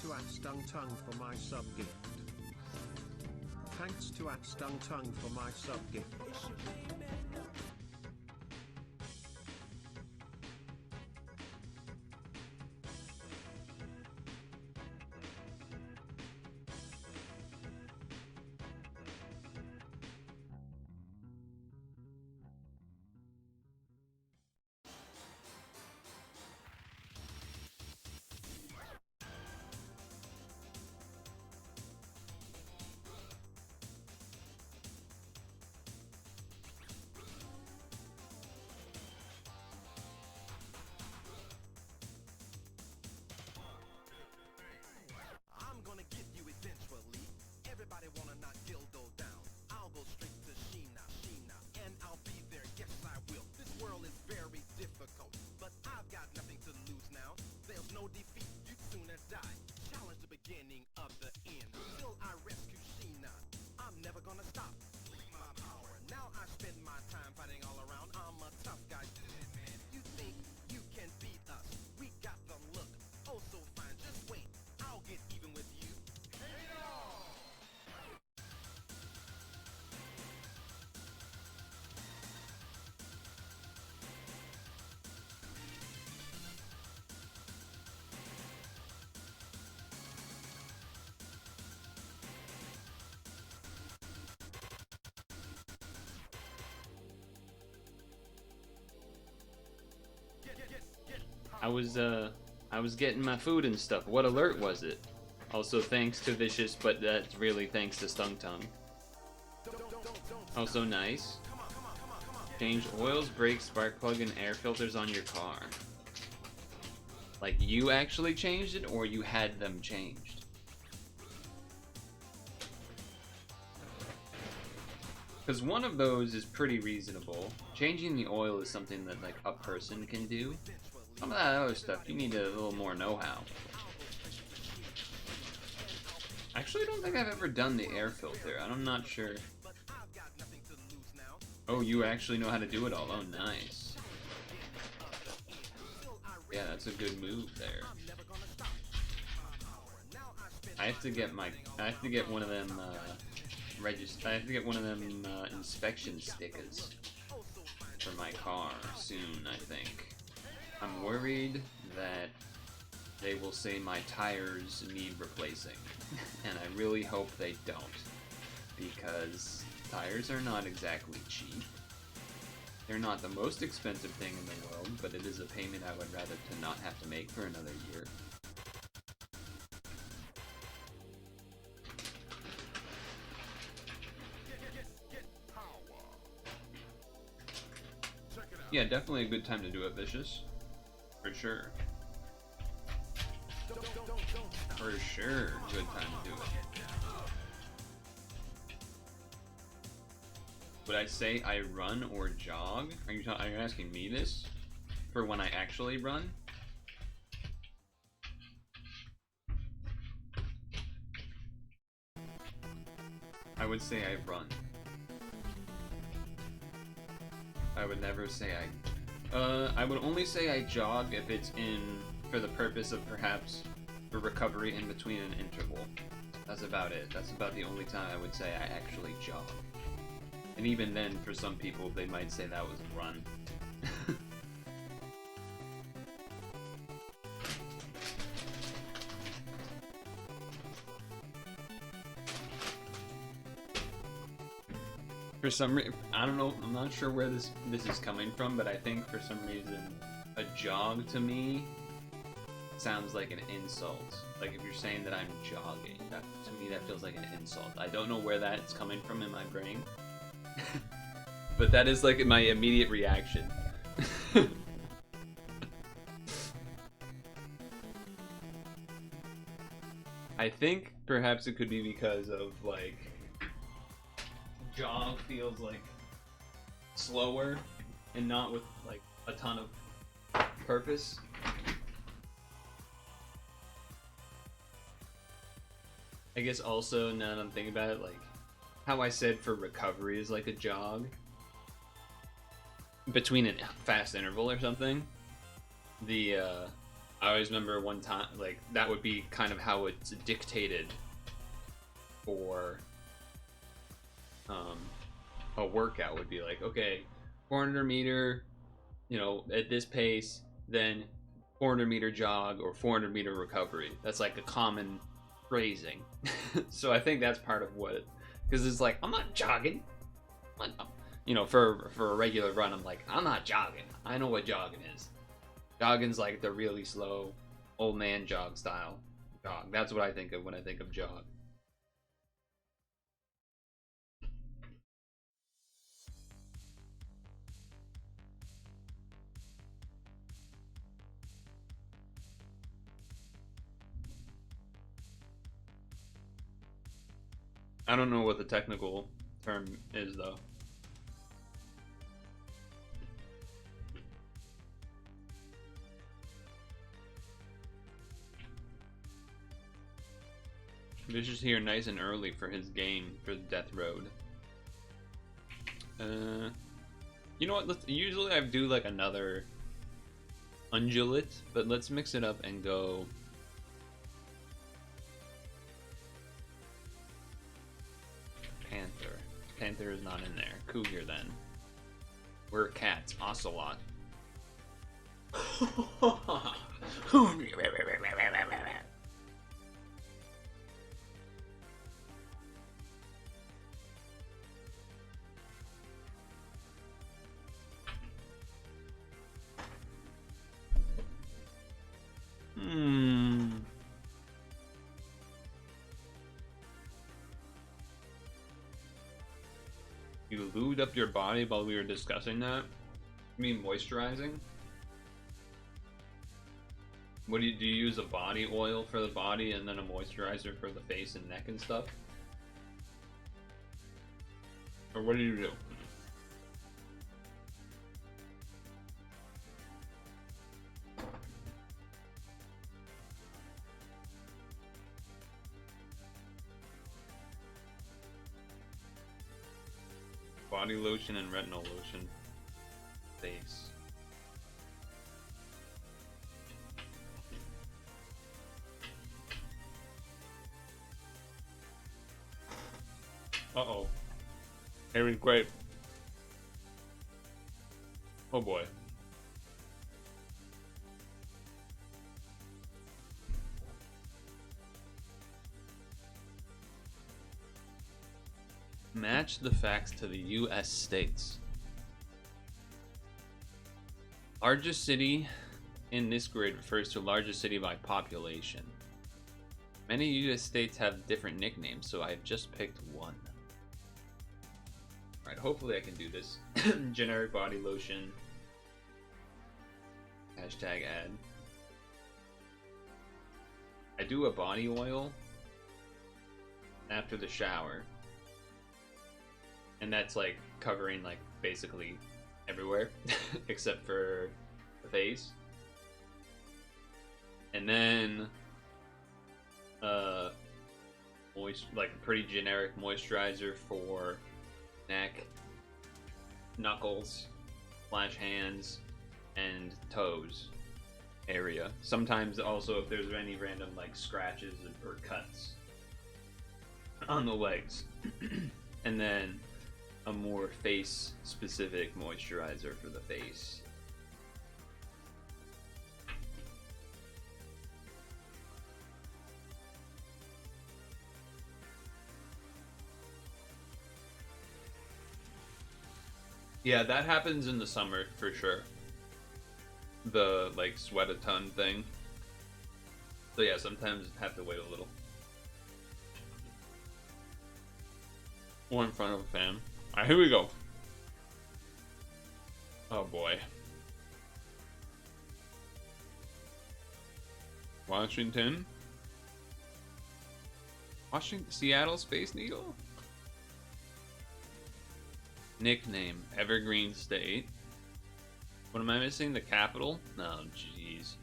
to @StungTongue for my sub gift. Thanks to @StungTongue for my sub gift. I was getting my food and stuff. What alert was it? Also thanks to Vicious, but that's really thanks to StungTongue. Also nice. Change oils, brakes, spark plug, and air filters on your car. Like you actually changed it, or you had them changed? Because one of those is pretty reasonable. Changing the oil is something that like a person can do. Some of that other stuff, you need a little more know-how. Actually, I don't think I've ever done the air filter. I'm not sure. Oh, you actually know how to do it all. Oh, nice. Yeah, that's a good move there. I have to get one of them inspection stickers for my car soon, I think. I'm worried that they will say my tires need replacing, and I really hope they don't, because tires are not exactly cheap. They're not the most expensive thing in the world, but it is a payment I would rather to not have to make for another year. Yeah, definitely a good time to do it, Vicious. For sure. For sure, good time to do it. Would I say I run or jog? Are you asking me this? For when I actually run? I would say I run. I would never say I would only say I jog if it's for the purpose of perhaps a recovery in between an interval. That's about it. That's about the only time I would say I actually jog. And even then, for some people, they might say that was a run. For some reason, I don't know, I'm not sure where this is coming from, but I think for some reason, a jog to me sounds like an insult. Like if you're saying that I'm jogging, to me that feels like an insult. I don't know where that's coming from in my brain, but that is like my immediate reaction. I think perhaps it could be because of like jog feels like slower and not with like a ton of purpose. I guess also, now that I'm thinking about it, like how I said for recovery is like a jog between a fast interval or something. I always remember one time, like, that would be kind of how it's dictated for a workout. Would be like, okay, 400 meter, you know, at this pace, then 400 meter jog or 400 meter recovery. That's like a common phrasing. So I think that's part of what, because it's like, I'm not jogging. You know, for a regular run, I'm like, I'm not jogging. I know what jogging is. Jogging's like the really slow, old man jog style jog. That's what I think of when I think of jog. I don't know what the technical term is, though. Vicious here nice and early for his game for Death Road. You know what? Usually I do like another undulate, but let's mix it up and go. Panther. Panther is not in there. Cougar then. We're cats. Ocelot. You lubed up your body while we were discussing that? You mean moisturizing? What do you use a body oil for the body and then a moisturizer for the face and neck and stuff? Or what do you do? Body lotion and retinol lotion. Face. Uh-oh. Aaron's great. Oh boy. Match the facts to the U.S. states. Largest city in this grid refers to largest city by population. Many U.S. states have different nicknames, so I've just picked one. Alright, hopefully I can do this. Generic body lotion. Hashtag ad. I do a body oil after the shower. And that's like covering like basically everywhere except for the face. And then like a pretty generic moisturizer for neck, knuckles, / hands, and toes area. Sometimes also if there's any random like scratches or cuts on the legs. And then a more face specific moisturizer for the face. Yeah, that happens in the summer for sure. The like sweat a ton thing. So yeah, sometimes have to wait a little. Or in front of a fan. Alright, here we go. Oh boy. Washington? Seattle Space Needle? Nickname, Evergreen State. What am I missing? The capital? No, jeez.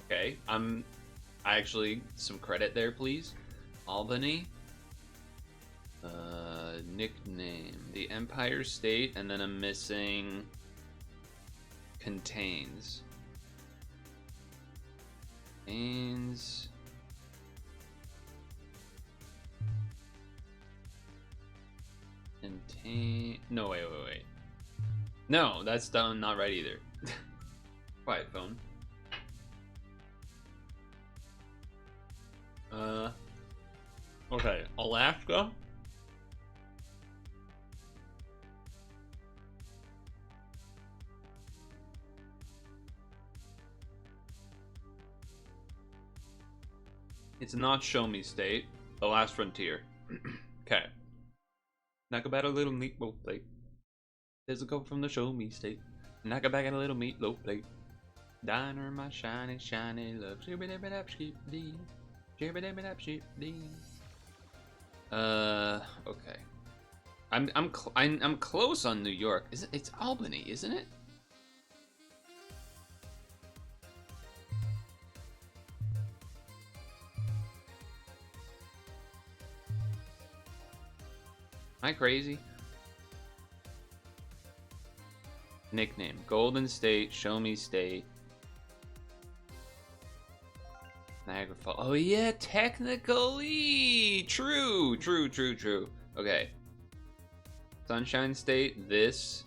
Okay, actually, some credit there, please. Albany. Nickname. the Empire State, and then I'm missing contains. Contains. Contain. No, wait. No, that's done. Not right either. Quiet phone. Okay, Alaska. It's not Show Me State. The Last Frontier. Okay. Knock about a little meatloaf plate. There's a coat from the Show Me State. Knock back at a little meatloaf plate. Diner, my shiny, shiny love. Okay. I'm close on New York. It's Albany, isn't it? Am I crazy? Nickname: Golden State, Show Me State, Niagara Falls. Oh yeah, technically true. Okay. Sunshine State. This.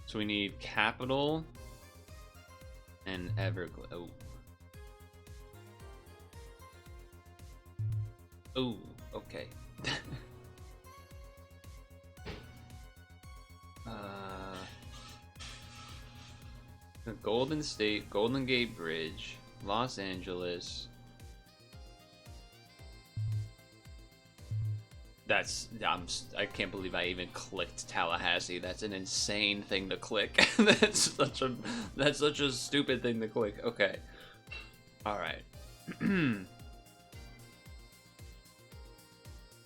So we need Capital and Everglades. Oh, okay. The Golden State, Golden Gate Bridge, Los Angeles. I can't believe I even clicked Tallahassee. That's an insane thing to click. That's such a stupid thing to click. Okay. All right.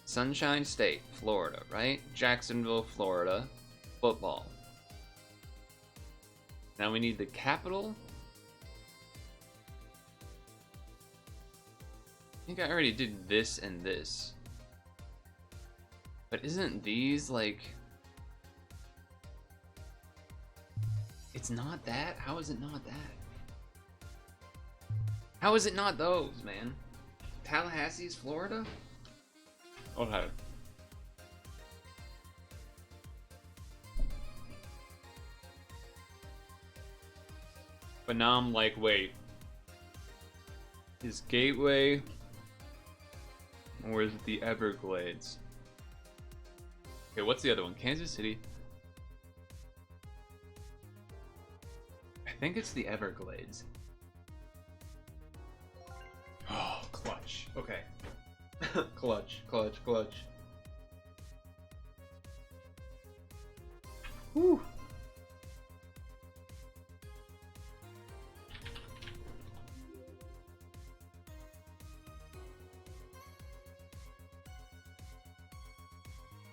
Sunshine State, Florida, right? Jacksonville, Florida. Football. Now we need the capital. I think I already did this and this. But isn't these like... It's not that? How is it not that? How is it not those, man? Tallahassee's Florida? Okay. But now I'm like, wait. Is Gateway... Or is it the Everglades? Okay, what's the other one? Kansas City? I think it's the Everglades. Oh, clutch. Okay. Clutch. Whew.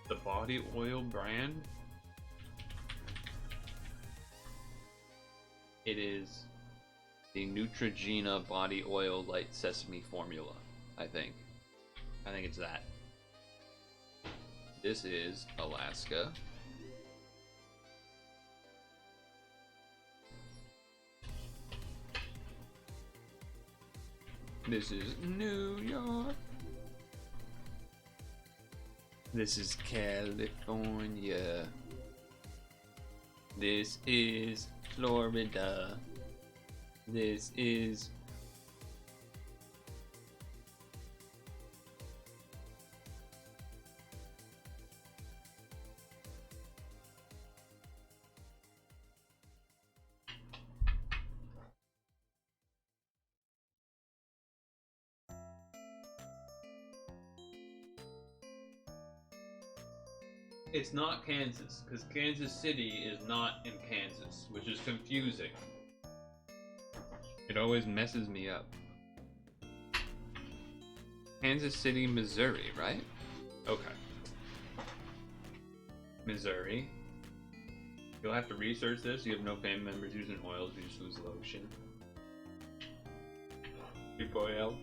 The body oil brand? It is the Neutrogena body oil light sesame formula, I think. I think it's that. This is Alaska. This is New York. This is California. This is Florida. This is... It's not Kansas, because Kansas City is not in Kansas, which is confusing. It always messes me up. Kansas City, Missouri, right? Okay. Missouri. You'll have to research this. You have no family members using oils, you just lose lotion. Big oil.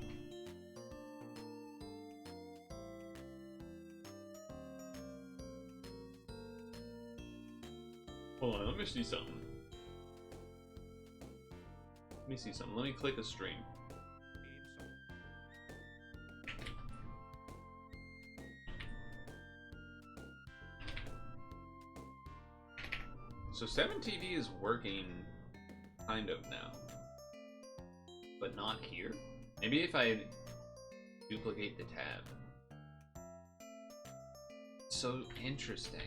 Hold on, let me see something. Let me click a stream. So 7TV is working kind of now. But not here? Maybe if I duplicate the tab. So interesting.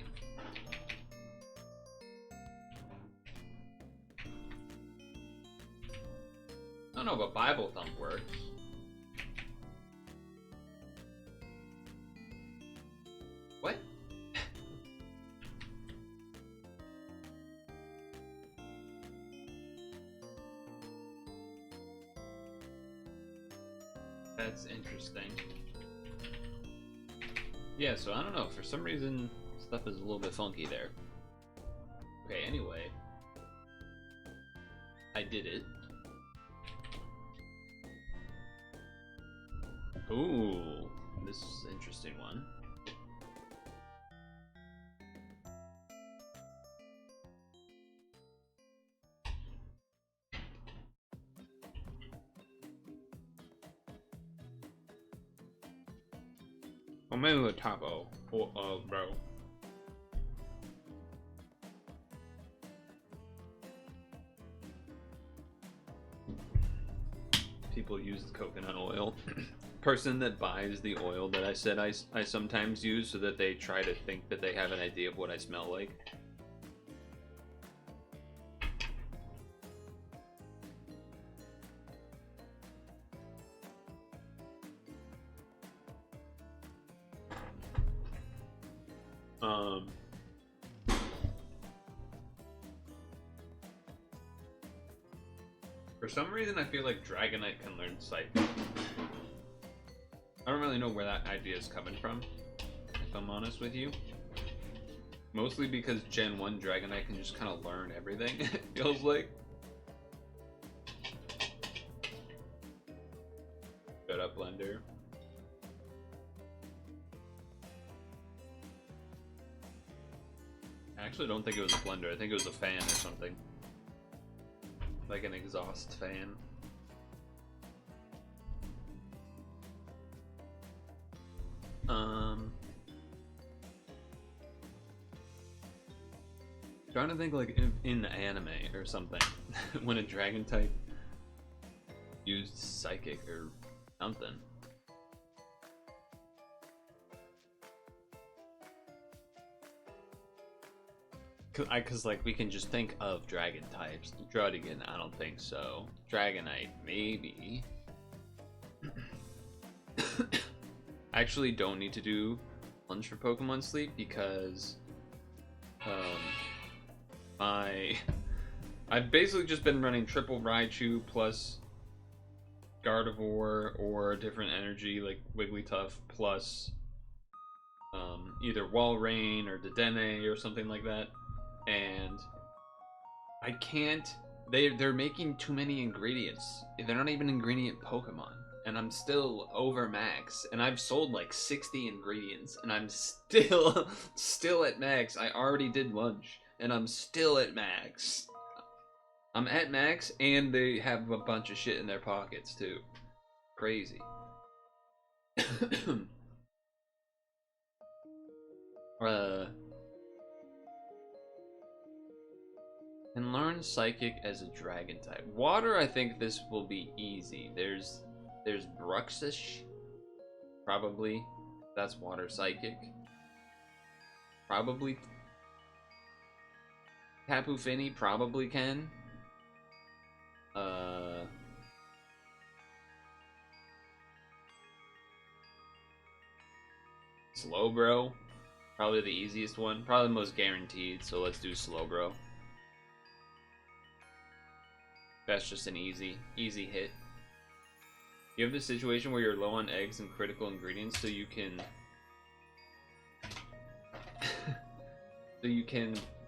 I don't know, but Bible Thump works. What? That's interesting. Yeah, so I don't know, for some reason stuff is a little bit funky there. Okay, anyway. I did it. Ooh, this is an interesting one. Oh, maybe the topo, bro. People use coconut oil. Person that buys the oil that I said I sometimes use so that they try to think that they have an idea of what I smell like. For some reason I feel like Dragonite can learn Psychic. I don't really know where that idea is coming from, if I'm honest with you. Mostly because Gen 1 Dragonite can just kind of learn everything, it feels like. Shut up, Blender. I actually don't think it was a blender, I think it was a fan or something. Like an exhaust fan. Trying to think like in the anime or something when a dragon type used psychic or something. Cause like we can just think of dragon types. Druddigan, I don't think so. Dragonite, maybe. I actually don't need to do lunch for Pokemon Sleep because I've basically just been running triple Raichu plus Gardevoir or a different energy like Wigglytuff plus either Walrein or Dedenne or something like that. And I can't, they're making too many ingredients. They're not even ingredient Pokemon. And I'm still over max. And I've sold like 60 ingredients. And I'm still at max. I already did lunch. And I'm still at max. I'm at max and they have a bunch of shit in their pockets too. Crazy. And learn Psychic as a Dragon type. Water, I think this will be easy. There's Bruxish, probably. That's Water Psychic. Probably. Tapu Fini probably can. Slowbro, probably the easiest one. Probably the most guaranteed, so let's do Slowbro. That's just an easy hit. You have this situation where you're low on eggs and critical ingredients, so you can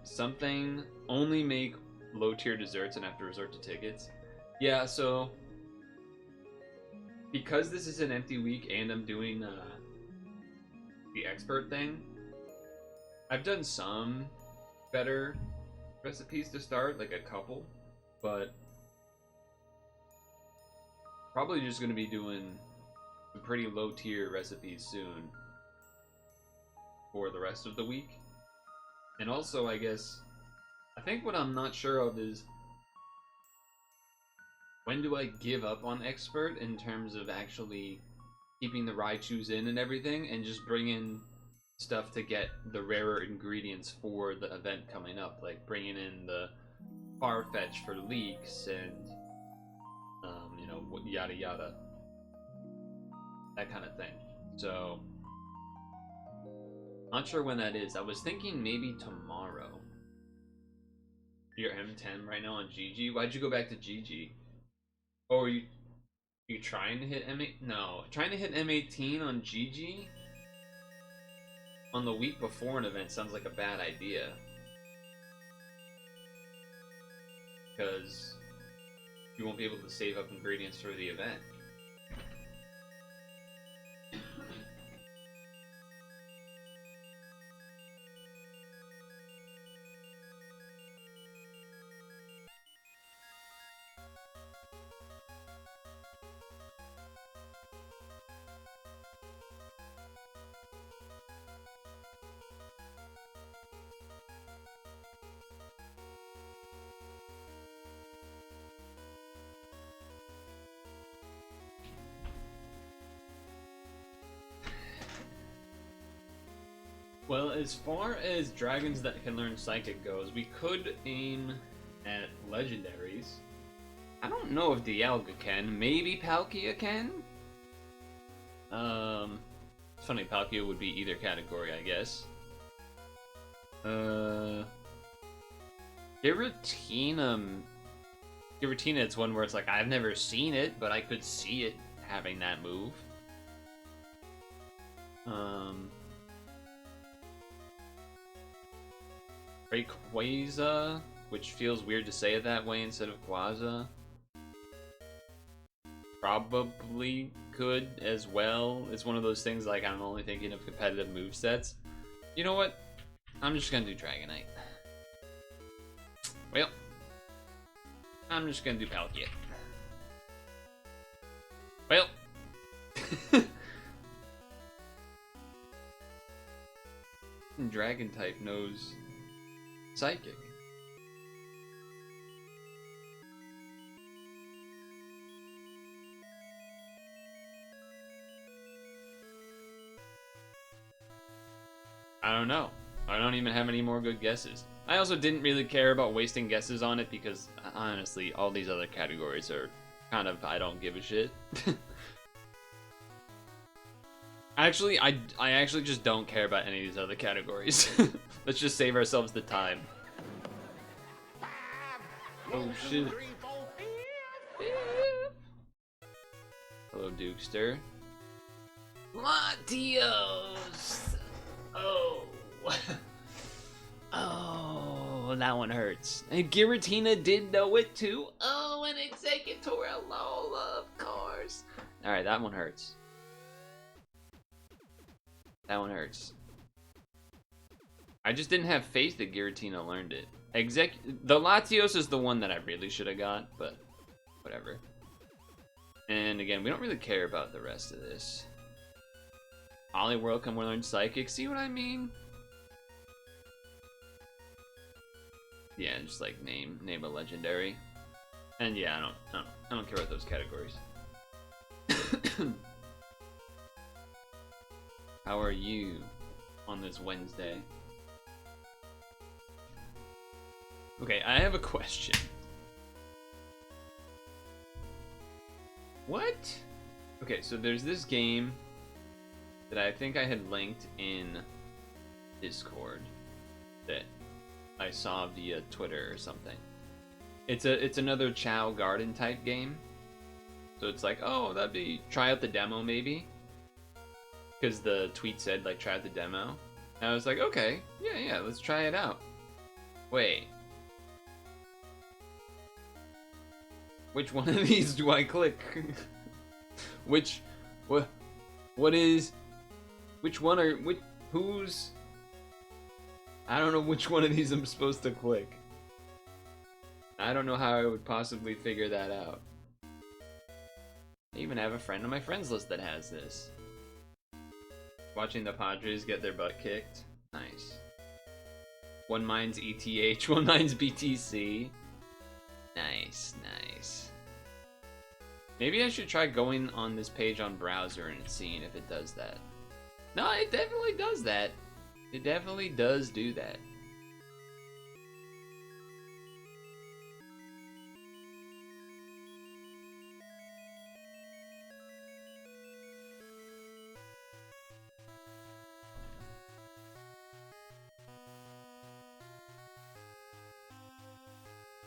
something only make low tier desserts and have to resort to tickets. Yeah, so because this is an empty week and I'm doing the expert thing, I've done some better recipes to start, like a couple, but probably just gonna be doing some pretty low tier recipes soon for the rest of the week. And also, I think what I'm not sure of is when do I give up on expert in terms of actually keeping the Raichus in and everything, and just bring in stuff to get the rarer ingredients for the event coming up, like bringing in the Farfetch for leaks and you know, yada yada, that kind of thing. So not sure when that is. I was thinking maybe tomorrow. You're M10 right now on GG. Why'd you go back to GG? Oh, are you trying to hit M8? No, trying to hit M18 on GG on the week before an event sounds like a bad idea, because you won't be able to save up ingredients for the event. Well, as far as dragons that can learn Psychic goes, we could aim at legendaries. I don't know if Dialga can. Maybe Palkia can? It's funny, Palkia would be either category, I guess. Giratina, it's one where it's like, I've never seen it, but I could see it having that move. Rayquaza, which feels weird to say it that way instead of Quaza. Probably could as well. It's one of those things like I'm only thinking of competitive movesets. You know what? I'm just gonna do Dragonite. Well, I'm just gonna do Palkia. Well. Dragon type knows Psychic. I don't know. I don't even have any more good guesses. I also didn't really care about wasting guesses on it because, honestly, all these other categories are kind of, I don't give a shit. Actually, I actually just don't care about any of these other categories. Let's just save ourselves the time. Oh shit. Hello, Dukester. Latios! Oh. Oh, that one hurts. And Giratina did know it too. Oh, an Executor Alola, of course. Alright, that one hurts. That one hurts. I just didn't have faith that Giratina learned it. The Latios is the one that I really should have got, but whatever. And again, we don't really care about the rest of this. Poliwhirl can learn Psychic. See what I mean? Yeah, just like name a legendary. And yeah, I don't care about those categories. How are you on this Wednesday? Okay, I have a question. What? Okay, so there's this game that I think I had linked in Discord that I saw via Twitter or something. It's another Chow Garden type game. So it's like, oh, that'd be, try out the demo maybe. Because the tweet said like try out the demo. And I was like, okay, yeah, let's try it out. Wait. Which one of these do I click? Which one are whose? I don't know which one of these I'm supposed to click. I don't know how I would possibly figure that out. I even have a friend on my friends list that has this. Watching the Padres get their butt kicked. Nice. One mine's ETH, one mine's BTC. Nice, nice. Maybe I should try going on this page on browser and seeing if it does that. No, it definitely does that. It definitely does do that.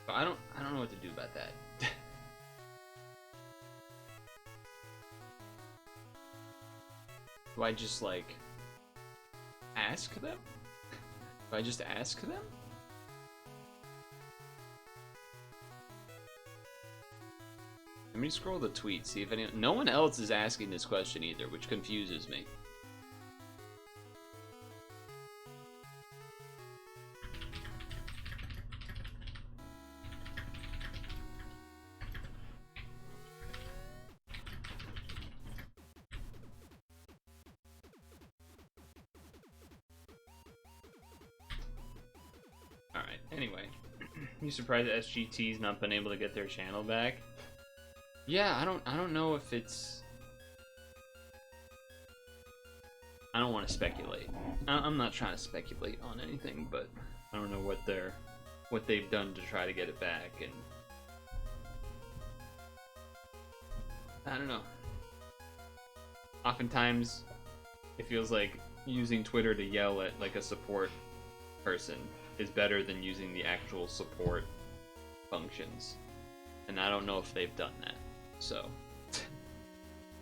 But I don't know what to do about that. Do I just like ask them? Do I just ask them? Let me scroll the tweets, see if anyone. No one else is asking this question either, which confuses me. Alright, anyway. You surprised that SGT's not been able to get their channel back? Yeah, I don't know if it's... I don't want to speculate. I'm not trying to speculate on anything, but I don't know what they've done to try to get it back, and I don't know. Oftentimes, it feels like using Twitter to yell at like a support person is better than using the actual support functions, and I don't know if they've done that. So,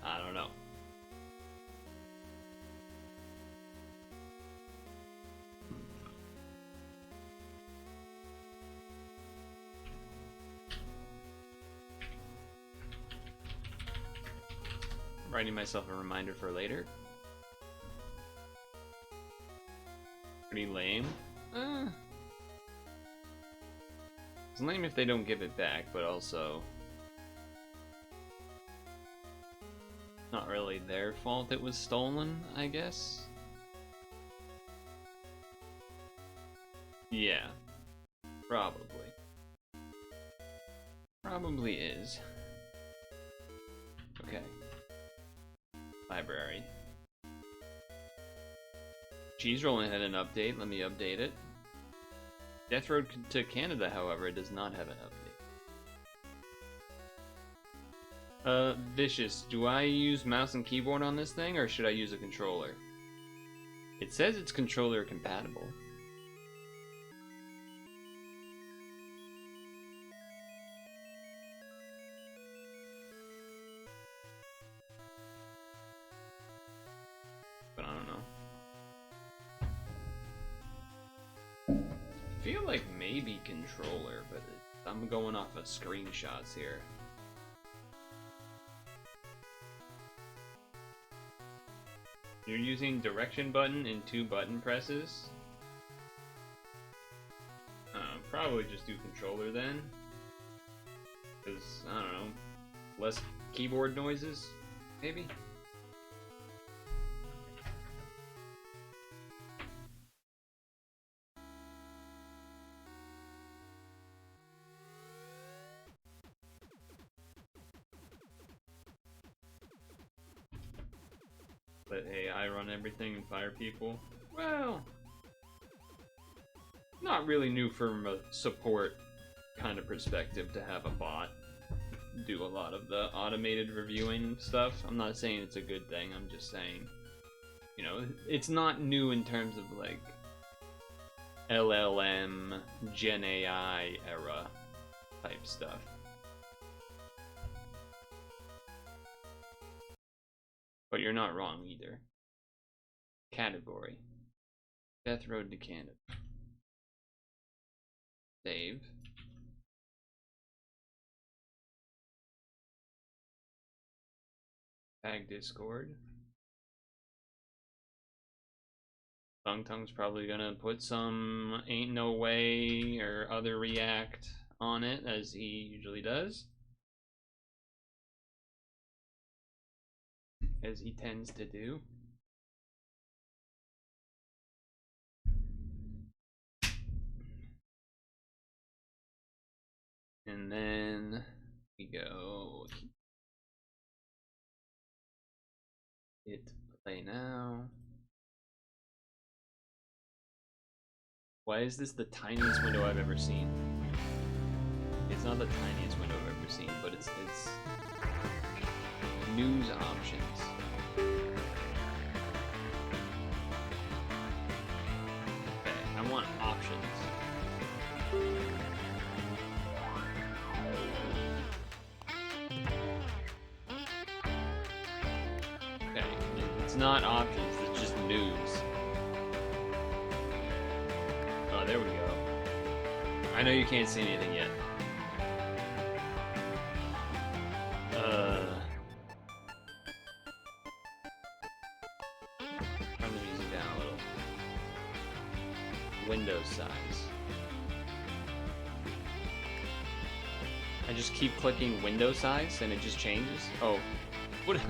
I don't know. Writing myself a reminder for later. Pretty lame. It's lame if they don't give it back, but also not really their fault it was stolen, I guess. Yeah, probably. Probably is. Okay. Library. Cheese Rolling had an update. Let me update it. Death Road to Canada, however, does not have an update. Vicious, do I use mouse and keyboard on this thing, or should I use a controller? It says it's controller compatible. But I don't know. I feel like maybe controller, but I'm going off of screenshots here. You're using direction button and 2 button presses? Probably just do controller then. Because, I don't know, less keyboard noises, maybe? Let AI run everything and fire people. Well, not really new from a support kind of perspective to have a bot do a lot of the automated reviewing stuff. I'm not saying it's a good thing, I'm just saying, you know, it's not new in terms of like LLM, Gen AI era type stuff. But you're not wrong either. Category. Death Road to Canada. Save. Tag Discord. Tongue's probably gonna put some Ain't No Way or other React on it, as he usually does. As he tends to do. And then we go hit play now. Why is this the tiniest window I've ever seen? It's not the tiniest window I've ever seen, but it's news options. Okay, I want options. Okay, it's not options, it's just news. Oh, there we go. I know you can't see anything yet. Turn the music down a little. Window size. I just keep clicking window size and it just changes? Oh, what? Okay.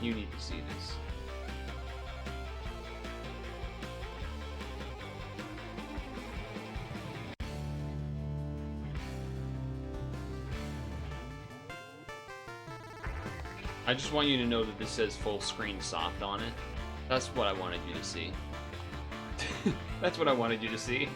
You need to see this. I just want you to know that this says full screen soft on it. That's what I wanted you to see. That's what I wanted you to see.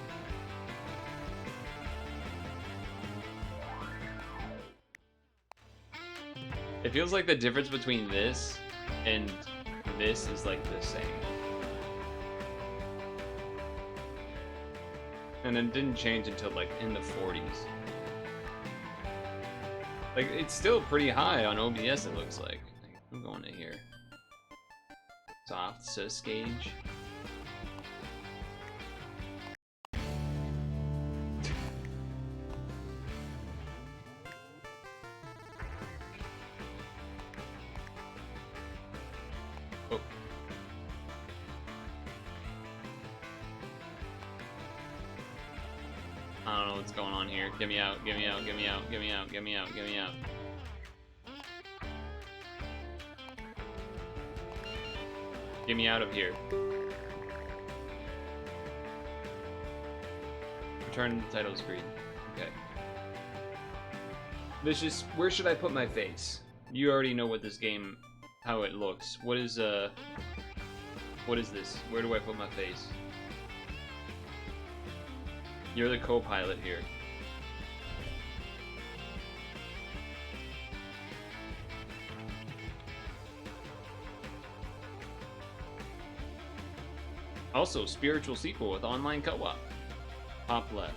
It feels like the difference between this and this is like the same. And it didn't change until like in the 40s. Like, it's still pretty high on OBS, it looks like. I'm going to here. Soft sus gauge. Oh. I don't know what's going on here. Get me out, get me out, get me out, get me out, get me out, get me out. Get me out of here. Return to the title screen. Okay. This is, where should I put my face? You already know what this game, how it looks. What is this? Where do I put my face? You're the co-pilot here. Also, spiritual sequel with online co-op. Top left.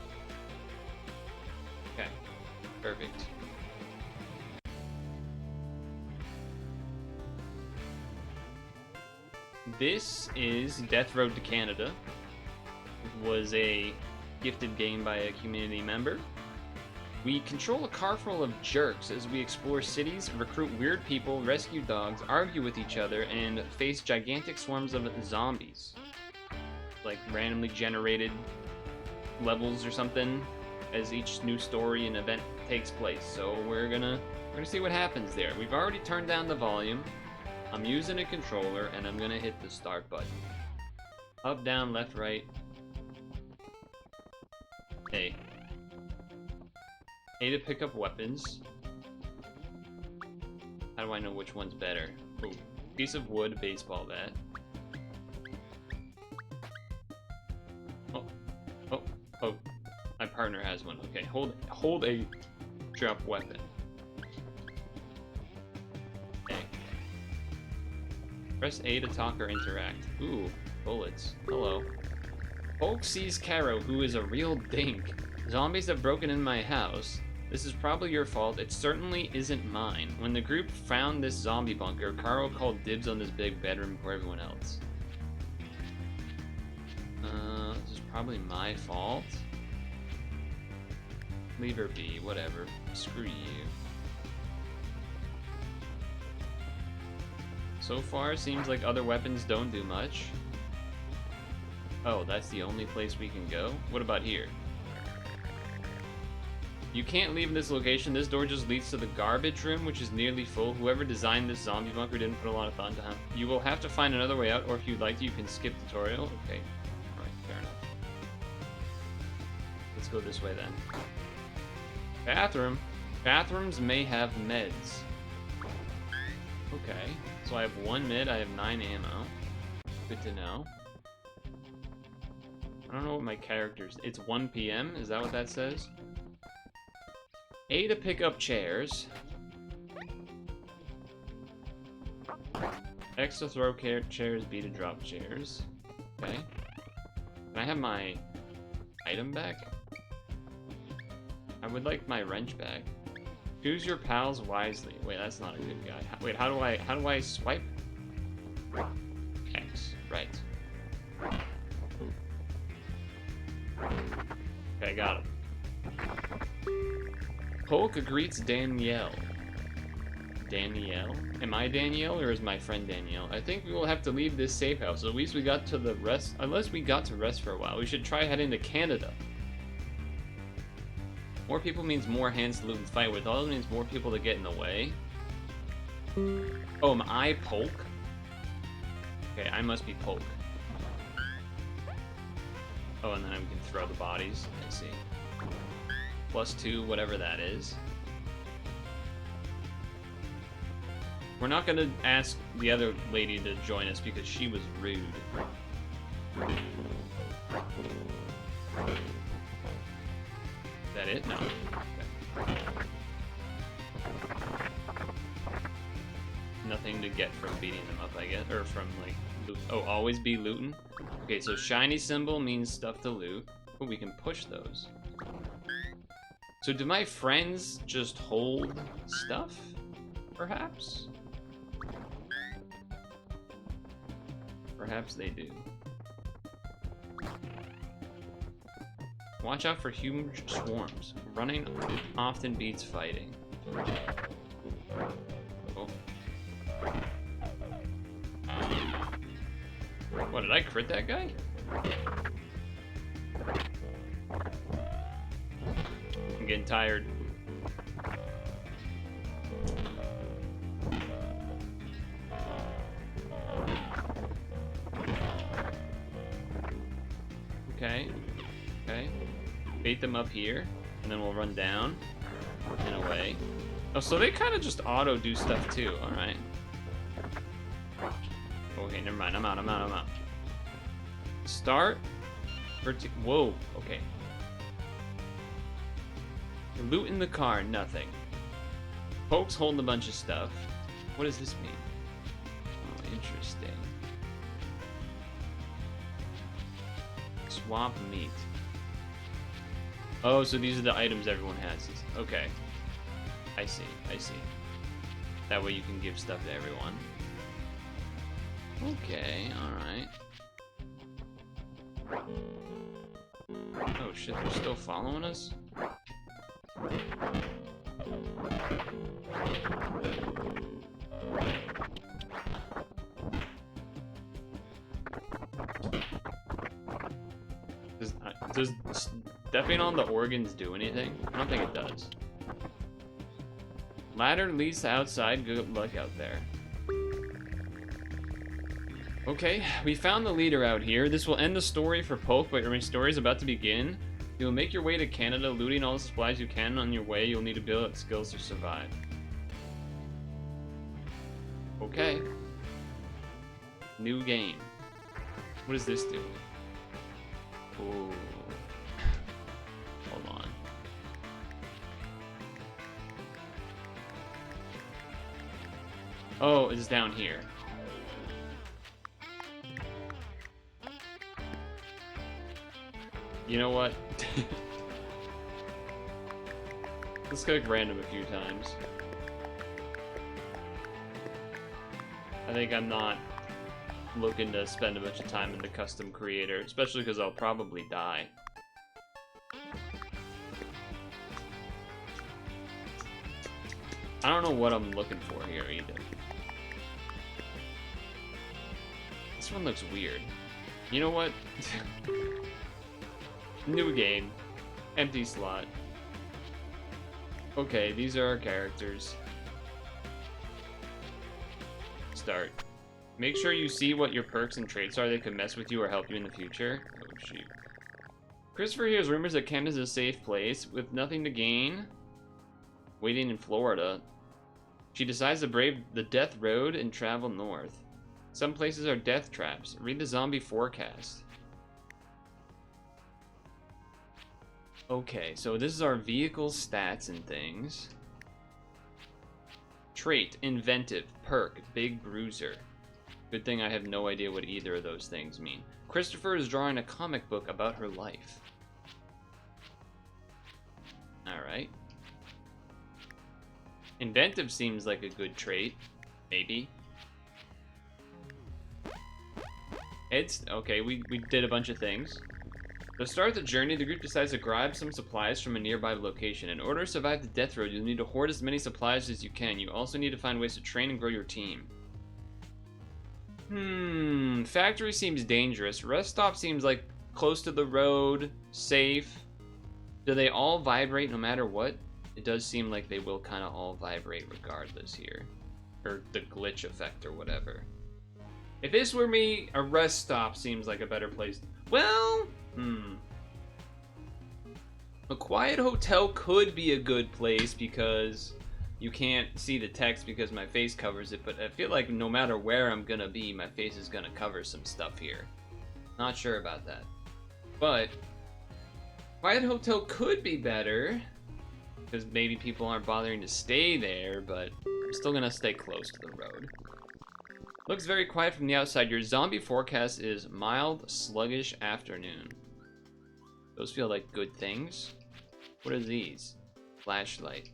Okay, perfect. This is Death Road to Canada. It was a gifted game by a community member. We control a car full of jerks as we explore cities, recruit weird people, rescue dogs, argue with each other, and face gigantic swarms of zombies. Like randomly generated levels or something as each new story and event takes place. So we're gonna see what happens there. We've already turned down the volume. I'm using a controller and I'm gonna hit the start button. Up, down, left, right. A. A to pick up weapons. How do I know which one's better? Ooh, piece of wood, baseball bat. Oh, my partner has one. Okay, hold a drop weapon. Okay. Press A to talk or interact. Ooh, bullets. Hello. Hulk sees Caro, who is a real dink. Zombies have broken in my house. This is probably your fault. It certainly isn't mine. When the group found this zombie bunker, Caro called dibs on this big bedroom for everyone else. This is probably my fault. Leave her be, whatever. Screw you. So far, seems like other weapons don't do much. Oh, that's the only place we can go? What about here? You can't leave this location. This door just leads to the garbage room, which is nearly full. Whoever designed this zombie bunker didn't put a lot of thought into him. You will have to find another way out, or if you'd like to, you can skip tutorial. Okay. Alright, fair enough. Let's go this way then. Bathroom. Bathrooms may have meds. Okay. So I have 1 med, I have 9 ammo. Good to know. I don't know what my character's... It's 1 p.m.? Is that what that says? A to pick up chairs. X to throw chairs, B to drop chairs. Okay. Can I have my item back? I would like my wrench back. Choose your pals wisely. Wait, that's not a good guy. Wait, how do I swipe? X, right. Okay, got him. Polk greets Danielle. Danielle? Am I Danielle or is my friend Danielle? I think we will have to leave this safe house. At least we got to the rest. Unless we got to rest for a while. We should try heading to Canada. More people means more hands to loot and fight with. All means more people to get in the way. Oh, am I Polk? Okay, I must be Polk. Oh, and then we can throw the bodies. I see. +2, whatever that is. We're not gonna ask the other lady to join us because she was rude. Is that it? No. Okay. Nothing to get from beating them up, I guess. Or from, like, loot. Oh, always be looting? Okay, so shiny symbol means stuff to loot. Oh, we can push those. So do my friends just hold stuff? Perhaps? Perhaps they do. Watch out for huge swarms. Running often beats fighting. Oh. What, did I crit that guy? I'm getting tired. Okay. Okay. Bait them up here, and then we'll run down and away. Oh, so they kind of just auto do stuff too. All right. Okay, never mind. I'm out. Start. Whoa. Okay. Loot in the car. Nothing. Folks holding a bunch of stuff. What does this mean? Oh, interesting. Swap meat. Oh, so these are the items everyone has. Okay. I see. That way you can give stuff to everyone. Okay, alright. Oh shit, they're still following us? Does stepping on the organs do anything? I don't think it does. Ladder leads to outside. Good luck out there. Okay, we found the leader out here. This will end the story for Polk, but your story is about to begin. You'll make your way to Canada, looting all the supplies you can. On your way, you'll need to build up skills to survive. Okay. New game. What does this do? Ooh. Hold on. Oh, it's down here. You know what? Let's go random a few times. I think I'm not looking to spend a bunch of time in the custom creator, especially because I'll probably die. I don't know what I'm looking for here either. This one looks weird. You know what? New game. Empty slot. Okay, these are our characters. Start. Make sure you see what your perks and traits are that could mess with you or help you in the future. Oh, shoot. Christopher hears rumors that Kent is a safe place with nothing to gain. Waiting in Florida. She decides to brave the death road and travel north. Some places are death traps. Read the zombie forecast. Okay, so this is our vehicle stats and things. Trait, inventive, perk, big bruiser. Good thing I have no idea what either of those things mean. Christopher is drawing a comic book about her life. Alright. Inventive seems like a good trait. Maybe. It's okay, we did a bunch of things. To start the journey, the group decides to grab some supplies from a nearby location. In order to survive the death road, you'll need to hoard as many supplies as you can. You also need to find ways to train and grow your team. Factory seems dangerous. Rest stop seems like close to the road, safe. Do they all vibrate no matter what? It does seem like they will kind of all vibrate regardless here. Or the glitch effect or whatever. If this were me, a rest stop seems like a better place. Well, a quiet hotel could be a good place because you can't see the text because my face covers it, but I feel like no matter where I'm gonna be, my face is gonna cover some stuff here. Not sure about that. But quiet hotel could be better because maybe people aren't bothering to stay there, but I'm still gonna stay close to the road. Looks very quiet from the outside. Your zombie forecast is mild, sluggish afternoon. Those feel like good things. What are these? Flashlight.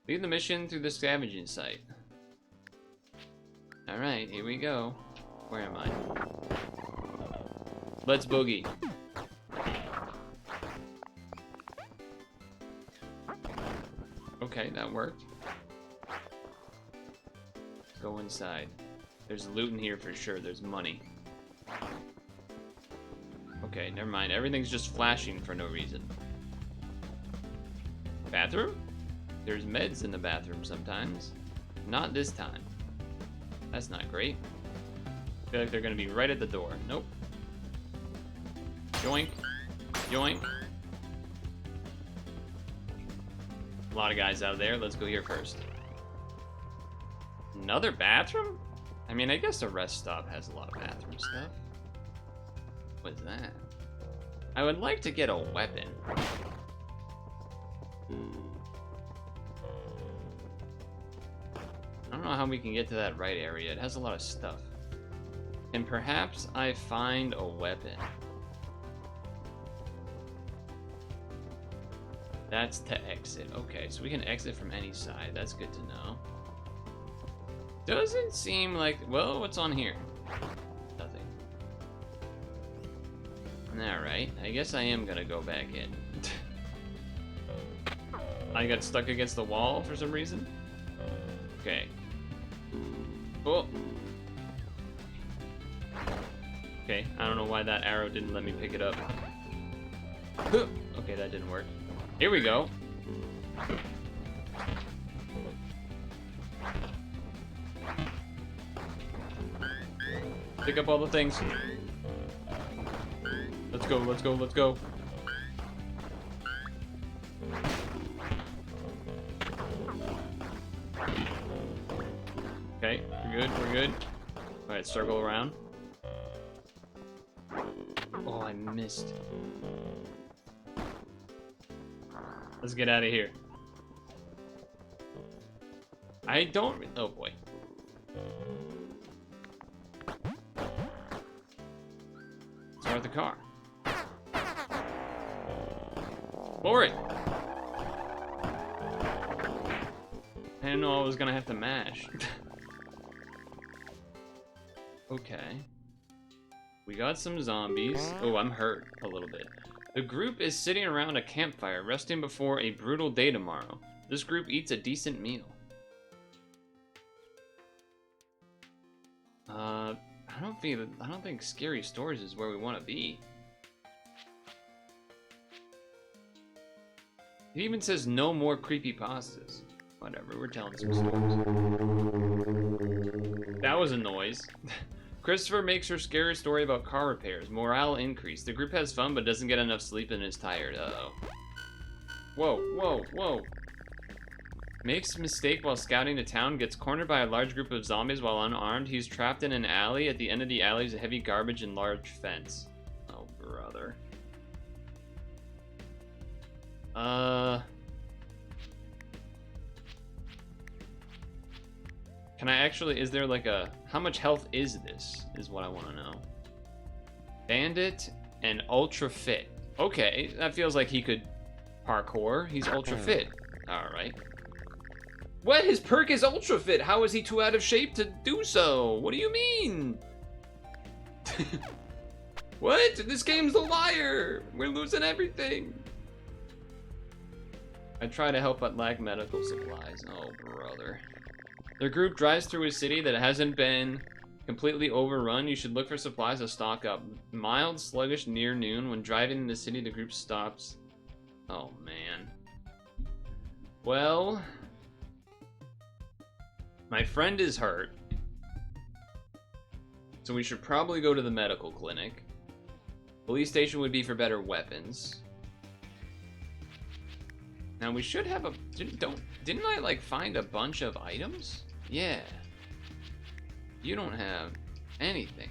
Lead the mission through the scavenging site. Alright, here we go. Where am I? Let's boogie. Okay, that worked. Go inside. There's loot in here for sure. There's money. Okay, never mind. Everything's just flashing for no reason. Bathroom? There's meds in the bathroom sometimes. Not this time. That's not great. I feel like they're gonna be right at the door. Nope. Yoink. Yoink. A lot of guys out there. Let's go here first. Another bathroom? I mean, I guess a rest stop has a lot of bathroom stuff. What's that? I would like to get a weapon. I don't know how we can get to that right area. It has a lot of stuff. And perhaps I find a weapon. That's to exit. Okay, so we can exit from any side. That's good to know. Doesn't seem like... Well, what's on here? Nothing. Alright, I guess I am gonna go back in. I got stuck against the wall for some reason? Okay. Oh! Okay, I don't know why that arrow didn't let me pick it up. Okay, that didn't work. Here we go. Pick up all the things. Let's go, let's go, let's go. Okay, we're good, we're good. Alright, circle around. Oh, I missed. Let's get out of here. I don't... Oh, boy. Start the car. For it! I didn't know I was gonna have to mash. Okay. We got some zombies. Oh, I'm hurt a little bit. The group is sitting around a campfire, resting before a brutal day tomorrow. This group eats a decent meal. I don't think scary stores is where we want to be. It even says no more creepypastas. Whatever, we're telling some stories. That was a noise. Christopher makes her scary story about car repairs. Morale increased. The group has fun but doesn't get enough sleep and is tired. Uh-oh. Whoa, whoa, whoa. Makes a mistake while scouting the town, gets cornered by a large group of zombies while unarmed. He's trapped in an alley. At the end of the alley is a heavy garbage and large fence. Oh, brother. Can I actually, is there like a, how much health is this, is what I want to know. Bandit and ultra fit. Okay, that feels like he could parkour. He's ultra fit. Alright. What? His perk is ultra fit. How is he too out of shape to do so? What do you mean? What? This game's a liar. We're losing everything. I try to help but lack medical supplies. Oh, brother. Their group drives through a city that hasn't been completely overrun. You should look for supplies to stock up. Mild, sluggish near noon. When driving in the city, the group stops. Oh, man. Well, my friend is hurt. So we should probably go to the medical clinic. Police station would be for better weapons. Now we should have a, didn't I like find a bunch of items? Yeah. You don't have anything.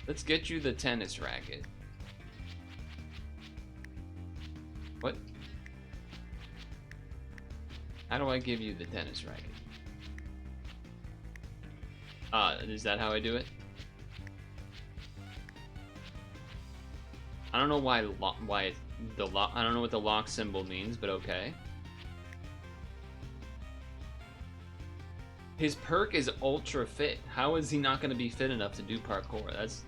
Let's get you the tennis racket. What? How do I give you the tennis racket? Is that how I do it? I don't know why the lock, I don't know what the lock symbol means, but okay. His perk is ultra fit. How is he not going to be fit enough to do parkour? That's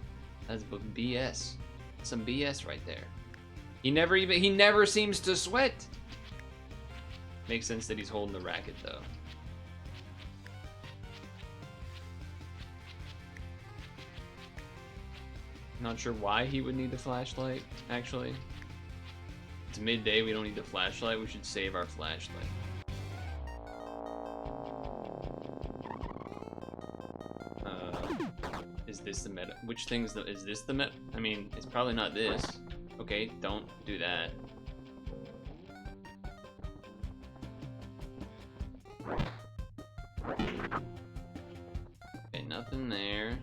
BS. Some BS right there. He never seems to sweat. Makes sense that he's holding the racket though. Not sure why he would need the flashlight, actually. It's midday, we don't need the flashlight, we should save our flashlight. Is this the meta? Which thing's the, is this the meta? I mean, it's probably not this. Okay, don't do that. Okay, nothing there.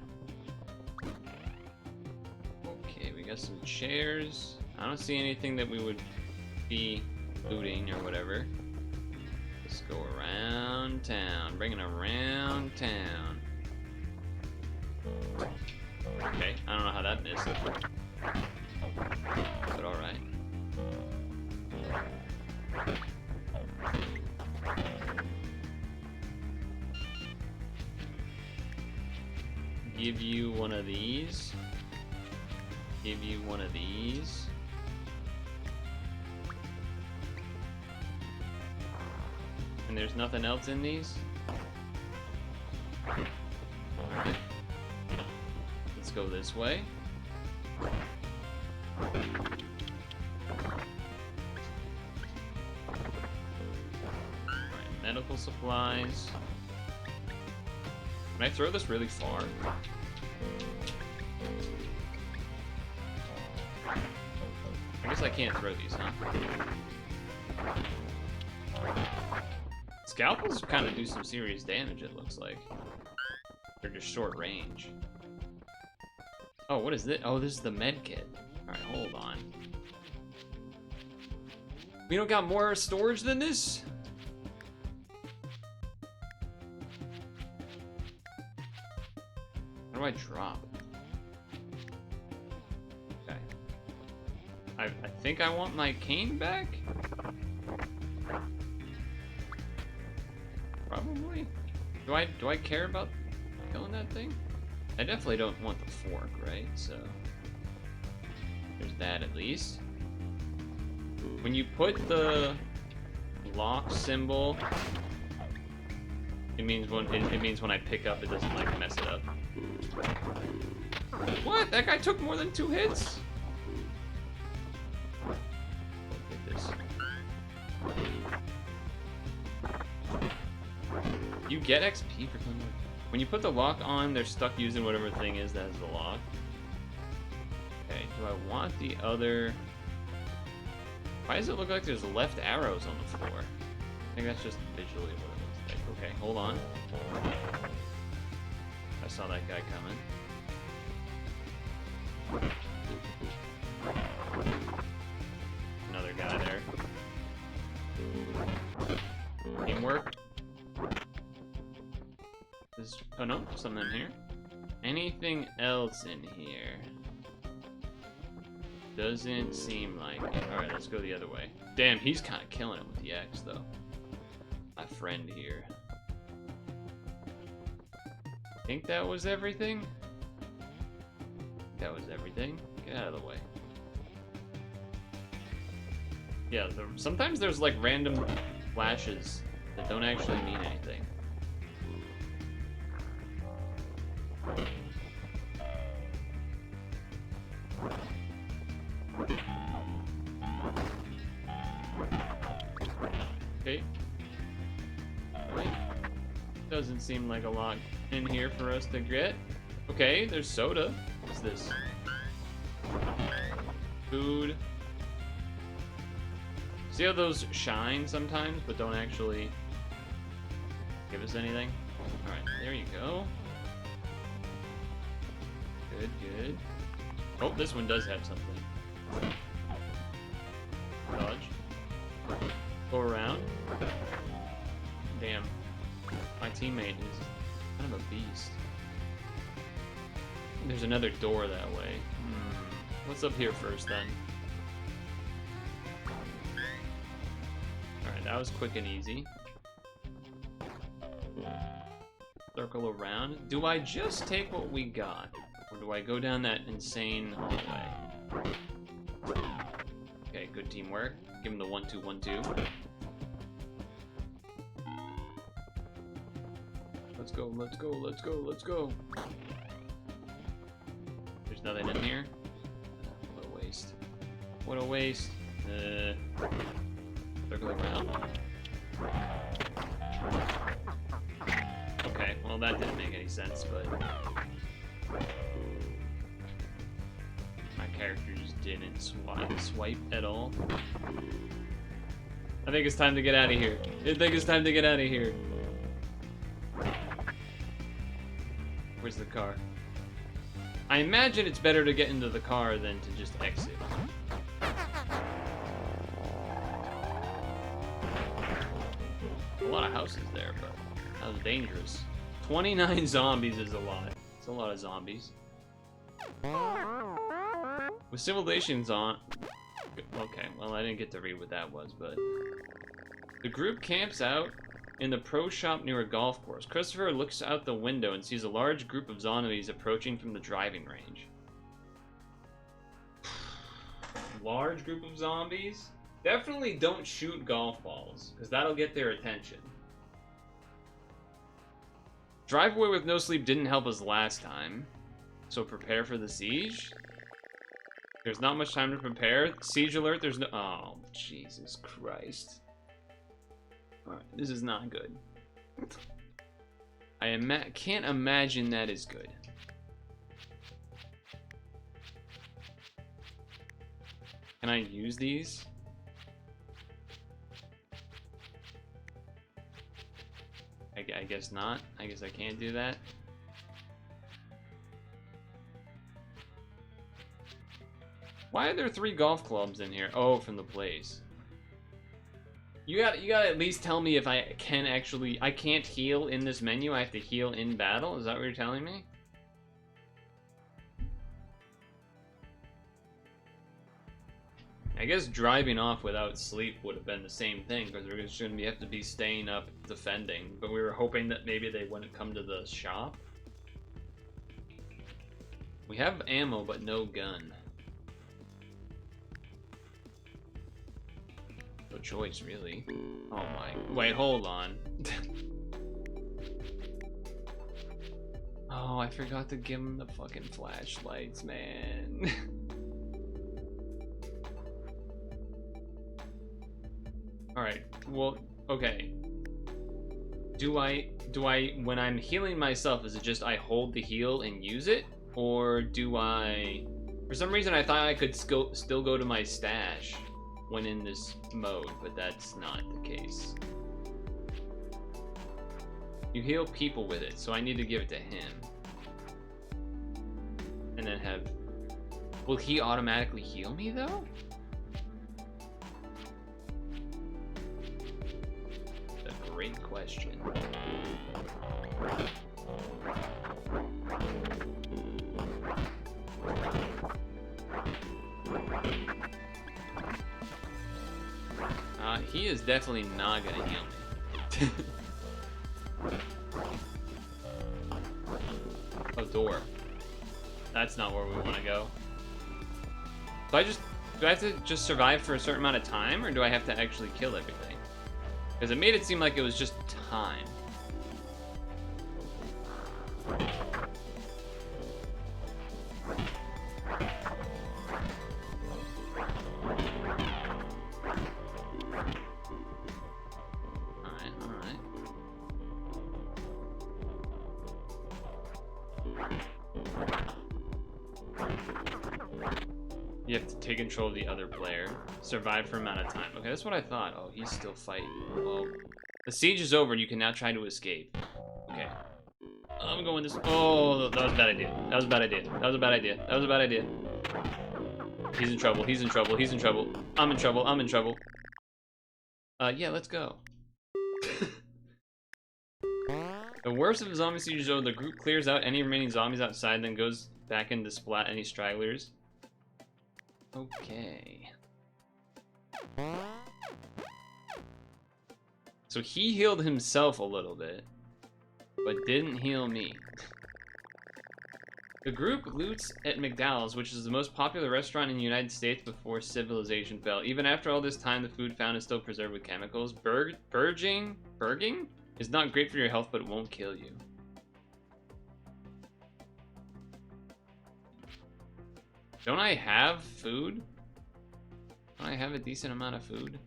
Okay, we got some chairs. I don't see anything that we would be looting or whatever. Let's go around town. Bring it around town. Okay, I don't know how that missed. But alright. Give you one of these. Give you one of these. And there's nothing else in these? Alright. Let's go this way. Alright, medical supplies. Can I throw this really far? I guess I can't throw these, huh? Scalpels kind of do some serious damage, it looks like. They're just short range. Oh, what is this? Oh, this is the med kit. Alright, hold on. We don't got more storage than this? How do I drop? Okay. I think I want my cane back? Probably. Do I care about killing that thing? I definitely don't want the fork, right? So there's that at least. When you put the lock symbol, it means when I pick up, it doesn't like mess it up. What? That guy took more than 2 hits? Take this. You get XP for killing them. When you put the lock on, they're stuck using whatever thing is that has the lock. Okay, do I want the other... Why does it look like there's left arrows on the floor? I think that's just visually what it looks like. Okay, hold on. I saw that guy coming. Another guy there. Teamwork. Oh no, something in here. Anything else in here? Doesn't seem like it. Alright, let's go the other way. Damn, he's kind of killing it with the X, though. My friend here. Think that was everything? That was everything? Get out of the way. Yeah, sometimes there's like random flashes that don't actually mean anything. Okay. Wait. Doesn't seem like a lot in here for us to get. Okay, there's soda. What's this? Food. See how those shine sometimes, but don't actually give us anything? Alright, there you go. Good, good. Oh, this one does have something. Dodge. Go around. Damn. My teammate is kind of a beast. There's another door that way. What's up here first, then? Alright, that was quick and easy. Circle around. Do I just take what we got? Or do I go down that insane hallway? Okay, good teamwork. Give him the 1-2-1-2. Let's go, let's go, let's go, let's go. There's nothing in here. What a waste. What a waste. Circle around. Okay, well that didn't make any sense, but my character just didn't swipe at all. I think it's time to get out of here. I think it's time to get out of here. Where's the car? I imagine it's better to get into the car than to just exit. A lot of houses there, but that was dangerous. 29 zombies is a lot. It's a lot of zombies. With civilizations on... Okay, well I didn't get to read what that was, but... The group camps out in the pro shop near a golf course. Christopher looks out the window and sees a large group of zombies approaching from the driving range. Large group of zombies? Definitely don't shoot golf balls, because that'll get their attention. Drive away with no sleep didn't help us last time. So prepare for the siege? There's not much time to prepare. Siege alert, there's no... Oh, Jesus Christ. Alright, this is not good. I can't imagine that is good. Can I use these? I guess not. I guess I can't do that. Why are there 3 golf clubs in here? Oh, from the place. You gotta at least tell me if I can actually... I can't heal in this menu. I have to heal in battle. Is that what you're telling me? I guess driving off without sleep would have been the same thing, because we're just going to have to be staying up defending. But we were hoping that maybe they wouldn't come to the shop. We have ammo, but no gun. No choice, really. Oh my... Wait, hold on. Oh, Oh, I forgot to give him the fucking flashlights, man. Alright, well, okay. Do I, when I'm healing myself, is it just I hold the heal and use it? Or do I, for some reason I thought I could still go to my stash when in this mode, but that's not the case. You heal people with it, so I need to give it to him. And then have, will he automatically heal me though? That's a great question. He is definitely not gonna heal me. Oh, door. That's not where we want to go. Do I have to just survive for a certain amount of time, or do I have to actually kill everything? Because it made it seem like it was just time. You have to take control of the other player. Survive for an amount of time. Okay, that's what I thought. Oh, he's still fighting. Well, the siege is over. You can now try to escape. Okay. I'm going this. Oh, that was a bad idea. That was a bad idea. That was a bad idea. That was a bad idea. He's in trouble. He's in trouble. He's in trouble. I'm in trouble. I'm in trouble. Yeah, let's go. The worst of the zombie siege is over. The group clears out any remaining zombies outside, then goes back in to splat any stragglers. Okay. So he healed himself a little bit, but didn't heal me. The group loots at McDowell's, which is the most popular restaurant in the United States before civilization fell. Even after all this time, the food found is still preserved with chemicals. Burging is not great for your health, but it won't kill you. Don't I have food? Don't I have a decent amount of food?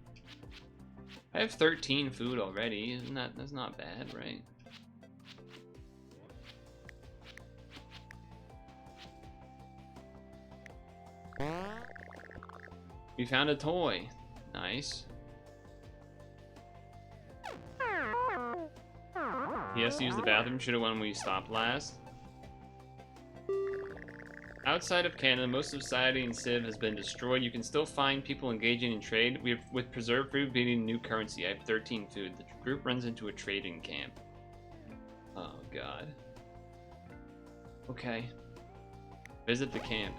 I have 13 food already. That's not bad, right? We found a toy. Nice. He has to use the bathroom. Should have won when we stopped last. Outside of Canada, most of society in Civ has been destroyed. You can still find people engaging in trade. With preserved food beating new currency. I have 13 food. The group runs into a trading camp. Oh, God. Okay. Visit the camp.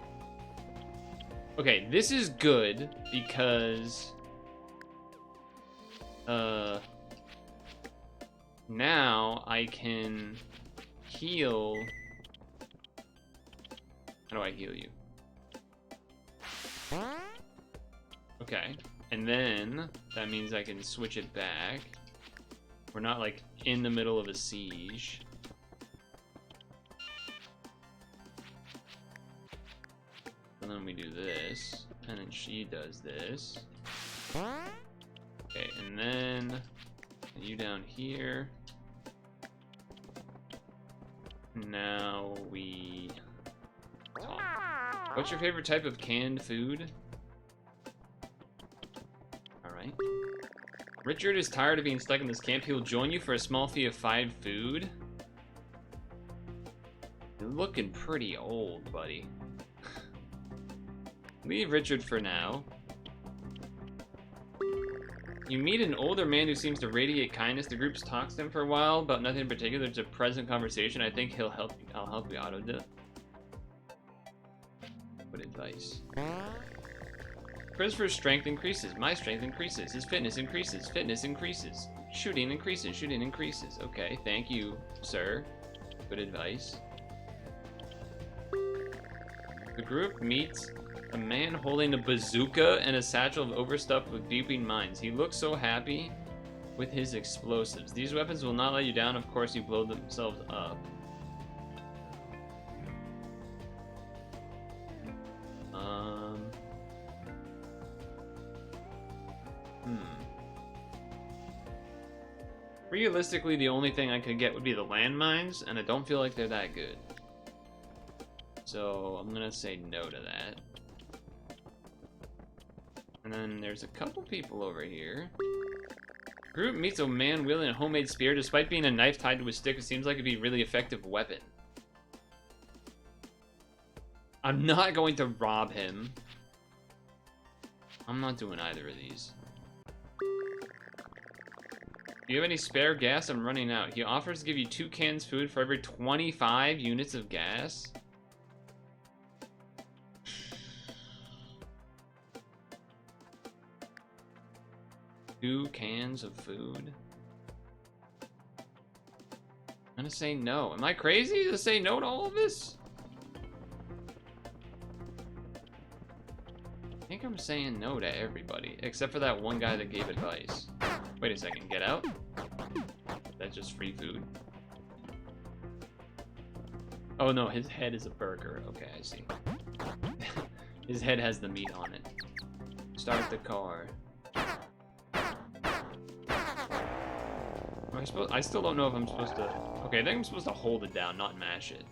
Okay, this is good because... now I can heal... How do I heal you? Okay, and then that means I can switch it back. We're not like in the middle of a siege. And then we do this, and then she does this. Okay, and then you down here. Now we talk. What's your favorite type of canned food? Alright. Richard is tired of being stuck in this camp. He'll join you for a small fee of 5 food. You're looking pretty old, buddy. Leave Richard for now. You meet an older man who seems to radiate kindness. The group talks to him for a while about nothing in particular. It's a pleasant conversation. I think he'll help you. I'll help you out of it. What advice? Christopher's strength increases. My strength increases. His fitness increases. Fitness increases. Shooting increases. Shooting increases. Okay, thank you, sir. Good advice. The group meets a man holding a bazooka and a satchel of overstuffed with beeping mines. He looks so happy with his explosives. These weapons will not let you down. Of course, you blow themselves up. Realistically, the only thing I could get would be the landmines, and I don't feel like they're that good. So I'm gonna say no to that. And then there's a couple people over here. Group meets a man wielding a homemade spear. Despite being a knife tied to a stick, it seems like it'd be a really effective weapon. I'm not going to rob him. I'm not doing either of these. Do you have any spare gas? I'm running out. He offers to give you 2 cans food for every 25 units of gas. Two cans of food. I'm gonna say no. Am I crazy to say no to all of this? I think I'm saying no to everybody, except for that one guy that gave advice. Wait a second, get out? That's just free food. Oh no, his head is a burger. Okay, I see. His head has the meat on it. Start the car. I still don't know if I'm supposed to... Okay, I think I'm supposed to hold it down, not mash it.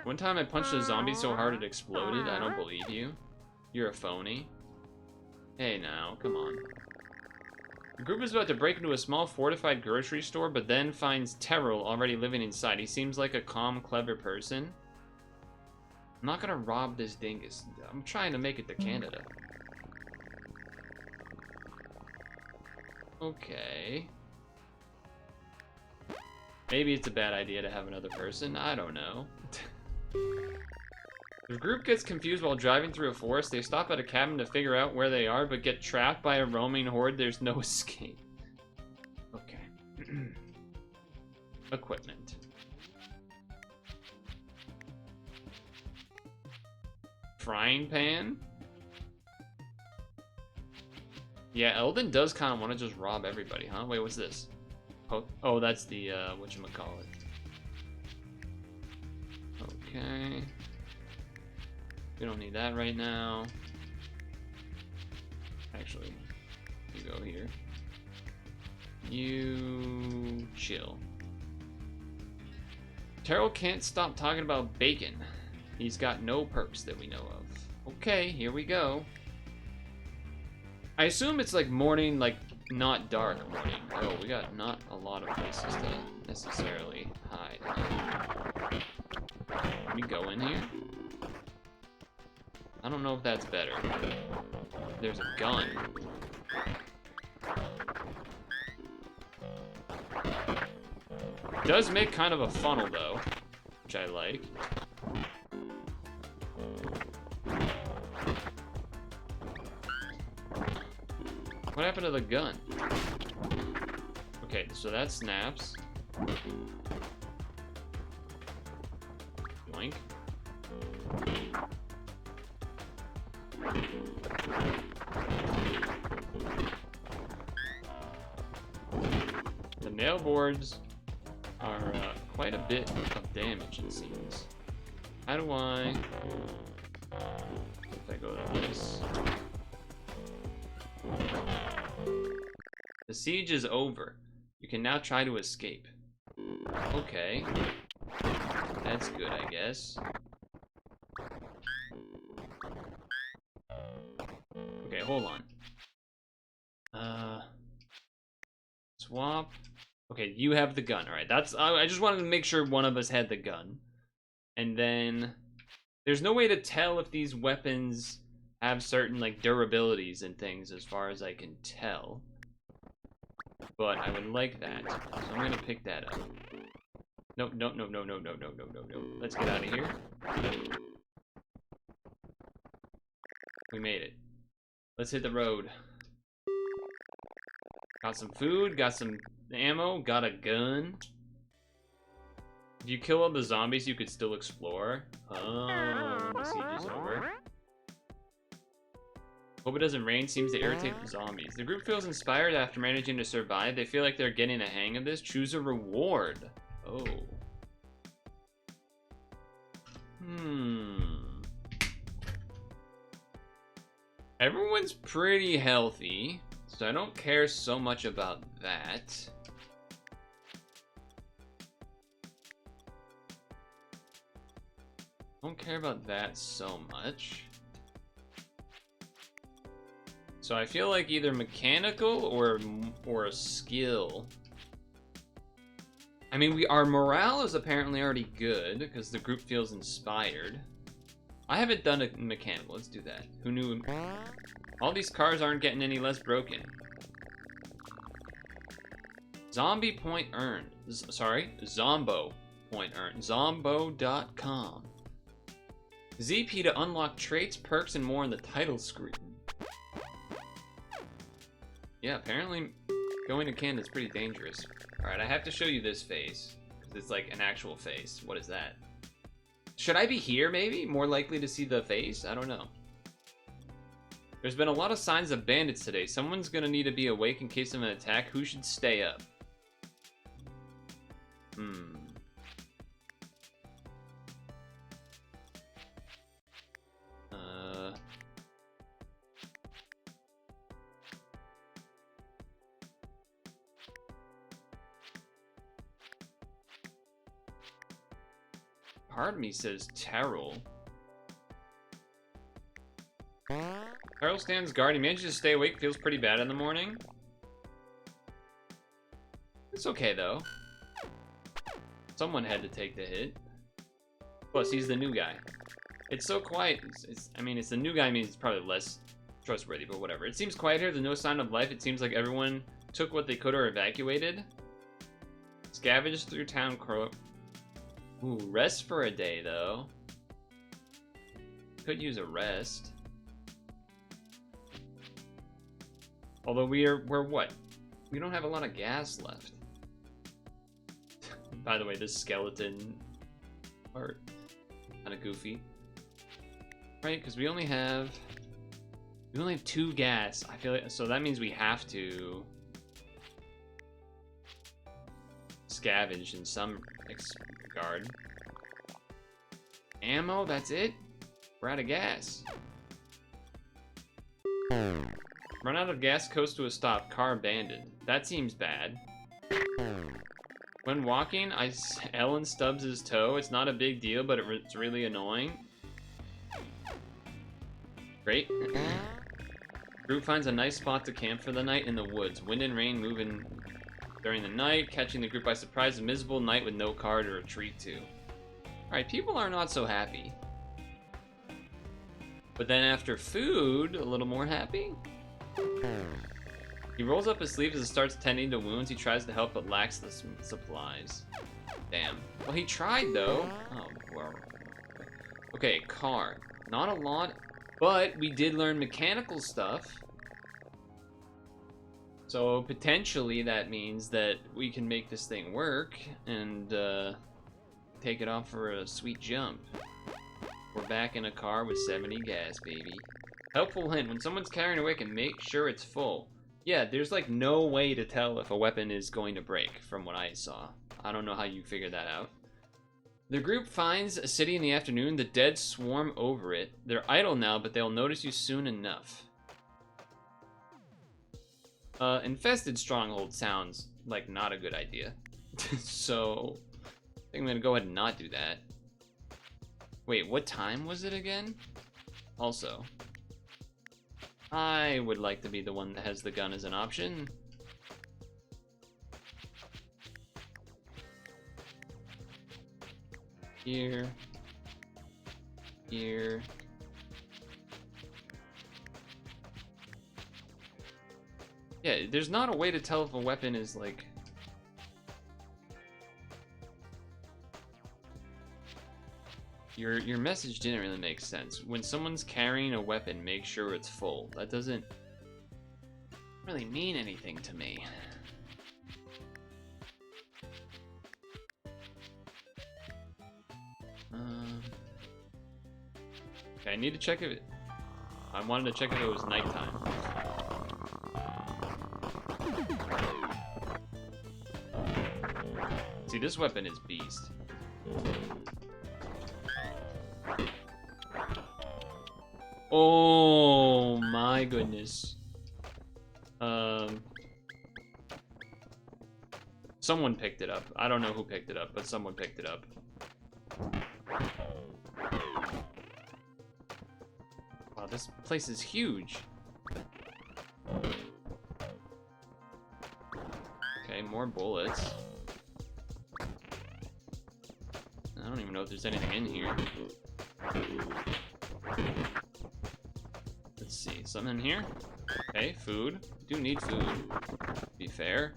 One time I punched a zombie so hard it exploded. I don't believe you. You're a phony. Hey now, come on. The group is about to break into a small fortified grocery store, but then finds Terrell already living inside. He seems like a calm, clever person. I'm not gonna rob this dingus. I'm trying to make it to Canada. Okay. Maybe it's a bad idea to have another person. I don't know. The group gets confused while driving through a forest. They stop at a cabin to figure out where they are, but get trapped by a roaming horde. There's no escape. Okay. Equipment. Frying pan? Yeah, Eldon does kind of want to just rob everybody, huh? Wait, what's this? Oh, that's the, whatchamacallit. Okay. We don't need that right now. Actually, you go here. You chill. Terrell can't stop talking about bacon. He's got no perks that we know of. Okay, here we go. I assume it's like morning, like not dark morning. Oh, we got not a lot of places to necessarily hide. Can we go in here? I don't know if that's better. There's a gun. It does make kind of a funnel though, which I like. What happened to the gun? Okay, so that snaps. Yoink. The nail boards are quite a bit of damage, it seems. How do I... If I go to this... The siege is over. You can now try to escape. Okay. That's good, I guess. Okay, hold on. Swap. Okay, you have the gun. Alright, that's... I just wanted to make sure one of us had the gun. And then... There's no way to tell if these weapons have certain, like, durabilities and things, as far as I can tell. But I would like that. So I'm gonna pick that up. Nope, nope, nope, no, no, no, no, no, no, no. Let's get out of here. We made it. Let's hit the road. Got some food, got some ammo, got a gun. If you kill all the zombies, you could still explore. Oh, the siege is over. Hope it doesn't rain, seems to irritate the zombies. The group feels inspired after managing to survive. They feel like they're getting a hang of this. Choose a reward. Oh. Everyone's pretty healthy, So I don't care so much about that. Don't care about that so much. So I feel like either mechanical or a skill. I mean, our morale is apparently already good because the group feels inspired. I haven't done a mechanical. Let's do that. Who knew? All these cars aren't getting any less broken. Zombie point earned. Sorry, Zombo point earned. Zombo.com. ZP to unlock traits, perks, and more in the title screen. Yeah, apparently going to Canada is pretty dangerous. Alright, I have to show you this face. Because it's like an actual face. What is that? Should I be here, maybe? More likely to see the face? I don't know. There's been a lot of signs of bandits today. Someone's gonna need to be awake in case of an attack. Who should stay up? Part of me says Terrell. Terrell stands guard. He manages to stay awake. Feels pretty bad in the morning. It's okay, though. Someone had to take the hit. Plus, he's the new guy. It's so quiet. I mean, it's the new guy means it's probably less trustworthy, but whatever. It seems quiet here. There's no sign of life. It seems like everyone took what they could or evacuated. Scavenged through town. Ooh, rest for a day, though. Could use a rest. Although we're what? We don't have a lot of gas left. By the way, this skeleton part kind of goofy, right? Because we only have 2 gas. I feel like so that means we have to scavenge in some regard. Ammo. That's it. We're out of gas. Run out of gas, coast to a stop, car abandoned. That seems bad. When walking, Ellen stubs his toe. It's not a big deal, but it's really annoying. Great. Group finds a nice spot to camp for the night in the woods. Wind and rain moving during the night, catching the group by surprise. A miserable night with no car to retreat to. Alright, people are not so happy. But then after food, a little more happy. He rolls up his sleeves and starts tending to wounds. He tries to help but lacks the supplies. Damn. Well, he tried though. Oh, well. Okay, car. Not a lot, but we did learn mechanical stuff. So potentially that means that we can make this thing work and take it off for a sweet jump. We're back in a car with 70 gas, baby. Helpful hint, when someone's carrying a wick, make sure it's full. Yeah, there's like no way to tell if a weapon is going to break from what I saw. I don't know how you figured that out. The group finds a city in the afternoon. The dead swarm over it. They're idle now, but they'll notice you soon enough. Infested stronghold sounds like not a good idea. So, I think I'm gonna go ahead and not do that. Wait, what time was it again? Also, I would like to be the one that has the gun as an option. Here. Here. Yeah, there's not a way to tell if a weapon is like... Your message didn't really make sense. When someone's carrying a weapon, make sure it's full. That doesn't really mean anything to me. Okay, I need to check if it... I wanted to check if it was nighttime. See, this weapon is beast. Oh my goodness. Someone picked it up. I don't know who picked it up, but someone picked it up. Wow, this place is huge. Okay, more bullets. I don't even know if there's anything in here. Let's see, something in here? Okay, food. Do need food. Be fair.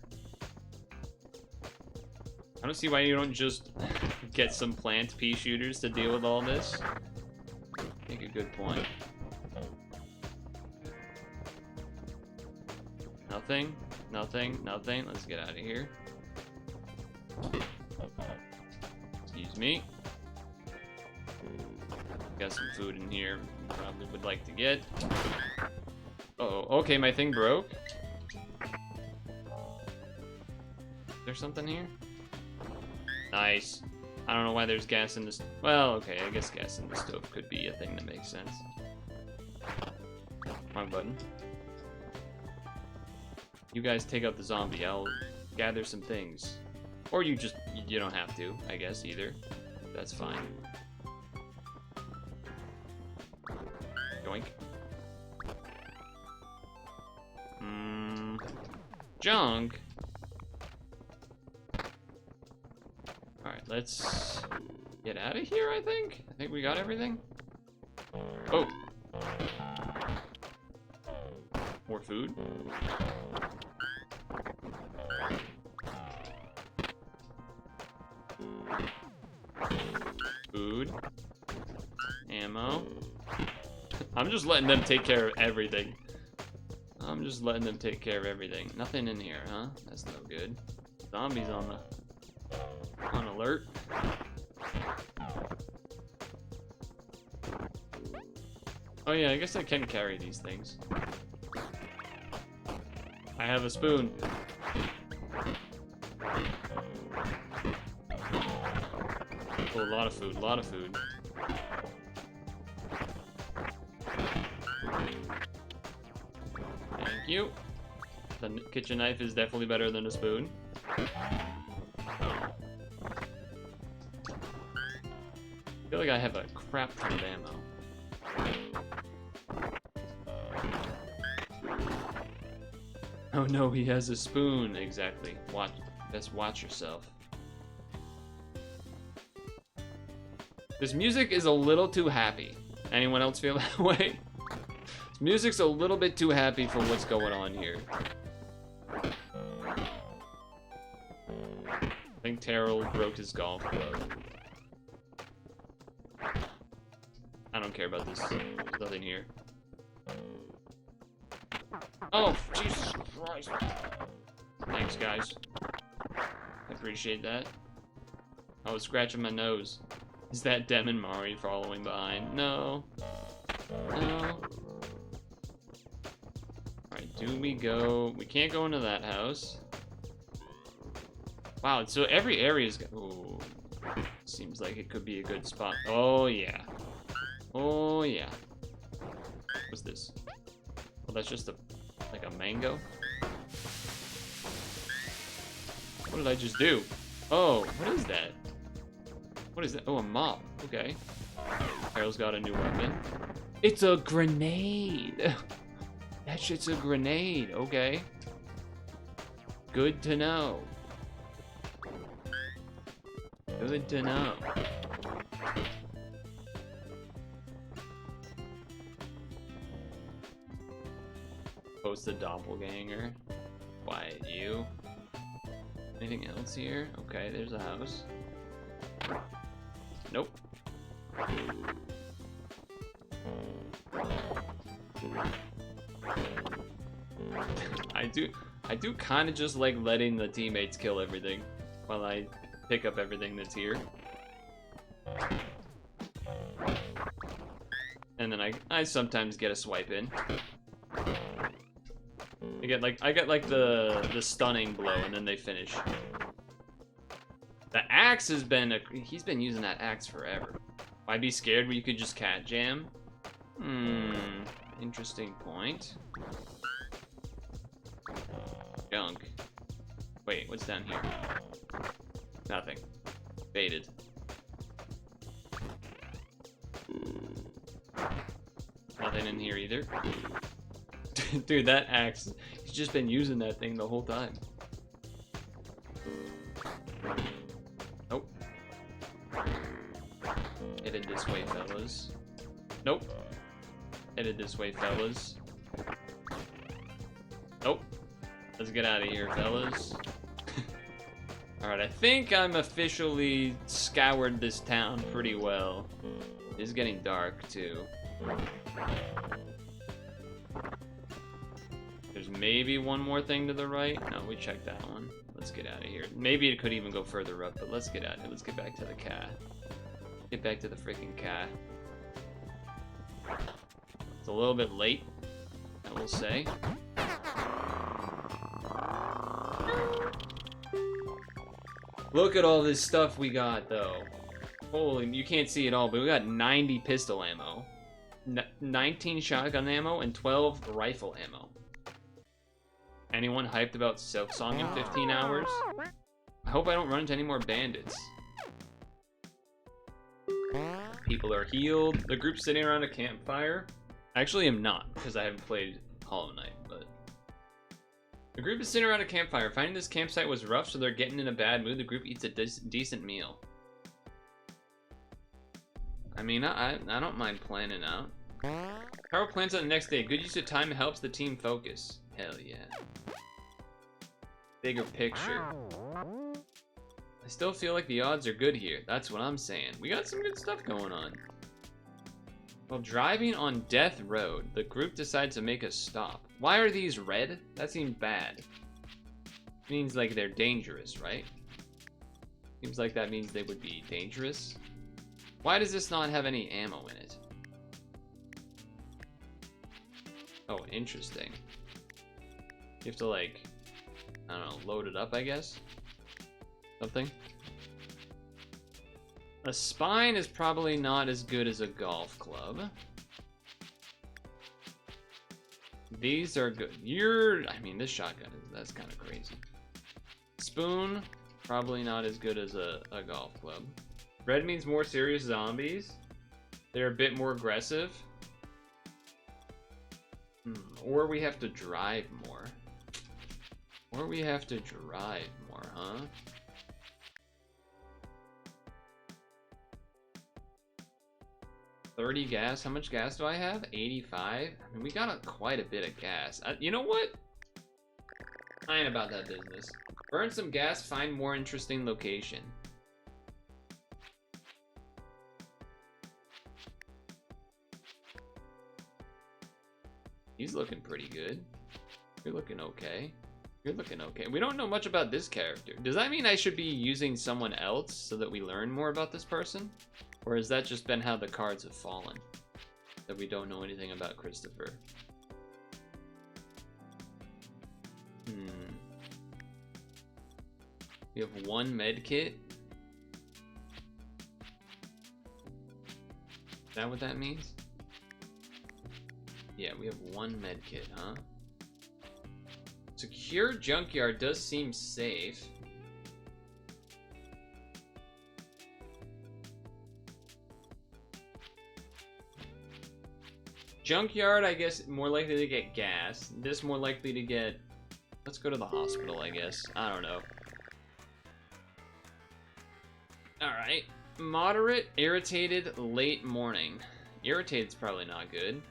I don't see why you don't just get some plant pea shooters to deal with all this. Make a good point. Nothing, nothing, nothing. Let's get out of here. Excuse me. Got some food in here. Probably would like to get. Uh-oh, okay, my thing broke. Is there something here? Nice. I don't know why there's gas in this. Well, okay, I guess gas in the stove could be a thing that makes sense. Wrong button. You guys take out the zombie. I'll gather some things. Or you just, you don't have to, I guess, either. That's fine. Yoink. Junk. Alright, let's get out of here, I think. I think we got everything. Oh. More food. Food. Ammo. I'm just letting them take care of everything. I'm just letting them take care of everything. Nothing in here, huh? That's no good. Zombies on alert. Oh yeah, I guess I can carry these things. I have a spoon. Oh, a lot of food, a lot of food. Thank you. The kitchen knife is definitely better than a spoon. I feel like I have a crap ton of ammo. Oh no, he has a spoon. Exactly. Watch. Best watch yourself. This music is a little too happy. Anyone else feel that way? This music's a little bit too happy for what's going on here. I think Terrell broke his golf club. I don't care about this. There's nothing here. Oh, Jesus Christ. Thanks, guys. I appreciate that. I was scratching my nose. Is that Dem and Mari following behind? No. No. Alright, do we go? We can't go into that house. Wow, so every area's got. Ooh. Seems like it could be a good spot. Oh, yeah. Oh, yeah. What's this? Well, that's just like a mango. What did I just do? Oh, what is that? What is that? Oh, a mop. Okay. Harold's got a new weapon. It's a grenade. That shit's a grenade. Okay. Good to know. Good to know. Post the doppelganger. Quiet you. Anything else here? Okay, there's a house. Nope. I do kind of just like letting the teammates kill everything while I pick up everything that's here. And then I sometimes get a swipe in. I get like the stunning blow and then they finish. The axe has been he's been using that axe forever. Why be scared when you could just cat jam? Interesting point. Junk. Wait, what's down here? Nothing. Baited. Nothing in here either. Dude, that axe, he's just been using that thing the whole time. Nope. Headed this way, fellas. Nope. Headed this way, fellas. Nope. Let's get out of here, fellas. Alright, I think I'm officially scoured this town pretty well. It's getting dark, too. There's maybe one more thing to the right. No, we checked that one. Let's get out of here. Maybe it could even go further up, but let's get out of here. Let's get back to the cat. Get back to the freaking cat. It's a little bit late, I will say. Look at all this stuff we got, though. Holy, you can't see it all, but we got 90 pistol ammo, 19 shotgun ammo, and 12 rifle ammo. Anyone hyped about Silksong in 15 hours? I hope I don't run into any more bandits. People are healed. The group's sitting around a campfire. I actually am not, because I haven't played Hollow Knight, but... The group is sitting around a campfire. Finding this campsite was rough, so they're getting in a bad mood. The group eats a decent meal. I mean, I don't mind planning out. Power plans on the next day. Good use of time helps the team focus. Hell yeah. Bigger picture. I still feel like the odds are good here. That's what I'm saying. We got some good stuff going on. While driving on Death Road, the group decides to make a stop. Why are these red? That seems bad. Means like they're dangerous, right? Seems like that means they would be dangerous. Why does this not have any ammo in it? Oh, interesting. You have to, like, I don't know, load it up, I guess? Something? A spine is probably not as good as a golf club. These are good. I mean, this shotgun, that's kind of crazy. Spoon, probably not as good as a golf club. Red means more serious zombies. They're a bit more aggressive. Or we have to drive more. Or we have to drive more, huh? $30 gas. How much gas do I have? 85. I mean, we got quite a bit of gas. You know what? I ain't about that business. Burn some gas, find more interesting location. He's looking pretty good. You're looking okay. You're looking okay. We don't know much about this character. Does that mean I should be using someone else so that we learn more about this person? Or has that just been how the cards have fallen? That we don't know anything about Christopher? We have one med kit. Is that what that means? Yeah, we have one med kit, huh? Secure junkyard does seem safe. Junkyard, I guess, more likely to get gas. This more likely to get... Let's go to the hospital, I guess. I don't know. Alright. Moderate, irritated, late morning. Irritated's probably not good.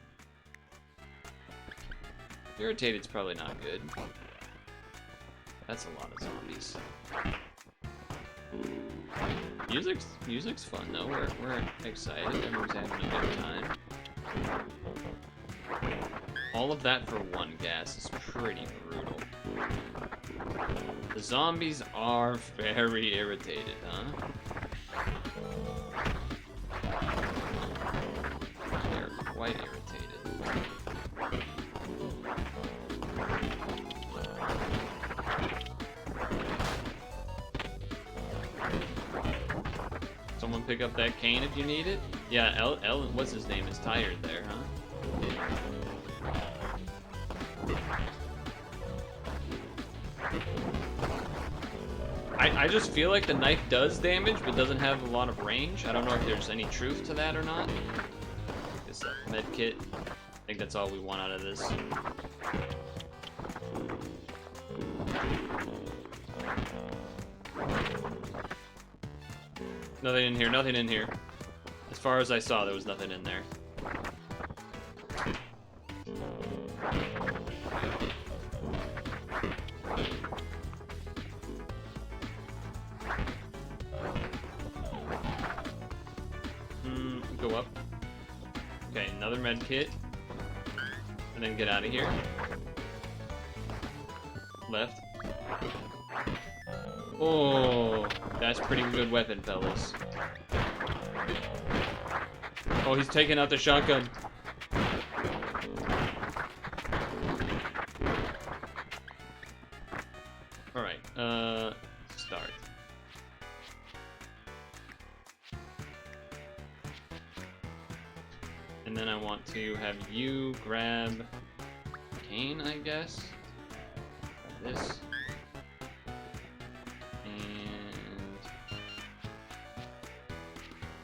Irritated's probably not good. That's a lot of zombies. Music's fun though. We're excited. Everyone's having a good time. All of that for one gas is pretty brutal. The zombies are very irritated, huh? They're quite irritated. Someone pick up that cane if you need it? Yeah, Ellen, what's his name, is tired there, huh? I just feel like the knife does damage, but doesn't have a lot of range. I don't know if there's any truth to that or not. This med kit. I think that's all we want out of this. Nothing in here, nothing in here. As far as I saw, there was nothing in there. Go up. Okay, another med kit. And then get out of here. Left. Oh, that's pretty good weapon, fellas. Oh, he's taking out the shotgun. Alright, start. And then I want to have you grab cane, I guess. Grab this.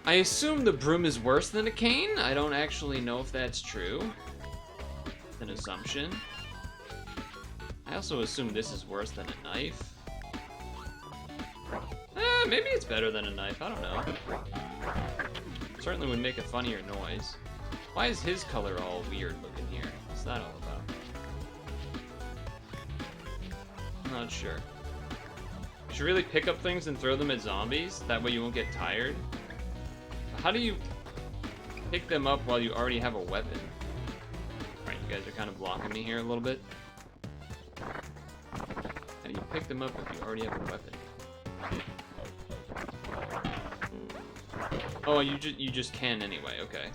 I assume the broom is worse than a cane. I don't actually know if that's true. It's an assumption. I also assume this is worse than a knife. Maybe it's better than a knife. I don't know. Certainly would make a funnier noise. Why is his color all weird looking here? What's that all about? I'm not sure. You should really pick up things and throw them at zombies. That way you won't get tired. How do you pick them up while you already have a weapon? Alright, you guys are kind of blocking me here a little bit. How do you pick them up if you already have a weapon? Oh, you just can anyway, okay.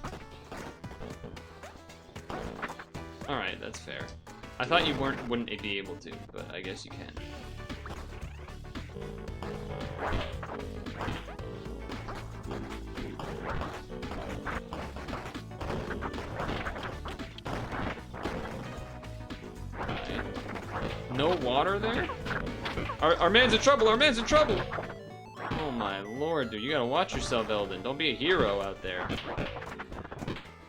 Alright, that's fair. I thought you wouldn't be able to, but I guess you can. No water there? Our man's in trouble, our man's in trouble! Oh my lord, dude, you gotta watch yourself, Eldon. Don't be a hero out there.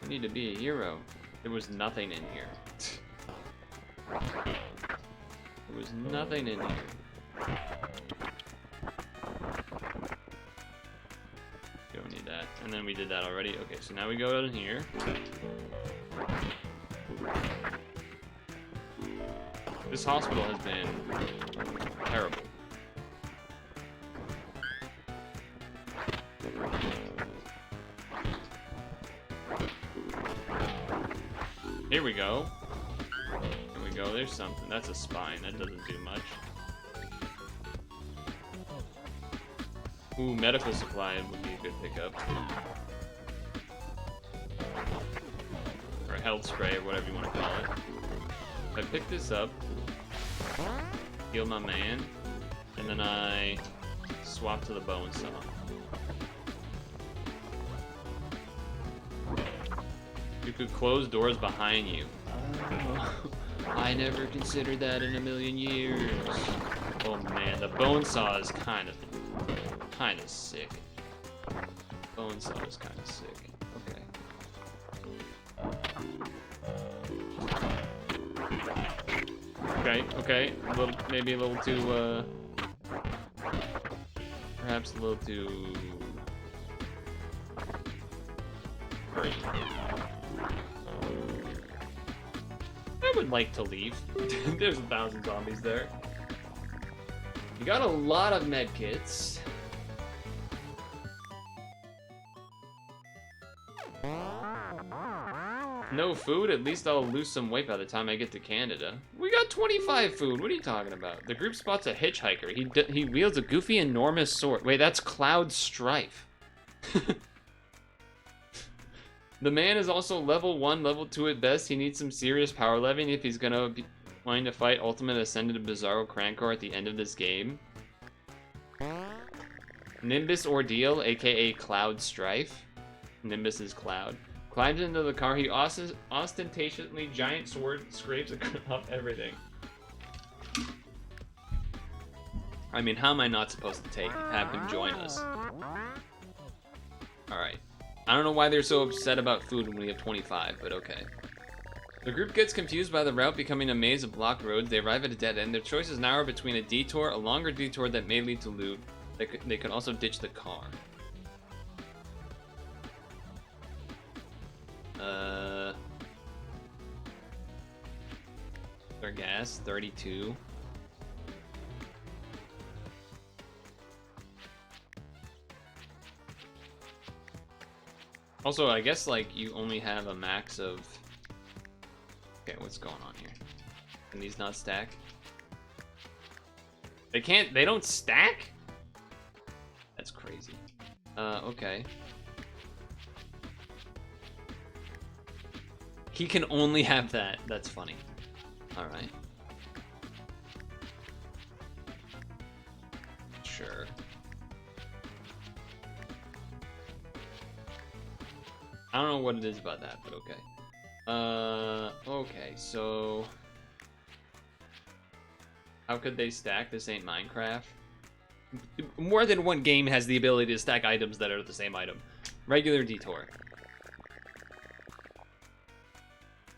You need to be a hero. There was nothing in here. There was nothing in here. Don't need that. And then we did that already. Okay, so now we go down here. This hospital has been terrible. Here we go. Here we go. There's something. That's a spine. That doesn't do much. Ooh, medical supply would be a good pickup. Or health spray, or whatever you want to call it. If I pick this up, heal my man, and then I swap to the bow and saw. You could close doors behind you. Oh, I never considered that in a million years. Oh man, the bone saw is kind of sick. Bone saw is kind of sick. Okay. Okay, maybe a little too, perhaps a little too hurry. I would like to leave. There's 1,000 zombies there. You got a lot of medkits. No food? At least I'll lose some weight by the time I get to Canada. We got 25 food. What are you talking about? The group spots a hitchhiker. He wields a goofy, enormous sword. Wait, that's Cloud Strife. The man is also level 1, level 2 at best. He needs some serious power leveling if he's gonna be wanting to fight Ultimate Ascended Bizarro Crankor at the end of this game. Nimbus Ordeal, aka Cloud Strife. Nimbus is Cloud. Climbs into the car. He ostentatiously giant sword scrapes off everything. I mean, how am I not supposed to have him join us? Alright. I don't know why they're so upset about food when we have 25, but okay. The group gets confused by the route becoming a maze of blocked roads. They arrive at a dead end. Their choices now are between a detour, a longer detour that may lead to loot. They could also ditch the car. Their gas, 32. Also, I guess, like, you only have a max of... Okay, what's going on here? Can these not stack? They don't stack? That's crazy. Okay. He can only have that. That's funny. Alright. Sure. I don't know what it is about that, but okay. Okay, so... How could they stack? This ain't Minecraft. More than one game has the ability to stack items that are the same item. Regular detour.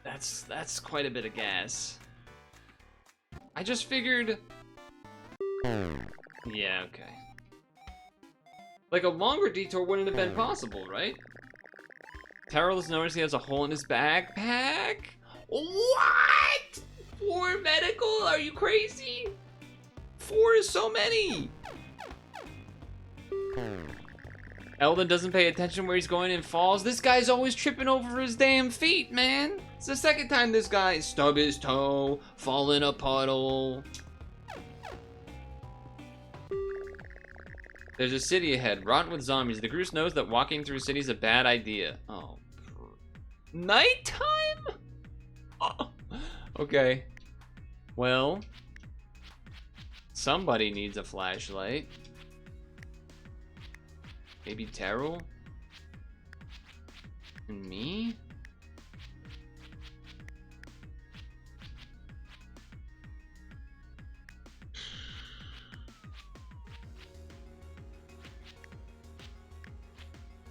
That's quite a bit of gas. I just figured... Yeah, okay. Like, a longer detour wouldn't have been possible, right? Terrell has noticed he has a hole in his backpack. What? 4 medical? Are you crazy? 4 is so many. Eldon doesn't pay attention where he's going and falls. This guy's always tripping over his damn feet, man. It's the second time this guy stubbed his toe, fall in a puddle. There's a city ahead, rotten with zombies. The Goose knows that walking through cities is a bad idea. Oh. Nighttime? Oh. Okay. Well. Somebody needs a flashlight. Maybe Terrell? And me?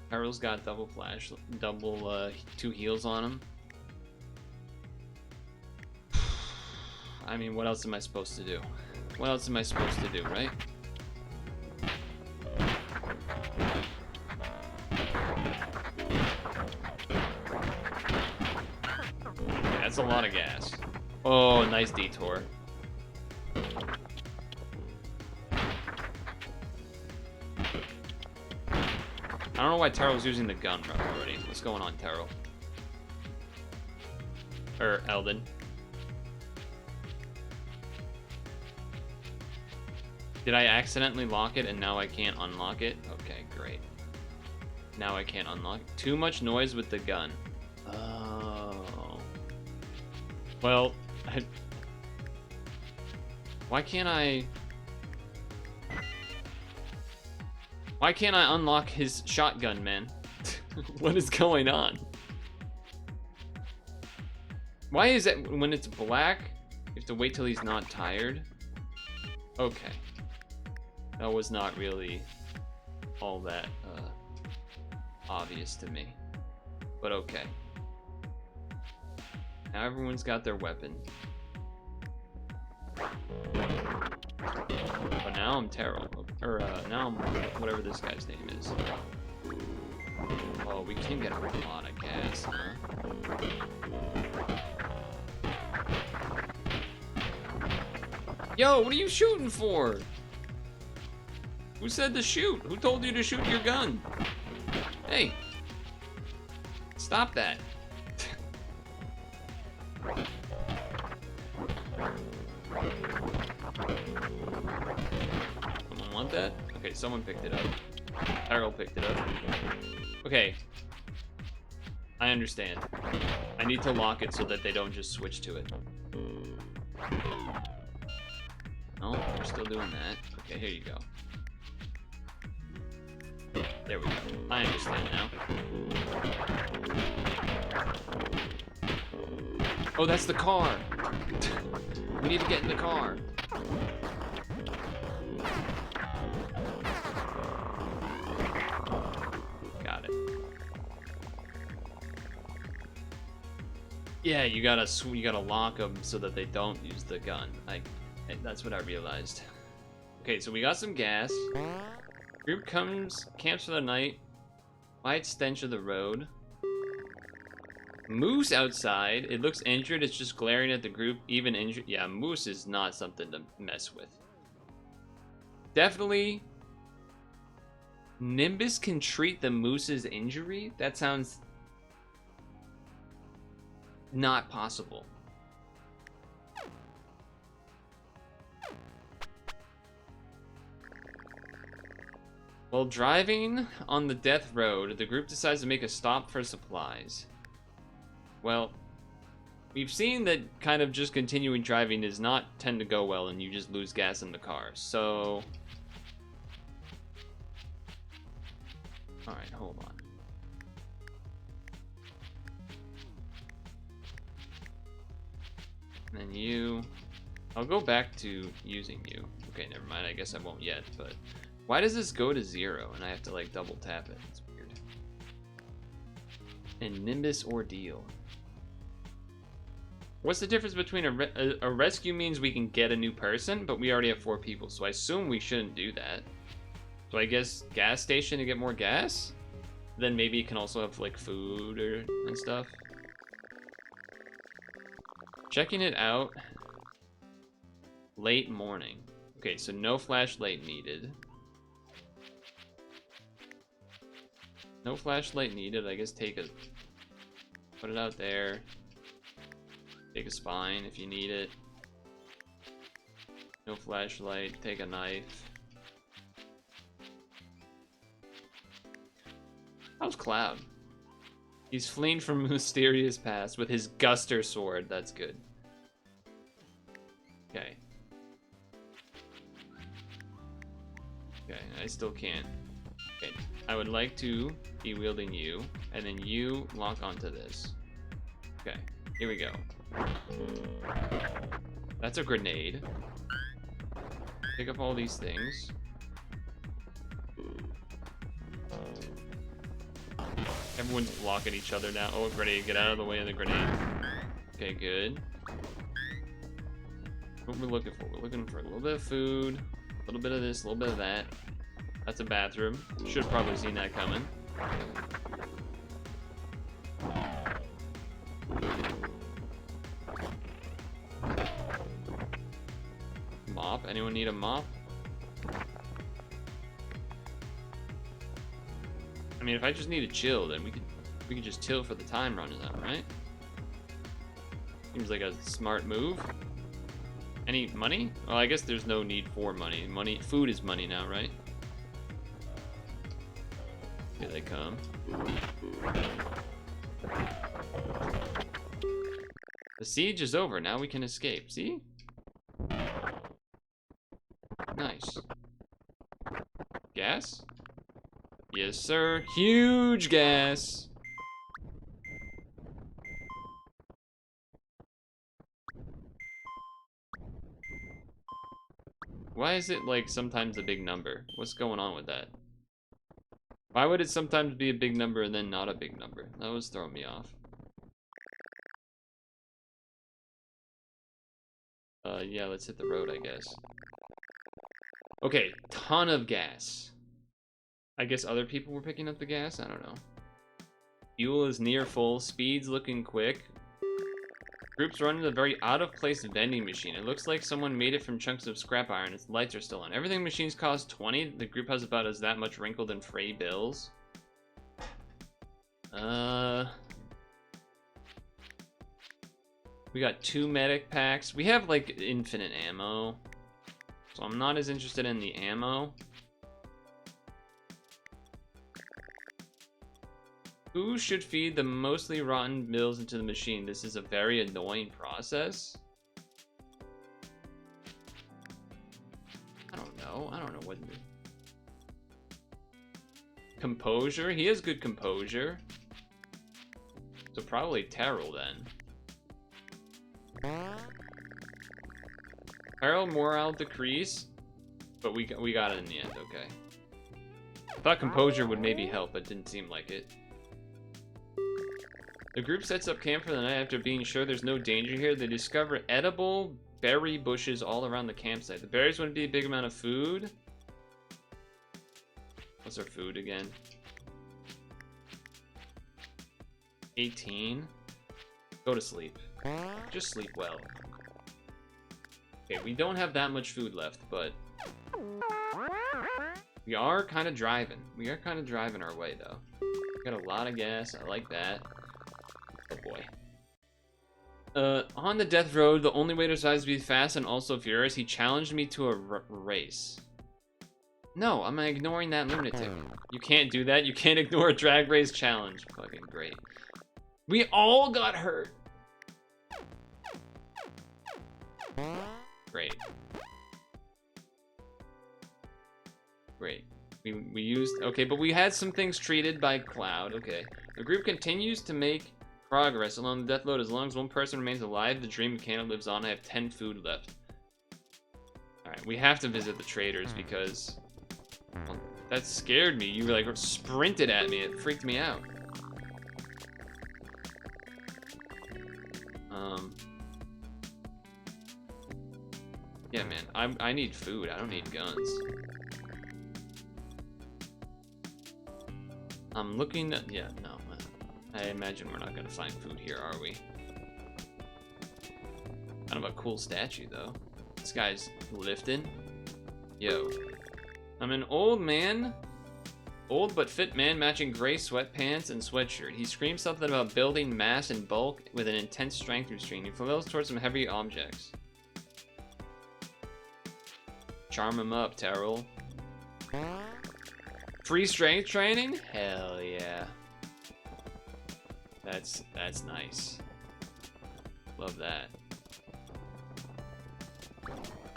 Terrell's got double 2 heals on him. I mean, what else am I supposed to do? What else am I supposed to do, right? That's a lot of gas. Oh, nice detour. I don't know why Terrell's using the gun already. What's going on, Terrell? Or Eldon. Did I accidentally lock it and now I can't unlock it? Okay, great. Now I can't unlock it. Too much noise with the gun. Oh. Well, why can't I unlock his shotgun, man? What is going on? Why is it when it's black, you have to wait till he's not tired? Okay. That was not really all that obvious to me. But okay. Now everyone's got their weapon. But now I'm Terrell. Or, now I'm whatever this guy's name is. Oh, we can get a lot of gas, huh? Yo, what are you shooting for? Who said to shoot? Who told you to shoot your gun? Hey! Stop that. Someone want that? Okay, someone picked it up. Terrell picked it up. Okay. I understand. I need to lock it so that they don't just switch to it. No, we're still doing that. Okay, here you go. There we go. I understand now. Oh, that's the car. We need to get in the car. Yeah, you gotta lock them so that they don't use the gun. That's what I realized. Okay, so we got some gas. Group camps for the night. Wide stench of the road. Moose outside. It looks injured. It's just glaring at the group. Even injured. Yeah, moose is not something to mess with. Definitely. Nimbus can treat the moose's injury? That sounds not possible. While driving on the death road, the group decides to make a stop for supplies. Well, we've seen that kind of just continuing driving does not tend to go well and you just lose gas in the car, so... Alright, hold on. And then you... I'll go back to using you. Okay, never mind, I guess I won't yet, but... Why does this go to 0 and I have to like double tap it? It's weird. And Nimbus Ordeal. What's the difference between a rescue means we can get a new person, but we already have 4 people, so I assume we shouldn't do that. So I guess gas station to get more gas? Then maybe it can also have like food and stuff. Checking it out. Late morning. Okay, so no flashlight needed. No flashlight needed. I guess put it out there. Take a spine if you need it. No flashlight. Take a knife. How's Cloud? He's fleeing from a mysterious past with his Guster sword. That's good. Okay. Okay, I still can't. Okay, I would like to be wielding you, and then you lock onto this. Okay, here we go. That's a grenade. Pick up all these things. Everyone's blocking each other now. Oh, ready to get out of the way of the grenade. Okay, good. What we're looking for? We're looking for a little bit of food, a little bit of this, a little bit of that. That's a bathroom. Should have probably seen that coming. Mop? Anyone need a mop? I mean, if I just need to chill, then we could just chill for the time running out, right? Seems like a smart move. Any money? Well, I guess there's no need for money. Food is money now, right? Here they come. The siege is over. Now we can escape. See? Nice. Gas? Yes, sir. Huge gas. Why is it like sometimes a big number? What's going on with that? Why would it sometimes be a big number and then not a big number? That was throwing me off. Yeah, let's hit the road, I guess. Okay, ton of gas. I guess other people were picking up the gas? I don't know. Fuel is near full. Speed's looking quick. Group's running a very out-of-place vending machine. It looks like someone made it from chunks of scrap iron. Its lights are still on. Everything machines cost 20. The group has about as that much wrinkled and fray bills. We got 2 medic packs. We have like infinite ammo. So I'm not as interested in the ammo. Who should feed the mostly rotten bills into the machine? This is a very annoying process. I don't know. I don't know what. Composure? He has good composure. So probably Terrell then. Terrell morale decrease, but we got it in the end. Okay. I thought composure would maybe help, but didn't seem like it. The group sets up camp for the night after being sure there's no danger here. They discover edible berry bushes all around the campsite. The berries wouldn't be a big amount of food. What's our food again? 18. Go to sleep. Just sleep well. Okay, we don't have that much food left, but we are kind of driving. We are kind of driving our way, though. We got a lot of gas. I like that. Oh, boy. On the death road, the only way to survive is to be fast and also furious. He challenged me to a race. No, I'm ignoring that lunatic. You can't do that. You can't ignore a drag race challenge. Fucking great. We all got hurt. Great. Great. We used... Okay, but we had some things treated by Cloud. Okay. The group continues to make progress along the death road. As long as one person remains alive, the dream of Canada lives on. I have 10 food left. Alright, we have to visit the traders because... Well, that scared me. You like sprinted at me. It freaked me out. Yeah, man. I need food. I don't need guns. I'm looking at... Yeah, no. I imagine we're not gonna find food here, are we? Kind of a cool statue, though. This guy's lifting. Yo. I'm an old man. Old but fit man matching gray sweatpants and sweatshirt. He screams something about building mass and bulk with an intense strength restraint. He flows towards some heavy objects. Charm him up, Terrell. Free strength training? Hell yeah. That's nice. Love that.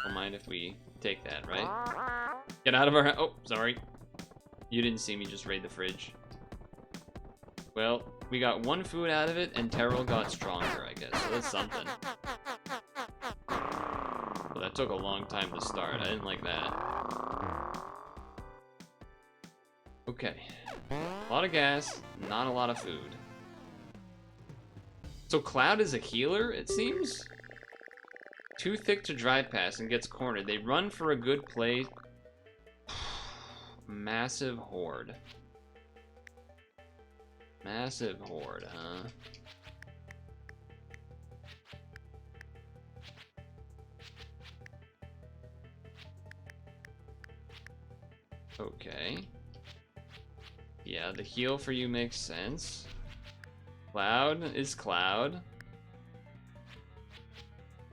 Don't mind if we take that, right? Get out of our... Oh, sorry. You didn't see me just raid the fridge. Well, we got one food out of it, and Terrell got stronger, I guess. So that's something. Well, that took a long time to start. I didn't like that. Okay. A lot of gas, not a lot of food. So Cloud is a healer, it seems? Too thick to drive past and gets cornered. They run for a good play. Massive horde. Massive horde, huh? Okay. Yeah, the heal for you makes sense. Cloud is Cloud.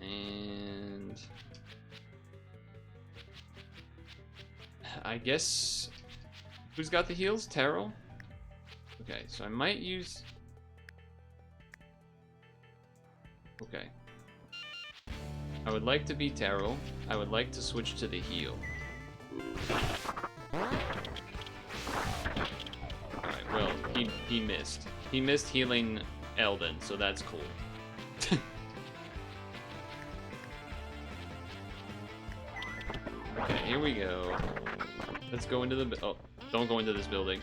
And... I guess... Who's got the heals? Terrell? Okay, so I might use... Okay. I would like to be Terrell. I would like to switch to the heal. Alright, well, he missed. He missed healing Eldon, so that's cool. Okay, here we go. Let's go into the... Oh, don't go into this building.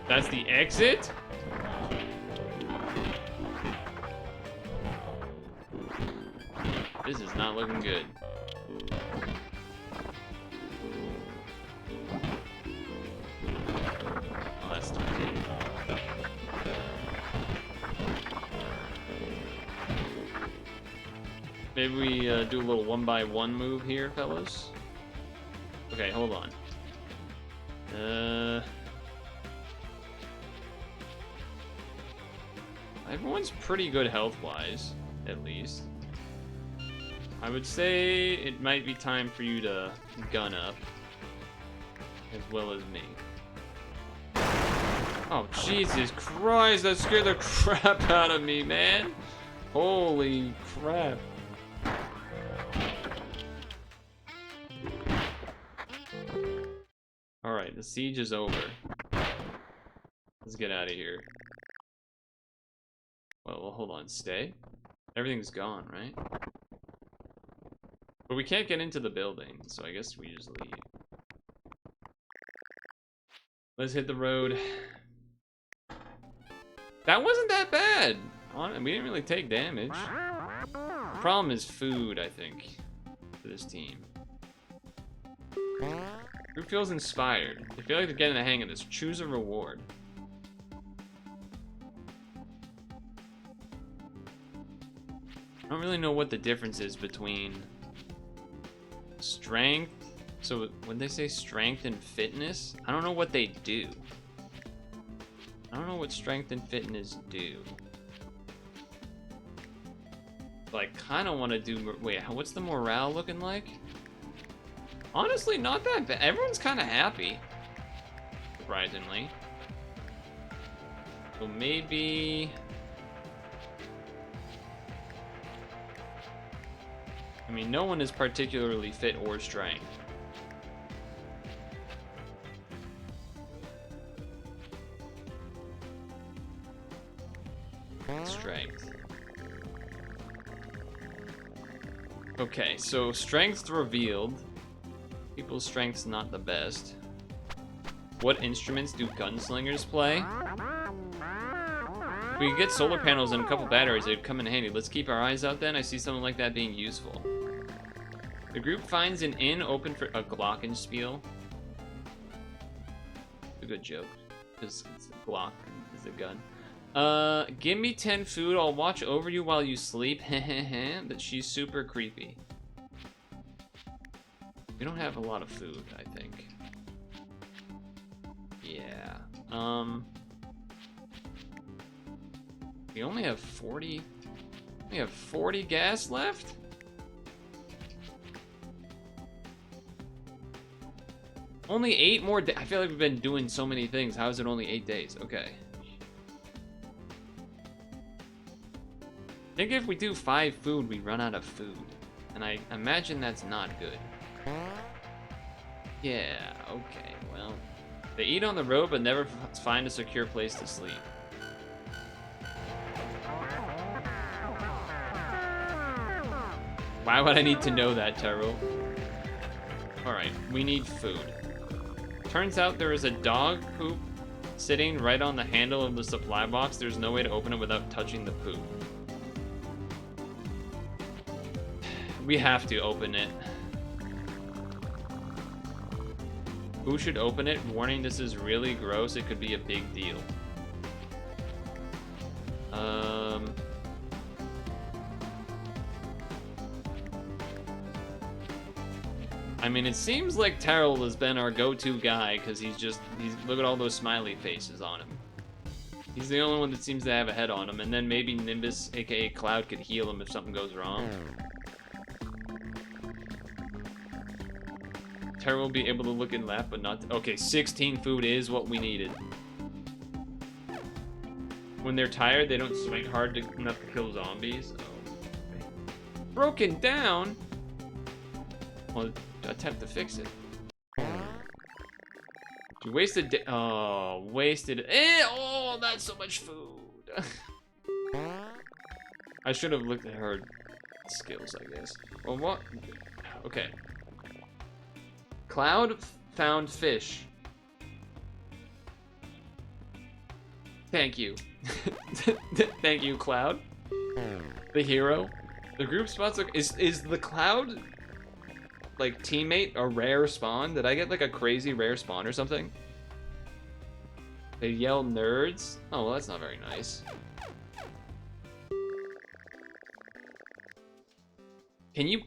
That's the exit? This is not looking good. Oh, that's not good. Maybe we do a little 1x1 move here, fellas. Okay, hold on. Everyone's pretty good health-wise, at least. I would say it might be time for you to gun up, as well as me. Oh, Jesus Christ, that scared the crap out of me, man. Holy crap. Alright, the siege is over. Let's get out of here. Well, hold on, stay? Everything's gone, right? But we can't get into the building, so I guess we just leave. Let's hit the road. That wasn't that bad. We didn't really take damage. The problem is food, I think, for this team. Group feels inspired. They feel like they're getting the hang of this. Choose a reward. I don't really know what the difference is between strength. So when they say strength and fitness, I don't know what they do. I don't know what strength and fitness do. But I kind of want to do... Wait, what's the morale looking like? Honestly, not that bad. Everyone's kind of happy. Surprisingly. So maybe... I mean, no one is particularly fit or strength. Strength. Okay, so strength's revealed. People's strength's not the best. What instruments do gunslingers play? If we could get solar panels and a couple batteries, it'd come in handy. Let's keep our eyes out then. I see something like that being useful. The group finds an inn open for a glockenspiel. A good joke, because Glock is a gun. Give me 10 food. I'll watch over you while you sleep. That she's super creepy. We don't have a lot of food, I think. Yeah. We only have 40. We have 40 gas left. Only 8 more days. I feel like we've been doing so many things. How is it only 8 days? Okay. I think if we do 5 food, we run out of food. And I imagine that's not good. Yeah, okay, well. They eat on the road, but never find a secure place to sleep. Why would I need to know that, Taro? Alright, we need food. Turns out there is a dog poop sitting right on the handle of the supply box. There's no way to open it without touching the poop. We have to open it. Who should open it? Warning, this is really gross. It could be a big deal. I mean, it seems like Terrell has been our go-to guy because he's look at all those smiley faces on him. He's the only one that seems to have a head on him, and then maybe Nimbus, aka Cloud, could heal him if something goes wrong. Terrell will be able to look and laugh, but not... Okay, 16 food is what we needed. When they're tired, they don't swing hard enough to kill zombies. Oh. Okay. Broken down? Well, attempt to fix it. You wasted... Oh, wasted... Oh, that's so much food. I should have looked at her skills, I guess. Well, what? Okay. Cloud found fish. Thank you. Thank you, Cloud. The hero. The group spots... Is the Cloud... like teammate a rare spawn? Did I get like a crazy rare spawn or something? They yell nerds? Oh, well, that's not very nice.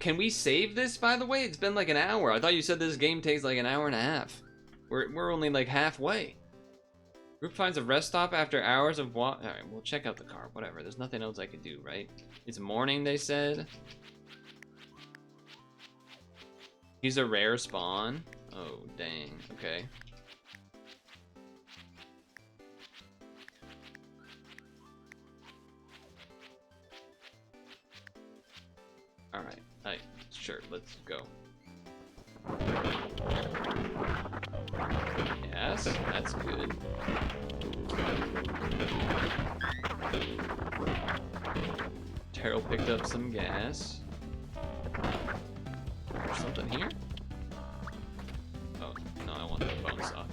Can we save this, by the way? It's been like an hour. I thought you said this game takes like an hour and a half. We're only like halfway. Group finds a rest stop after hours of walk. All right, we'll check out the car. Whatever. There's nothing else I can do, right? It's morning, they said. He's a rare spawn. Oh, dang. Okay. Alright. Sure, let's go. Yes, that's good. Terrell picked up some gas. Nothing here? Oh, no, I want the bone saw.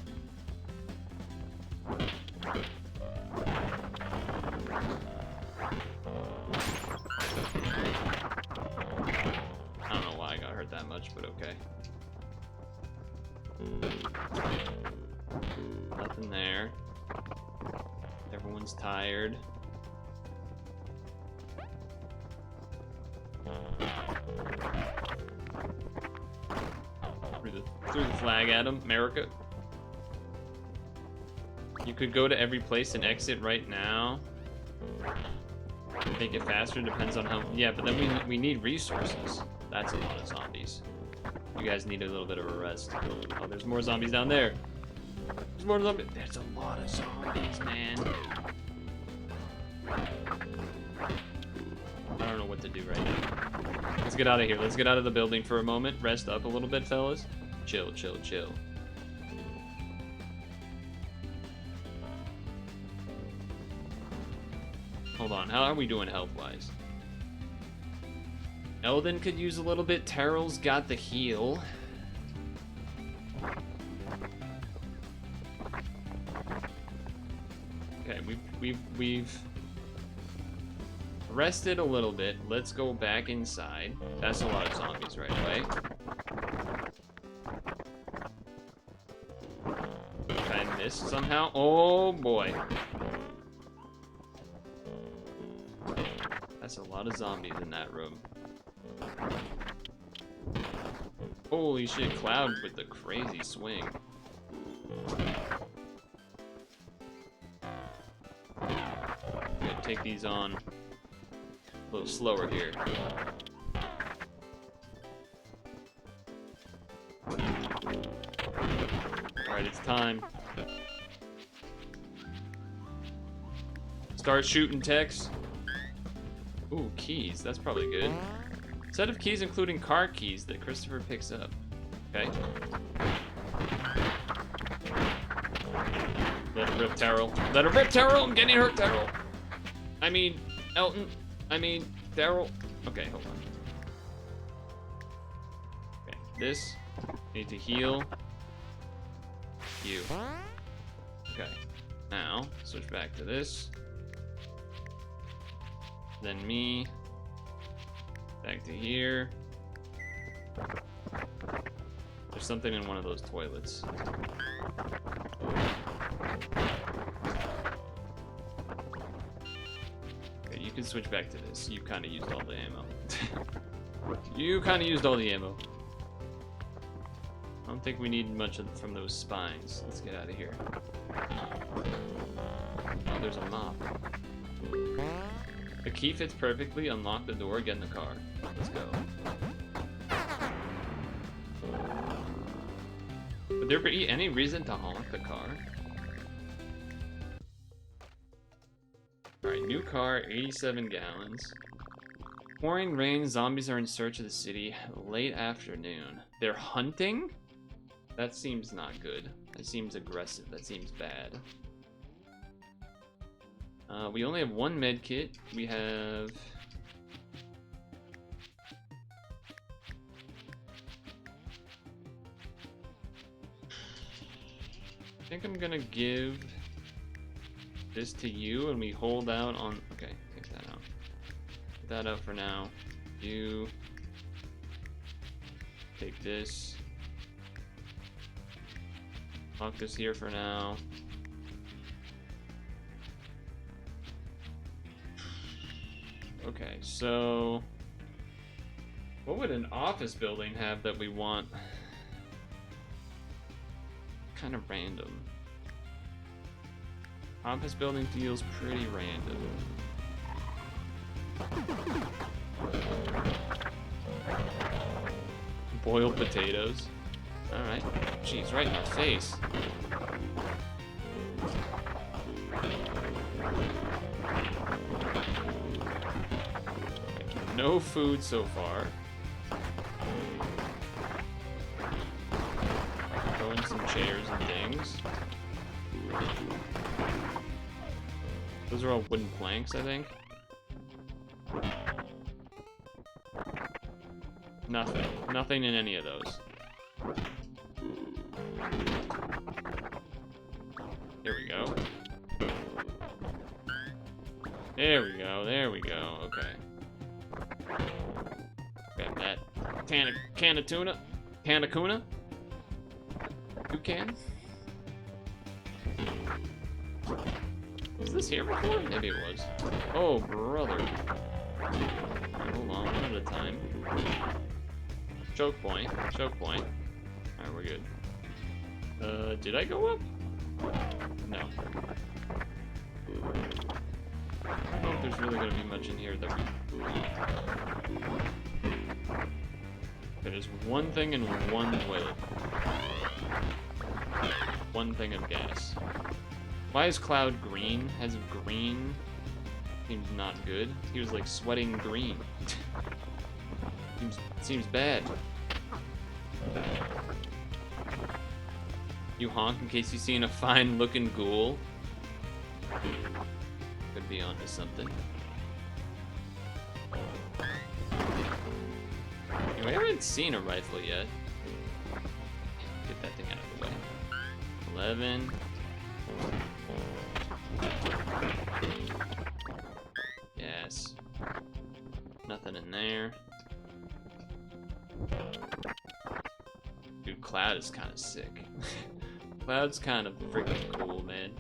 I don't know why I got hurt that much, but okay. Nothing there. Everyone's tired. Threw the flag at him, America. You could go to every place and exit right now. Make it faster, depends on how. Yeah, but then we need resources. That's a lot of zombies. You guys need a little bit of a rest. Oh, there's more zombies down there. There's more zombies. There's a lot of zombies, man. I don't know what to do right now. Let's get out of here. Let's get out of the building for a moment. Rest up a little bit, fellas. Chill, chill, chill. Hold on. How are we doing health-wise? Eldon could use a little bit. Terrell's got the heal. Okay, we've rested a little bit. Let's go back inside. That's a lot of zombies right away. If I missed somehow, oh boy. That's a lot of zombies in that room. Holy shit, Cloud with the crazy swing. Gonna take these on a little slower here. Alright, it's time. Start shooting techs. Ooh, keys. That's probably good. Set of keys including car keys that Christopher picks up. Okay. Let it rip, Terrell. Let it rip, Terrell! I'm getting hurt, Terrell! I mean, Elton. I mean, Terrell. Okay, hold on. Okay, this. Need to heal. You. Okay. Now, switch back to this. Then me. Back to here. There's something in one of those toilets. Okay, you can switch back to this. You kind of used all the ammo. You kind of used all the ammo. I don't think we need much from those spines. Let's get out of here. Oh, there's a mop. The key fits perfectly. Unlock the door, get in the car. Let's go. Would there be any reason to honk the car? Alright, new car, 87 gallons. Pouring rain, zombies are in search of the city. Late afternoon. They're hunting? That seems not good. That seems aggressive. That seems bad. We only have one med kit. We have... I think I'm gonna give this to you and we hold out on... Okay, take that out. Put that out for now. You... Take this. Lock this here for now. Okay, so what would an office building have that we want? Kind of random. Office building feels pretty random. Boiled potatoes. Alright. Jeez, right in our face. No food so far. Throw in some chairs and things. Those are all wooden planks, I think. Nothing. Nothing in any of those. There we go. There we go. There we go. Okay. Grab that. Can of tuna. Can of kuna. Toucan. Was this here before? Maybe it was. Oh, brother. Hold on, one at a time. Choke point. Choke point. Alright, we're good. Did I go up? No. I don't know if there's really gonna be much in here that we need. There's one thing and one toilet. One thing of gas. Why is Cloud green? Has green? Seems not good. He was like sweating green. seems bad. You honk in case you seen a fine looking ghoul. Could be onto something. I haven't seen a rifle yet. Get that thing out of the way. 11. Yes. Nothing in there. Dude, Cloud is kind of sick. Cloud's kind of freaking cool, man.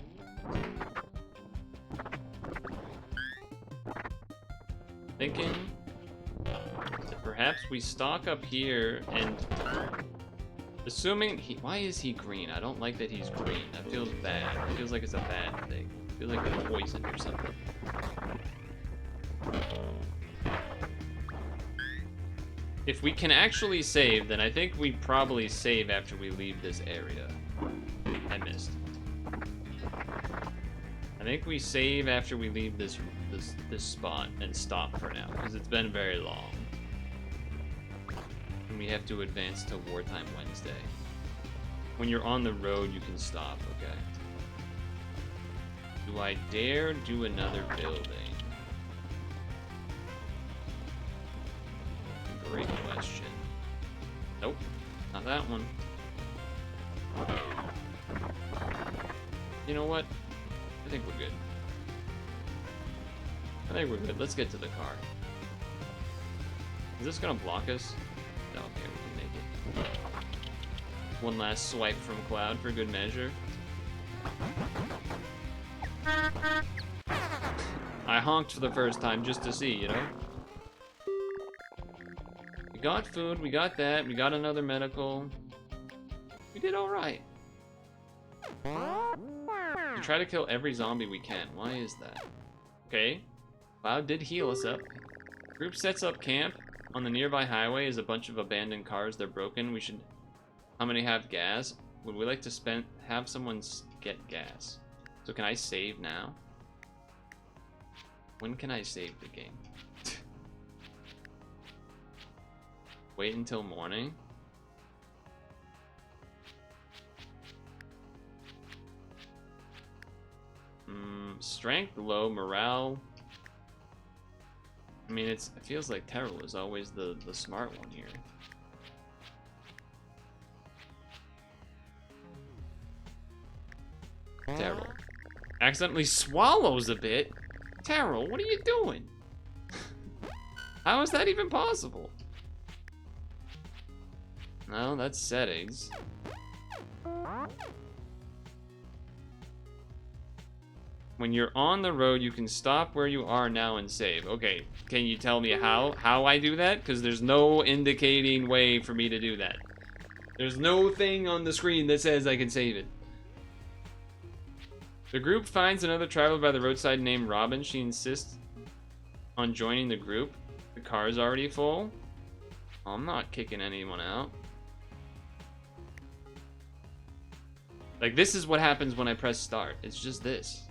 Thinking that perhaps we stock up here and assuming why is he green? I don't like that he's green. That feels bad. It feels like it's a bad thing. It feels like it's poison or something. If we can actually save, then I think we probably save after we leave this area. I missed. I think we save after we leave this spot and stop for now, because it's been very long. And we have to advance to Wartime Wednesday. When you're on the road, you can stop, okay? Do I dare do another building? Great question. Nope, not that one. You know what? I think we're good. I think we're good. Let's get to the car. Is this gonna block us? No, okay, we can make it. One last swipe from Cloud for good measure. I honked for the first time just to see, you know? We got food, we got that, we got another medical. We did alright. We try to kill every zombie we can. Why is that? Okay. Cloud did heal us up. Group sets up camp. On the nearby highway is a bunch of abandoned cars. They're broken. We should... How many have gas? Would we like to have someone get gas? So can I save now? When can I save the game? Wait until morning? Strength low, morale. I mean, it feels like Terrell is always the smart one here. Terrell accidentally swallows a bit. Terrell, what are you doing? How is that even possible? No, that's settings. When you're on the road, you can stop where you are now and save. Okay, can you tell me how I do that? Because there's no indicating way for me to do that. There's no thing on the screen that says I can save it. The group finds another traveler by the roadside named Robin. She insists on joining the group. The car is already full. Oh, I'm not kicking anyone out. Like, this is what happens when I press start. It's just this.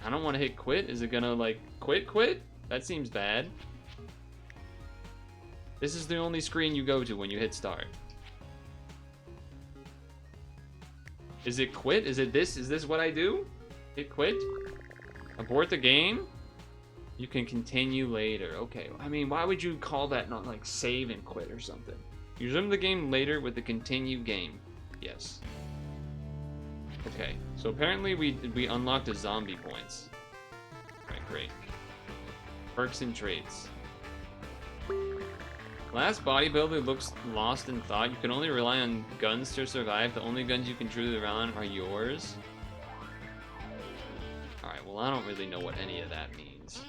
I don't want to hit quit. Is it gonna, like, quit? That seems bad. This is the only screen you go to when you hit start. Is it quit? Is it this? Is this what I do? Hit quit? Abort the game? You can continue later. Okay, I mean, why would you call that not like save and quit or something? You resume the game later with the continue game. Yes. Okay, so apparently we unlocked the zombie points. Alright, great. Perks and traits. Last bodybuilder looks lost in thought. You can only rely on guns to survive. The only guns you can truly rely on are yours. Alright, well I don't really know what any of that means.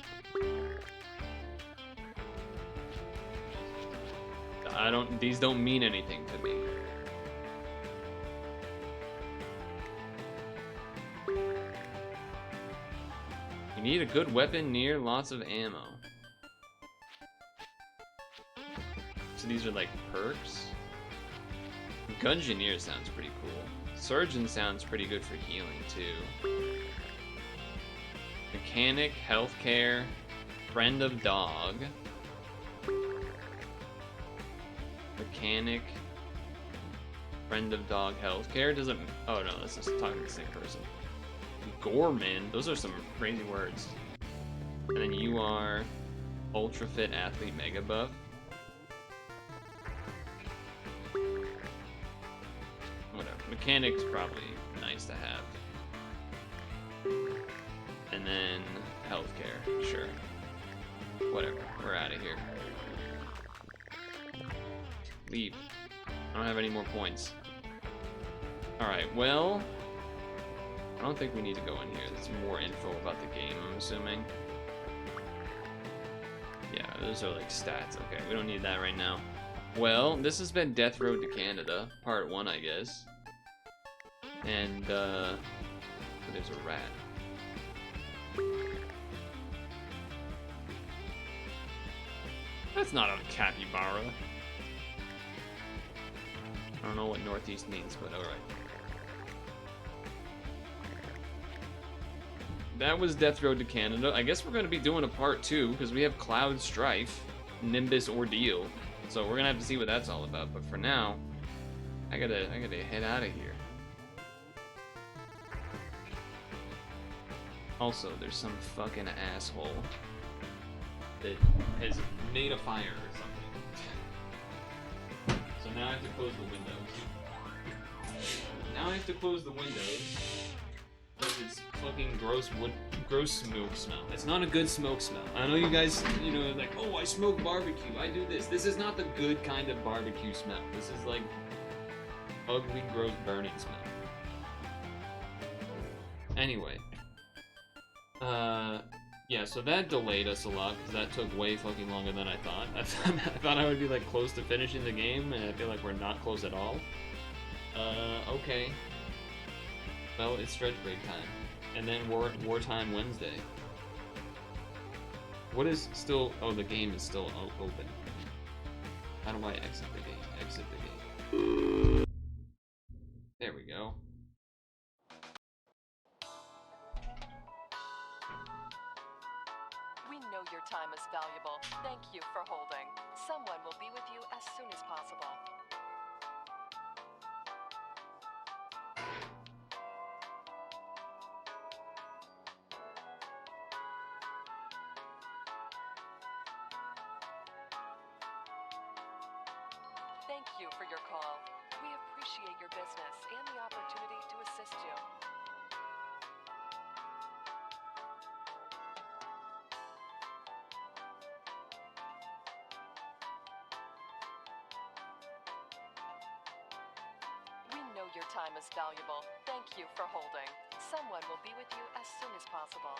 These don't mean anything to me. You need a good weapon near lots of ammo. So these are like perks. Gungeoneer sounds pretty cool. Surgeon sounds pretty good for healing too. Mechanic, healthcare, friend of dog. Mechanic, friend of dog, healthcare doesn't. Oh no, this is talking to the same person. Gorman, those are some crazy words. And then you are ultra fit athlete, mega buff. Whatever. Mechanic's probably nice to have. And then healthcare, sure. Whatever. We're out of here. Leave. I don't have any more points. Alright, well, I don't think we need to go in here. There's more info about the game, I'm assuming. Yeah, those are like stats. Okay, we don't need that right now. Well, this has been Death Road to Canada, part 1, I guess. And, there's a rat. That's not a capybara. I don't know what northeast means, but alright. That was Death Road to Canada. I guess we're going to be doing a part 2, because we have Cloud Strife, Nimbus Ordeal. So we're going to have to see what that's all about. But for now, I gotta head out of here. Also, there's some fucking asshole that has made a fire or something. So now I have to close the windows. Now I have to close the windows because it's fucking gross smoke smell. It's not a good smoke smell. I know you guys, you know, like, oh, I smoke barbecue, I do this. This is not the good kind of barbecue smell. This is like ugly, gross, burning smell. Anyway. Yeah, so that delayed us a lot, because that took way fucking longer than I thought. I thought I would be, like, close to finishing the game, and I feel like we're not close at all. Okay. Well, it's stretch break time. And then Wartime Wednesday. What is still... Oh, the game is still open. How do I exit the game? Exit the game. There we go. Your time is valuable. Thank you for holding. Someone will be with you as soon as possible. Thank you for your call. We appreciate your business and the opportunity to assist you. Your time is valuable. Thank you for holding. Someone will be with you as soon as possible.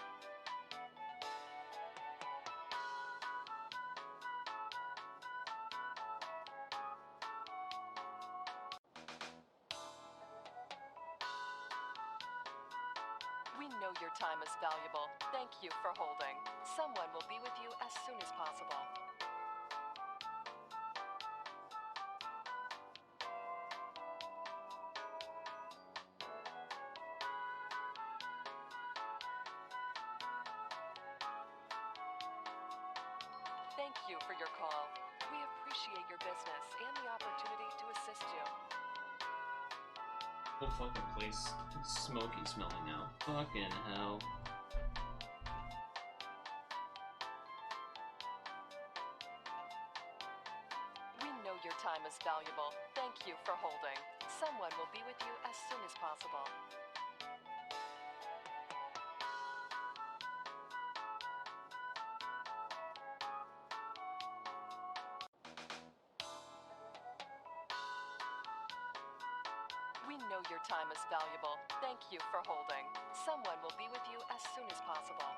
We know your time is valuable. Thank you for holding. Someone will be with you as soon as possible. Thank you for your call. We appreciate your business and the opportunity to assist you. Whole fucking place smoky smelling now. Fucking hell. time is valuable. Thank you for holding. Someone will be with you as soon as possible. We know your time is valuable. Thank you for holding. Someone will be with you as soon as possible.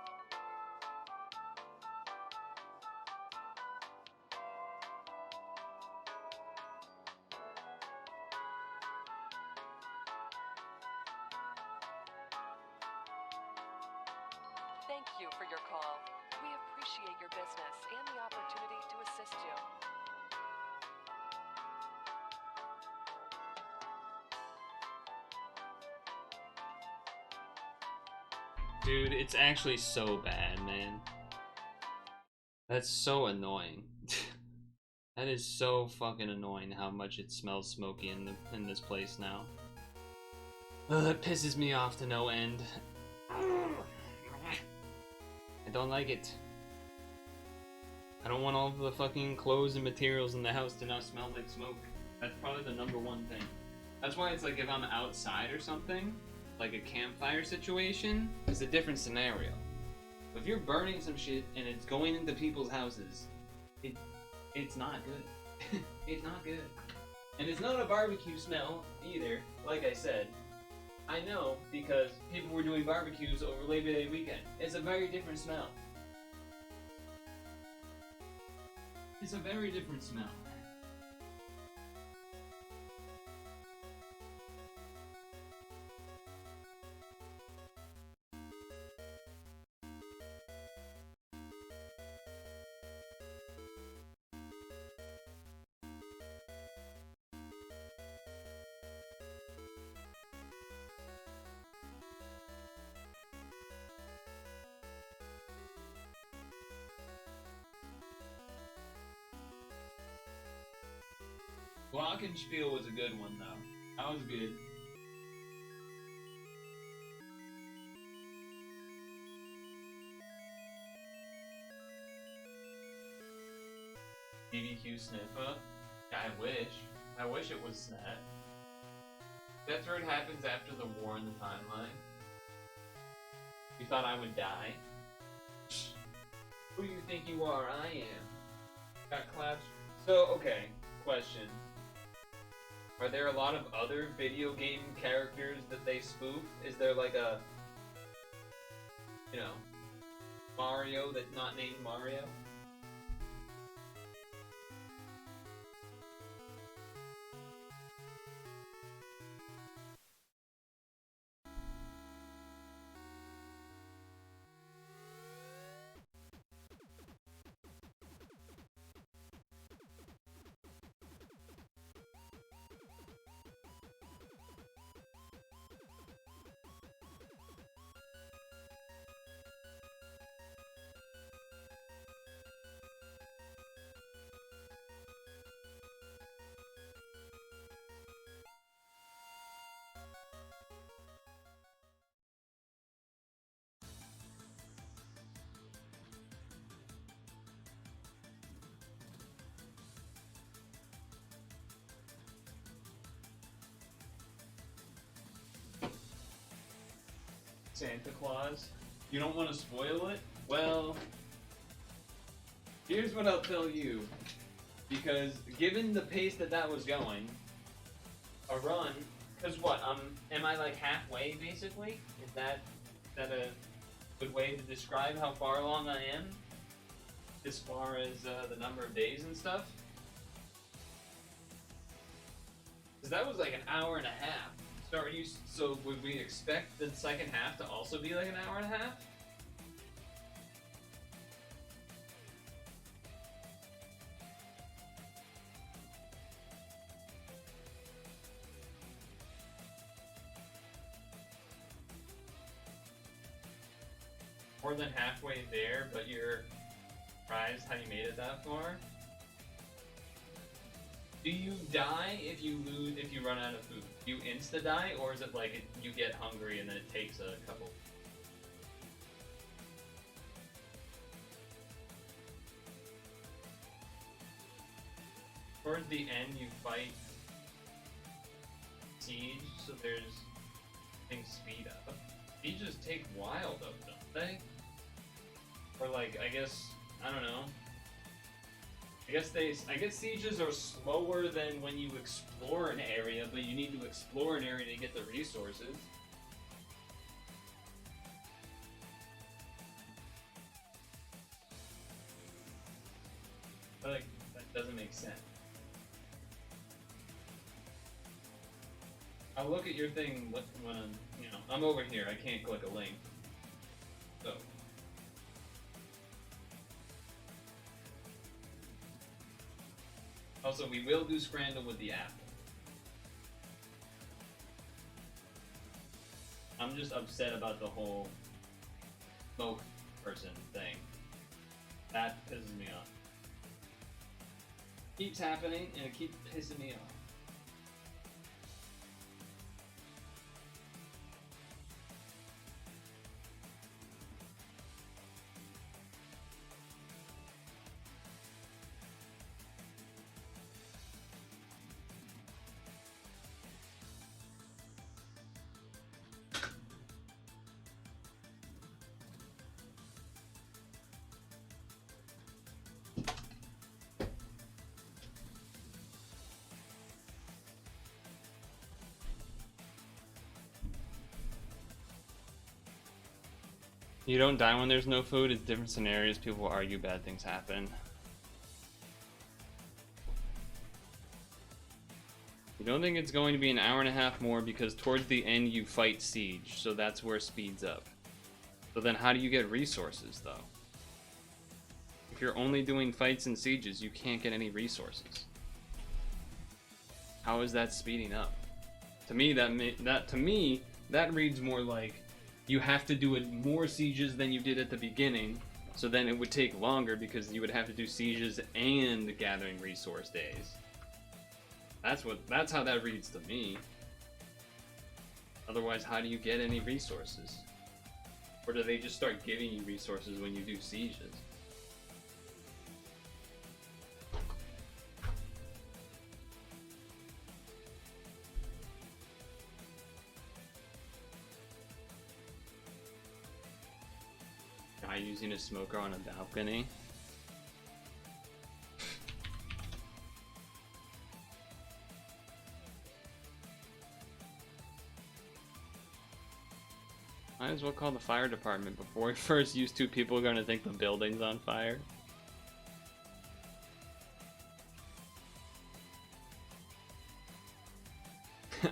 Thank you for your call. We appreciate your business and the opportunity to assist you. Dude, it's actually so bad, man. That's so annoying. That is so fucking annoying how much it smells smoky in this place now. That pisses me off to no end. I don't like it. I don't want all of the fucking clothes and materials in the house to now smell like smoke. That's probably the #1 thing. That's why it's like if I'm outside or something, like a campfire situation, it's a different scenario. If you're burning some shit and it's going into people's houses, it's not good. It's not good. And it's not a barbecue smell either, like I said. I know because people were doing barbecues over Labor Day weekend. It's a very different smell. It's a very different smell. Glockenspiel was a good one, though. That was good. BBQ Sniffa? I wish it was Snap. Death Road happens after the war in the timeline. You thought I would die? Who do you think you are? I am. Got claps. So, okay, question. Are there a lot of other video game characters that they spoof? Is there like a, you know, Mario that's not named Mario? Santa Claus? You don't want to spoil it? Well, here's what I'll tell you. Because given the pace that was going, a run, because what, am I like halfway basically? Is that a good way to describe how far along I am? As far as the number of days and stuff? Because that was like an hour and a half. So would we expect the second half to also be like an hour and a half? More than halfway there, but you're surprised how you made it that far? Do you die if you run out of food? Do you insta-die, or is it like you get hungry and then it takes a couple? towards the end you fight siege, so there's things speed up. Sieges take a while though, don't they? Or like, I guess, I don't know. I guess sieges are slower than when you explore an area, but you need to explore an area to get the resources. But like, that doesn't make sense. I'll look at your thing when I'm, I'm over here. I can't click a link. So. Also, we will do Scrandle with the apple. I'm just upset about the whole smoke person thing. That pisses me off. Keeps happening and it keeps pissing me off. You don't die when there's no food. It's different scenarios. People argue, bad things happen. You don't think it's going to be an hour and a half more because towards the end you fight siege, so that's where it speeds up. So then how do you get resources though? If you're only doing fights and sieges, you can't get any resources. How is that speeding up? To me, that reads more like you have to do it more sieges than you did at the beginning, so then it would take longer because you would have to do sieges and gathering resource days. That's how that reads to me. Otherwise, how do you get any resources? Or do they just start giving you resources when you do sieges? Guy using a smoker on a balcony. Might as well call the fire department before we first use two people are gonna think the building's on fire.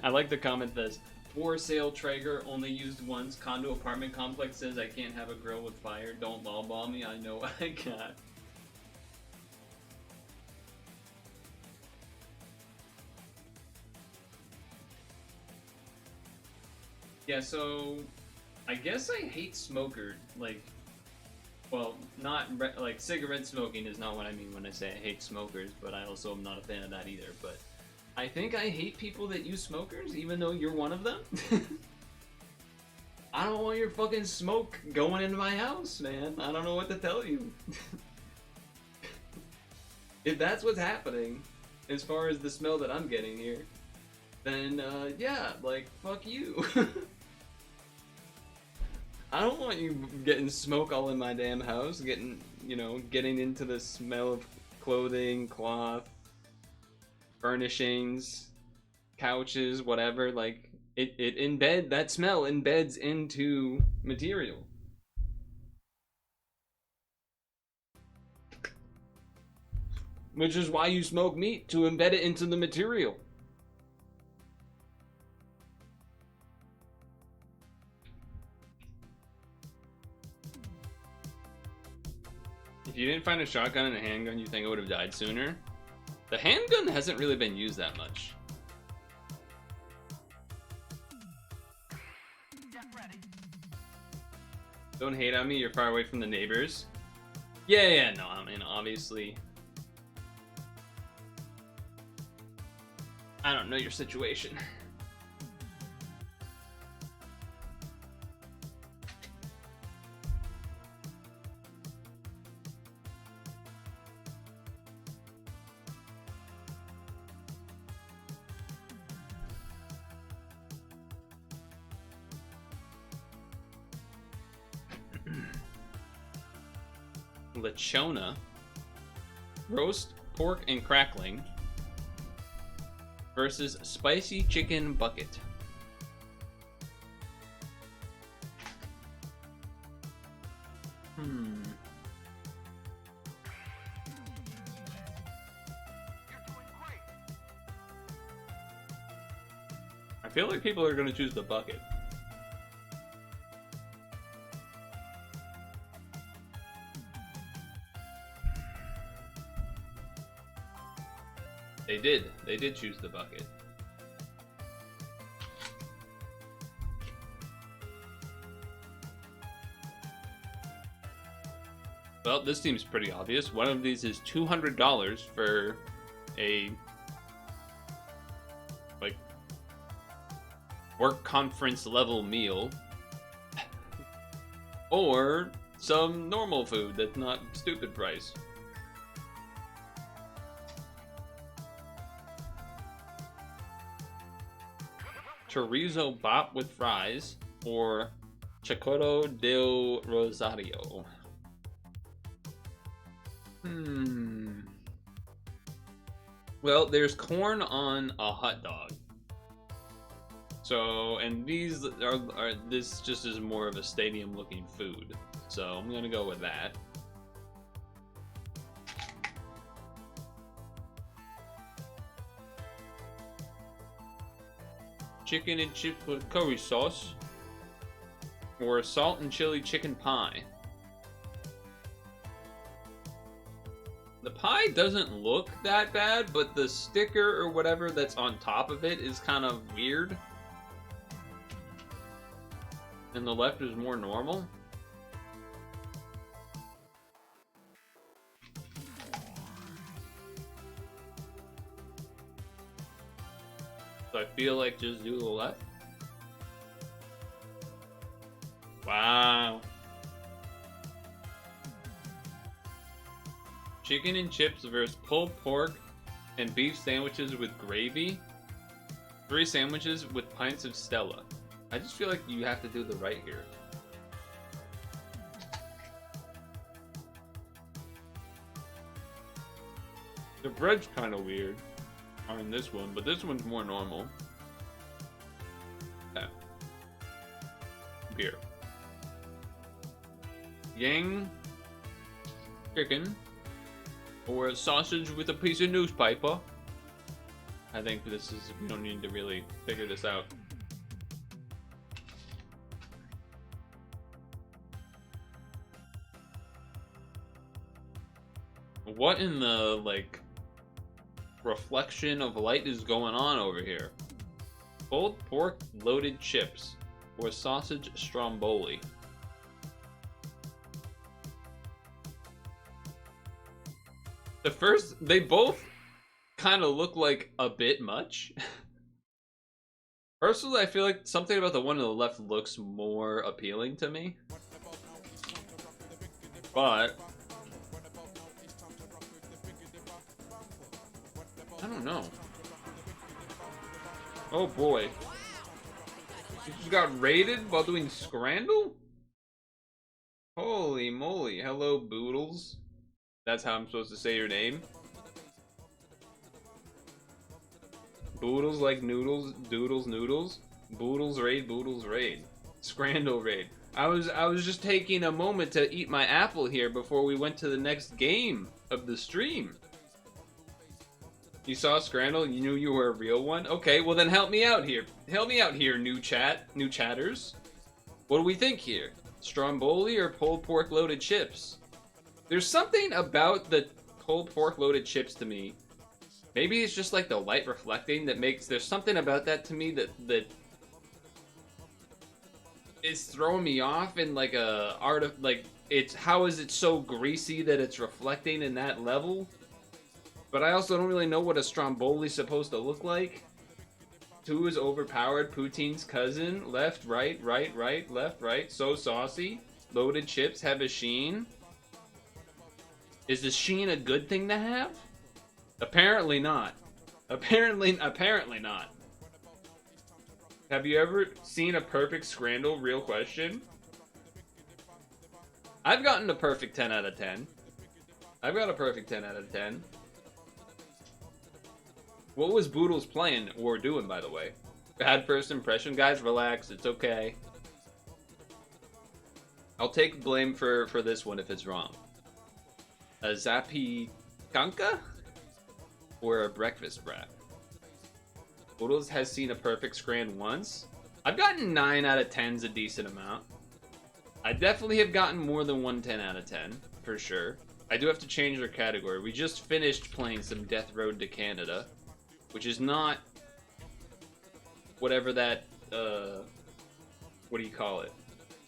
I like the comment that's for sale Traeger only used once. Condo apartment complex says I can't have a grill with fire. Don't lolball me. I know what I got. Yeah, so I guess I hate smoker, like, well, not like cigarette smoking is not what I mean when I say I hate smokers, but I also am not a fan of that either. But I think I hate people that use smokers, even though you're one of them. I don't want your fucking smoke going into my house, man. I don't know what to tell you. If that's what's happening, as far as the smell that I'm getting here, then yeah, like, fuck you. I don't want you getting smoke all in my damn house, getting into the smell of clothing, cloth, furnishings, couches, whatever. Like, that smell embeds into material. Which is why you smoke meat, to embed it into the material. If you didn't find a shotgun and a handgun, you think I would have died sooner? The handgun hasn't really been used that much. Don't hate on me, you're far away from the neighbors. Yeah, no, I mean, obviously. I don't know your situation. lechona, roast pork and crackling, versus spicy chicken bucket. I feel like people are going to choose the bucket. They did. They did choose the bucket. Well, this seems pretty obvious. One of these is $200 for a like work conference level meal, or some normal food that's not stupid price. Chorizo bop with fries, or Chocoro del Rosario. Well, there's corn on a hot dog. So, and these are this just is more of a stadium looking food. So I'm gonna go with that. Chicken and chips with curry sauce, or salt and chili chicken pie. The pie doesn't look that bad, but the sticker or whatever that's on top of it is kind of weird. And the left is more normal. So I feel like just do the left. Wow. Chicken and chips versus pulled pork and beef sandwiches with gravy. 3 sandwiches with pints of Stella. I just feel like you have to do the right here. The bread's kind of weird on this one, but this one's more normal. Yeah. Beer. Yang chicken, or a sausage with a piece of newspaper. I think this is, we don't need to really figure this out. What in the, like, reflection of light is going on over here? Pulled pork loaded chips, or sausage stromboli. The first, they both kind of look like a bit much. Personally, I feel like something about the one on the left looks more appealing to me. But I don't know. Oh boy. You just got raided while doing Scrandle? Holy moly. Hello, Boodles. That's how I'm supposed to say your name. Boodles like noodles, doodles noodles. Boodles raid, Boodles raid. Scrandle raid. I was just taking a moment to eat my apple here before we went to the next game of the stream. You saw Scrandle, you knew you were a real one? Okay, well then help me out here. Help me out here, new chatters. What do we think here? Stromboli or pulled pork loaded chips? There's something about the pulled pork loaded chips to me. Maybe it's just like the light reflecting that makes, there's something about that to me that is throwing me off in like a art of, like, it's, how is it so greasy that it's reflecting in that level? But I also don't really know what a Stromboli's supposed to look like. 2 is overpowered, poutine's cousin. Left, right, right, right, left, right. So saucy. Loaded chips have a sheen. Is the sheen a good thing to have? Apparently not. Apparently not. Have you ever seen a perfect Scrandle? Real question. I've gotten a perfect 10 out of 10. I've got a perfect 10 out of 10. What was Boodles playing or doing, by the way? Bad first impression, guys. Relax. It's okay. I'll take blame for this one if it's wrong. A Zappy Kanka? Or a breakfast wrap? Boodles has seen a perfect scran once. I've gotten 9 out of 10's a decent amount. I definitely have gotten more than one 10 out of 10, for sure. I do have to change our category. We just finished playing some Death Road to Canada, which is not whatever that, what do you call it?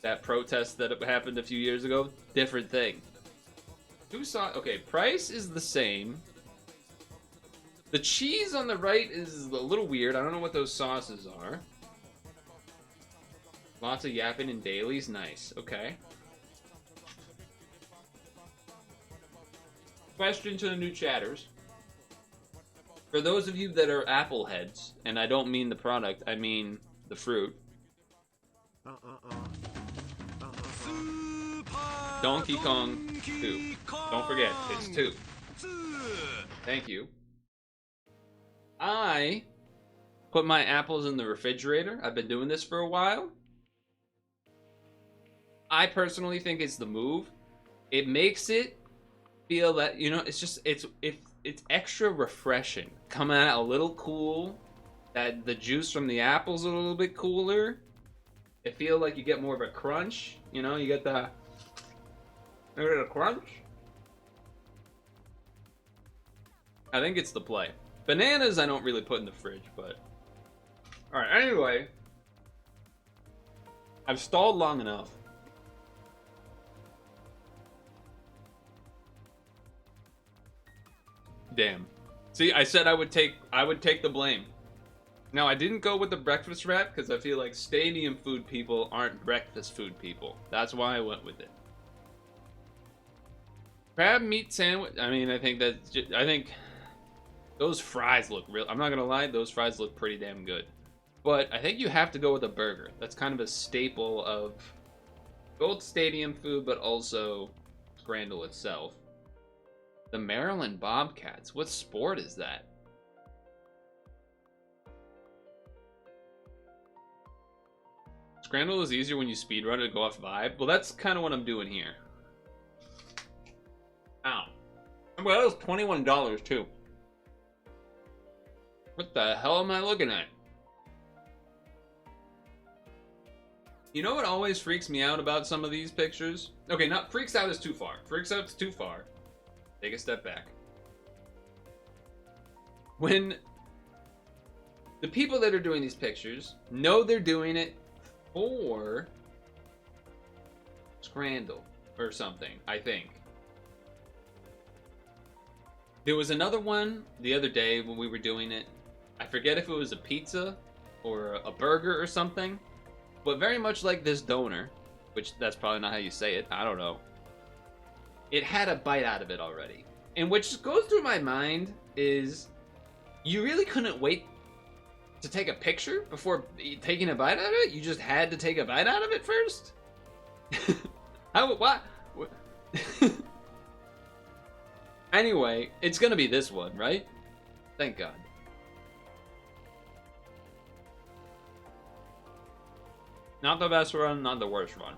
That protest that happened a few years ago? Different thing. Okay, price is the same. The cheese on the right is a little weird. I don't know what those sauces are. Lots of yapping and dailies. Nice. Okay. Question to the new chatters. For those of you that are Apple heads, and I don't mean the product, I mean the fruit. Donkey Kong 2. Don't forget, it's 2. Thank you. I put my apples in the refrigerator. I've been doing this for a while. I personally think it's the move. It makes it feel that, you know, it's extra refreshing. Coming out a little cool. That the juice from the apple's a little bit cooler. It feels like you get more of a crunch. You know, you get the crunch. I think it's the play. Bananas I don't really put in the fridge, but... Alright, anyway. I've stalled long enough. Damn. See, I said I would take the blame. Now, I didn't go with the breakfast wrap because I feel like stadium food people aren't breakfast food people. That's why I went with it. Crab meat sandwich. I mean, I think those fries look real. I'm not gonna lie, those fries look pretty damn good. But I think you have to go with a burger. That's kind of a staple of both stadium food, but also Scrandle itself. The Maryland Bobcats. What sport is that? Scrandle is easier when you speedrun to go off vibe. Well, that's kind of what I'm doing here. Ow. Well, that was $21 too. What the hell am I looking at? You know what always freaks me out about some of these pictures? Okay, not freaks out is too far. Freaks out is too far. Take a step back. When the people that are doing these pictures know they're doing it for Scrandle or something, I think. There was another one the other day when we were doing it. I forget if it was a pizza or a burger or something, but very much like this donor, which that's probably not how you say it. I don't know. It had a bite out of it already. And what just goes through my mind is you really couldn't wait to take a picture before taking a bite out of it? You just had to take a bite out of it first? What? Anyway, it's gonna be this one, right? Thank God. Not the best run, not the worst run.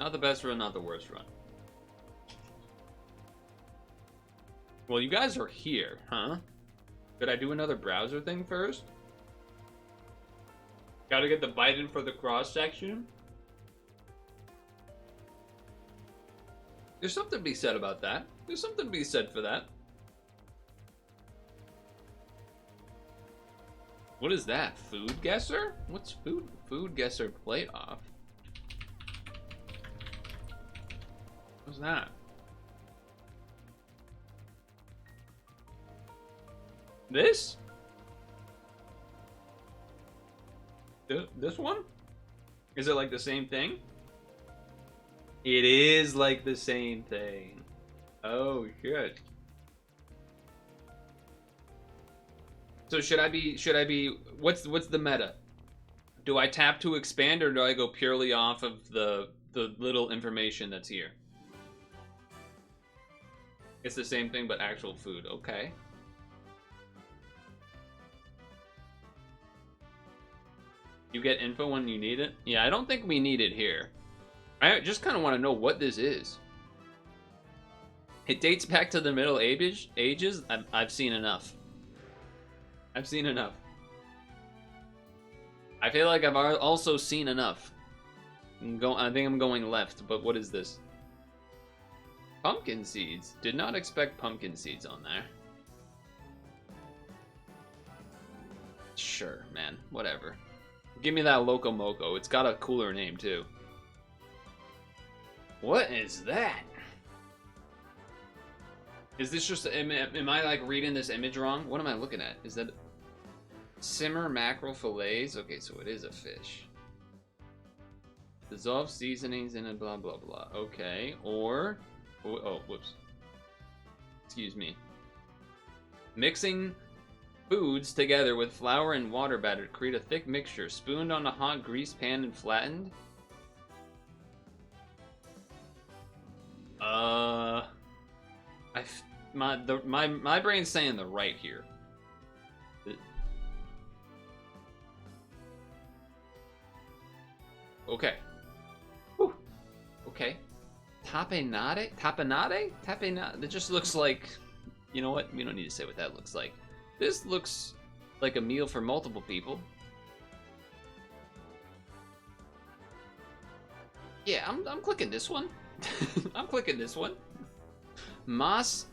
Not the best run, not the worst run. Well, you guys are here, huh? Could I do another browser thing first? Gotta get the bite in for the cross section. There's something to be said about that. There's something to be said for that. What is that? Food guesser? What's food guesser plate off? What's that? This? This one? Is it like the same thing? It is like the same thing. Oh shit. So should I be what's the meta? Do I tap to expand, or do I go purely off of the little information that's here? It's the same thing, but actual food. Okay. You get info when you need it? Yeah, I don't think we need it here. I just kind of want to know what this is. It dates back to the Middle Ages. I've seen enough. I've seen enough. I feel like I've also seen enough. I think I'm going left, but what is this? Pumpkin seeds. Did not expect pumpkin seeds on there. Sure, man. Whatever. Give me that Loco Moco. It's got a cooler name, too. What is that? Is this just... Am I, like, reading this image wrong? What am I looking at? Is that... Simmer mackerel fillets? Okay, so it is a fish. Dissolve seasonings in a blah, blah, blah. Okay, or... Oh, whoops. Excuse me. Mixing foods together with flour and water batter to create a thick mixture. Spooned on a hot grease pan and flattened. My brain's saying the right here. Okay. Whew. Okay. Tapenade? Tapenade? Tapenade? It just looks like... You know what? We don't need to say what that looks like. This looks like a meal for multiple people. Yeah, I'm clicking this one. I'm clicking this one. Masa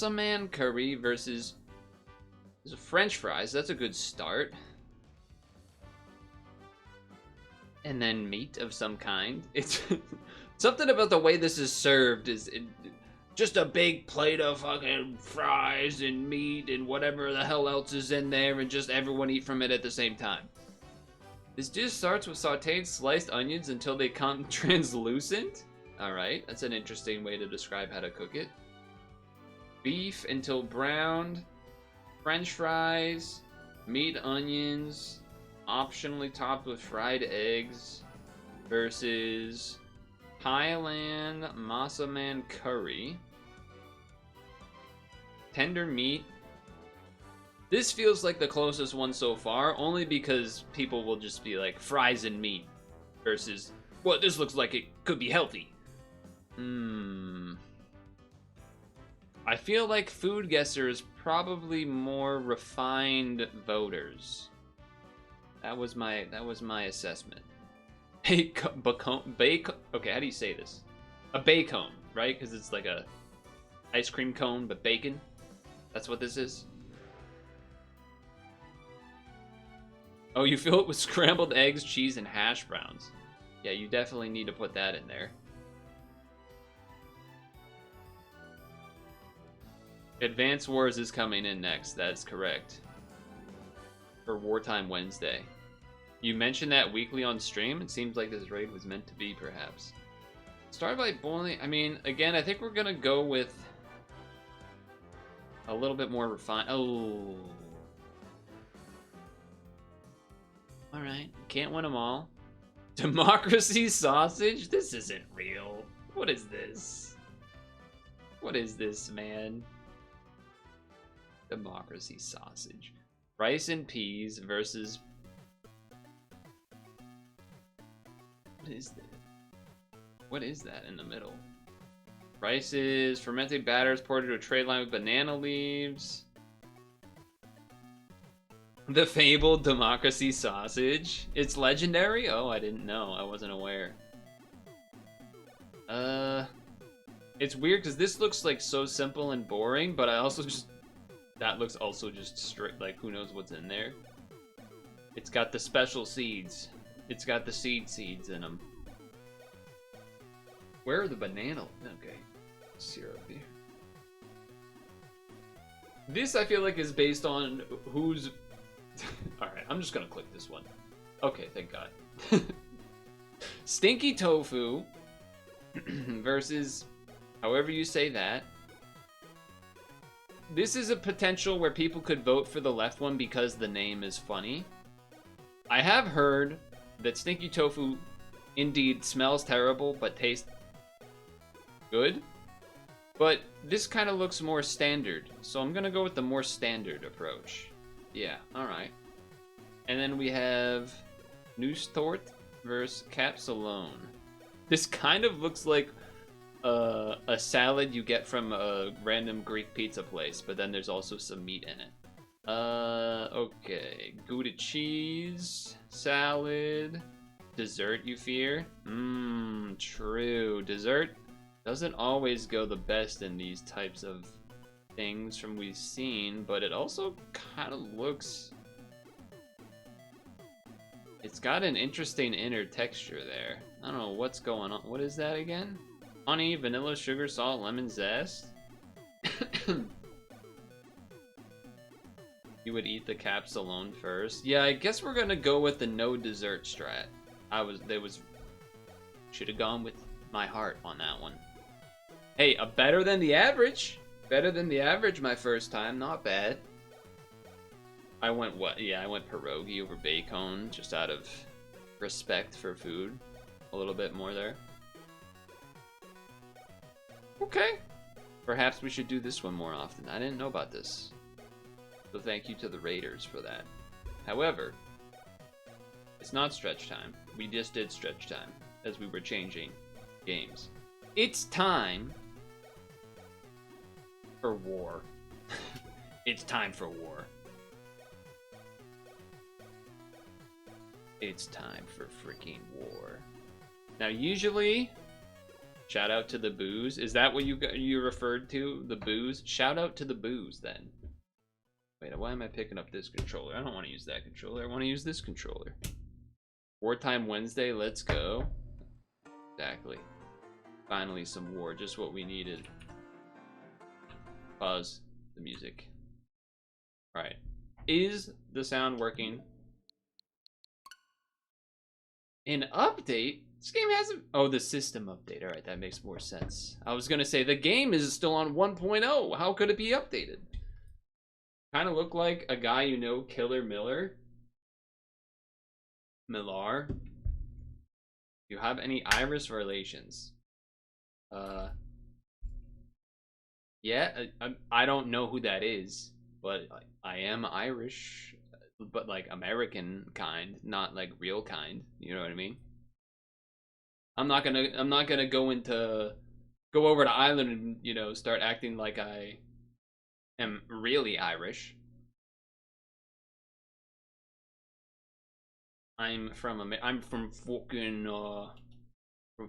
man curry versus French fries. That's a good start. And then meat of some kind. It's something about the way this is served is just a big plate of fucking fries and meat and whatever the hell else is in there, and just everyone eat from it at the same time. This dish starts with sauteed sliced onions until they become translucent. Alright, that's an interesting way to describe how to cook it. Beef until browned. French fries. Meat, onions. Optionally topped with fried eggs. Versus Thailand Masa Man curry. Tender meat. This feels like the closest one so far, only because people will just be like fries and meat versus, well, this looks like it could be healthy. I feel like Food Guesser is probably more refined voters. That was my assessment. Bacon. Okay, how do you say this? A bacon, right? Because it's like a ice cream cone, but bacon. That's what this is. Oh, you fill it with scrambled eggs, cheese, and hash browns. Yeah, you definitely need to put that in there. Advance Wars is coming in next. That's correct. For Wartime Wednesday. You mentioned that weekly on stream. It seems like this raid was meant to be, perhaps. Start by boiling. I mean, again, I think we're gonna go with a little bit more refined. Oh. Alright. Can't win them all. Democracy sausage? This isn't real. What is this? What is this, man? Democracy sausage. Rice and peas versus... What is that? What is that in the middle? Rice is fermented batters poured into a tray lined with banana leaves. The fabled democracy sausage. It's legendary? Oh, I didn't know. I wasn't aware. It's weird because this looks like so simple and boring, but I also just... That looks also just straight, like, who knows what's in there. It's got the special seeds. It's got the seeds in them. Where are the banana? Okay. Syrup here. This, I feel like, is based on who's... Alright, I'm just gonna click this one. Okay, thank God. Stinky tofu versus however you say that. This is a potential where people could vote for the left one because the name is funny. I have heard that stinky tofu indeed smells terrible, but tastes good. But this kind of looks more standard, so I'm gonna go with the more standard approach. Yeah, alright. And then we have Noostort versus Capsalone. This kind of looks like a salad you get from a random Greek pizza place, but then there's also some meat in it. Okay. Gouda cheese, salad, dessert you fear? True. Dessert doesn't always go the best in these types of things from we've seen, but it also kind of looks... It's got an interesting inner texture there. I don't know what's going on. What is that again? Honey, vanilla, sugar, salt, lemon zest? You would eat the capsalone first? Yeah, I guess we're gonna go with the no dessert strat. Should have gone with my heart on that one. Hey, better than the average. Better than the average my first time, not bad. I went what? Yeah, I went pierogi over bacon, just out of respect for food. A little bit more there. Okay. Perhaps we should do this one more often. I didn't know about this. So thank you to the Raiders for that. However, it's not stretch time. We just did stretch time as we were changing games. It's time for war. It's time for war. It's time for freaking war. Now, usually, shout out to the booze. Is that what you referred to? The booze? Shout out to the booze, then. Wait, why am I picking up this controller? I don't want to use that controller. I want to use this controller. Wartime Wednesday, let's go. Exactly. Finally, some war. Just what we needed. Pause the music. Alright. Is the sound working? An update? This game hasn't... Oh, the system update. Alright, that makes more sense. I was gonna say, the game is still on 1.0. How could it be updated? Kind of look like a guy you know, Killer Miller. Millar. Do you have any Irish relations? Yeah, I don't know who that is, but I am Irish, but like American kind, not like real kind. You know what I mean? I'm not gonna go over to Ireland and, you know, start acting like I am really Irish. I'm from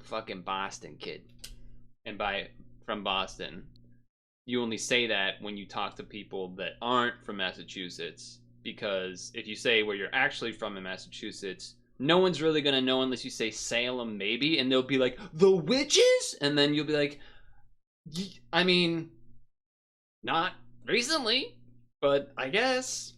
fucking Boston, kid. And from Boston, you only say that when you talk to people that aren't from Massachusetts, because if you say where you're actually from in Massachusetts, no one's really gonna know unless you say Salem, maybe, and they'll be like, the witches? And then you'll be like, I mean, not recently, but I guess.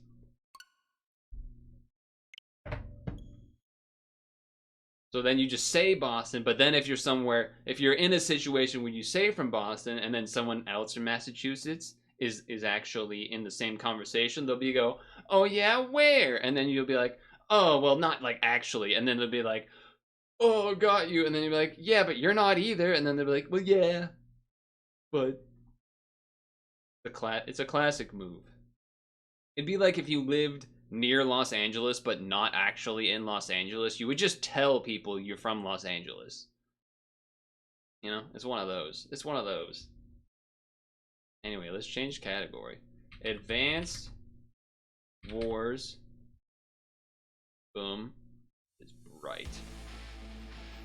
So then you just say Boston, but then if you're in a situation where you say from Boston and then someone else from Massachusetts is actually in the same conversation, they'll go, oh yeah, where? And then you'll be like, oh, well, not like actually. And then they'll be like, oh, got you. And then you'll be like, yeah, but you're not either. And then they'll be like, well, yeah, but it's a classic move. It'd be like if you lived near Los Angeles, but not actually in Los Angeles. You would just tell people you're from Los Angeles. You know, it's one of those. It's one of those. Anyway, let's change category. Advanced Wars. Boom. It's bright.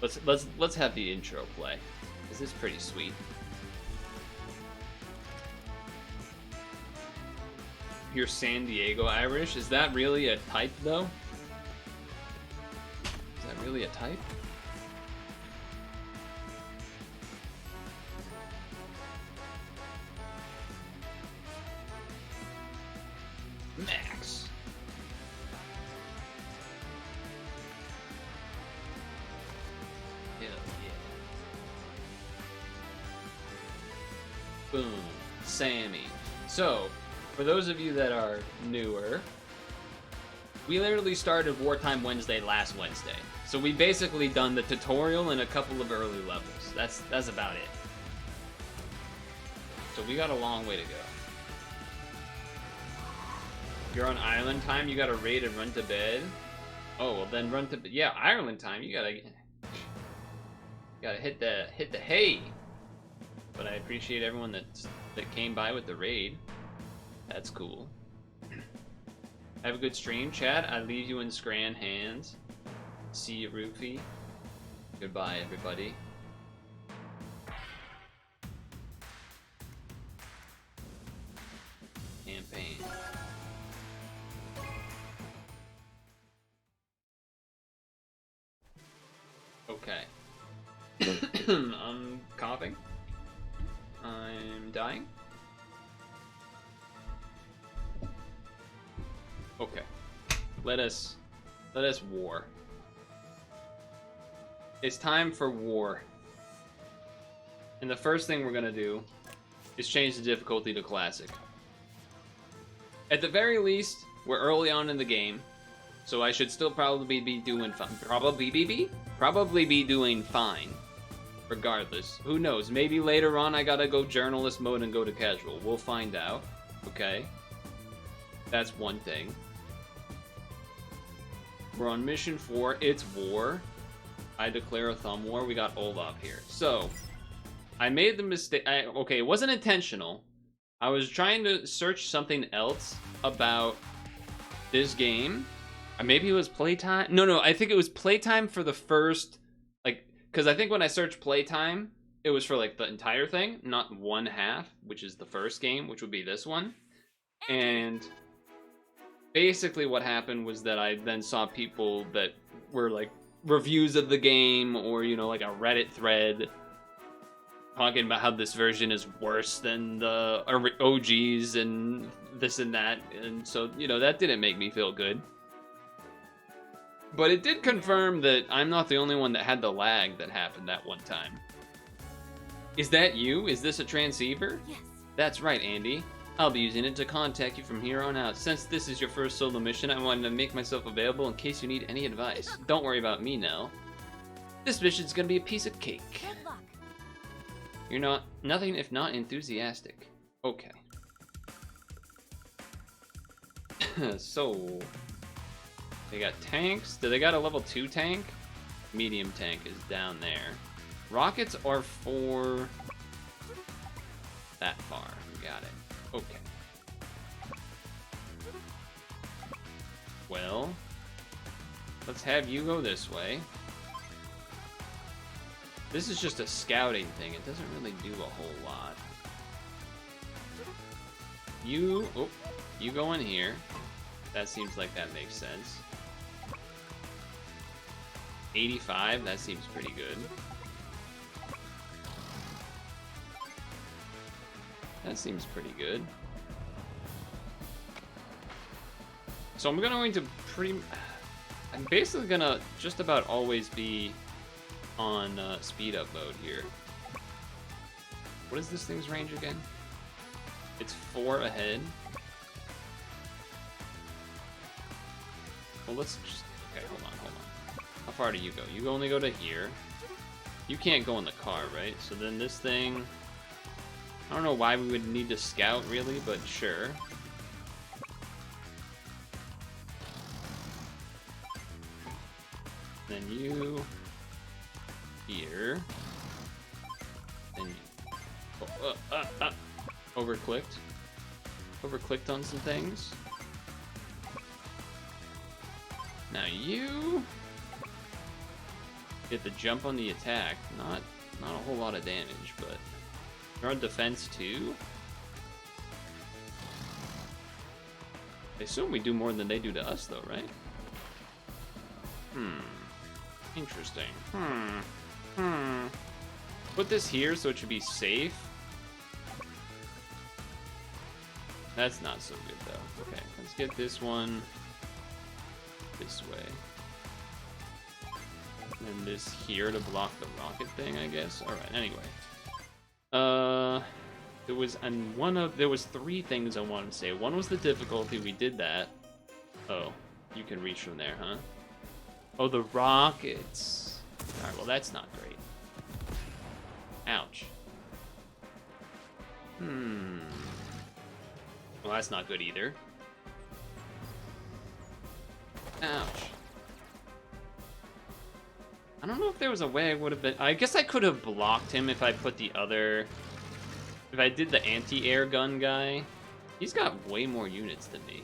Let's have the intro play. This is pretty sweet. You're San Diego Irish? Is that really a type, though? Is that really a type? Max. Hell yeah. Boom. Sammy. So, for those of you that are newer, We literally started Wartime Wednesday last Wednesday. So we basically done the tutorial and a couple of early levels. That's about it. So we got a long way to go. You're on island time, you gotta raid and run to bed. Oh, well then run to bed. Yeah, Ireland time, you gotta hit the hay. But I appreciate everyone that came by with the raid. That's cool. Have a good stream, chat. I leave you in Scran hands. See you, Roofy. Goodbye, everybody. Campaign. Okay. I'm coughing. I'm dying. Okay. Let us war. It's time for war. And the first thing we're gonna do is change the difficulty to classic. At the very least, we're early on in the game, so I should still probably be doing fine. Probably be doing fine. Regardless. Who knows? Maybe later on I gotta go journalist mode and go to casual. We'll find out. Okay? That's one thing. We're on mission 4. It's war. I declare a thumb war. We got Olaf here. So, I made the mistake. Okay, it wasn't intentional. I was trying to search something else about this game. Maybe it was playtime. No, I think it was playtime for the first, like, because I think when I searched playtime, it was for like the entire thing, not one half, which is the first game, which would be this one. And basically what happened was that I then saw people that were like reviews of the game, or, you know, like a Reddit thread talking about how this version is worse than the OGs and this and that. And so, you know, that didn't make me feel good. But it did confirm that I'm not the only one that had the lag that happened that one time. Is that you? Is this a transceiver? Yes. That's right, Andy. I'll be using it to contact you from here on out. Since this is your first solo mission, I wanted to make myself available in case you need any advice. Don't worry about me now. This mission's gonna be a piece of cake. Good luck. You're nothing if not enthusiastic. Okay. So, they got tanks. Do they got a level 2 tank? Medium tank is down there. Rockets are for that far. We got it. Okay. Well, let's have you go this way. This is just a scouting thing. It doesn't really do a whole lot. You go in here. That seems like that makes sense. 85, that seems pretty good. That seems pretty good. So I'm going to I'm basically gonna just about always be on speed up mode here. What is this thing's range again? It's 4 ahead. Well, let's just, okay, hold on. How far do you go? You only go to here. You can't go in the car, right? So then this thing, I don't know why we would need to scout really, but sure. Then you here. Then you overclicked. Overclicked on some things. Now you get the jump on the attack. Not a whole lot of damage, but you're on defense too. I assume we do more than they do to us, though, right? Interesting. Put this here so it should be safe. That's not so good, though. Okay, let's get this one this way. And this here to block the rocket thing, I guess. Alright, anyway. There was 3 things I wanted to say. One was the difficulty, we did that. Oh. You can reach from there, huh? Oh, the rockets. Alright, well that's not great. Ouch. Well, that's not good either. Ouch. I don't know if there was a way I would have been... I guess I could have blocked him if I put the other... If I did the anti-air gun guy. He's got way more units than me.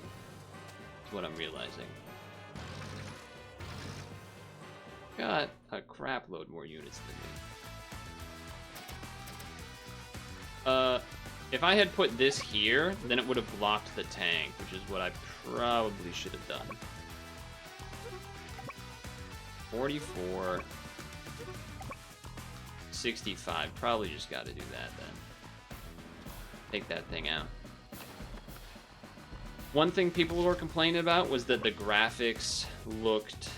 That's what I'm realizing. Got a crap load more units than me. If I had put this here, then it would have blocked the tank, which is what I probably should have done. 44. 65. Probably just got to do that then. Take that thing out. One thing people were complaining about was that the graphics looked...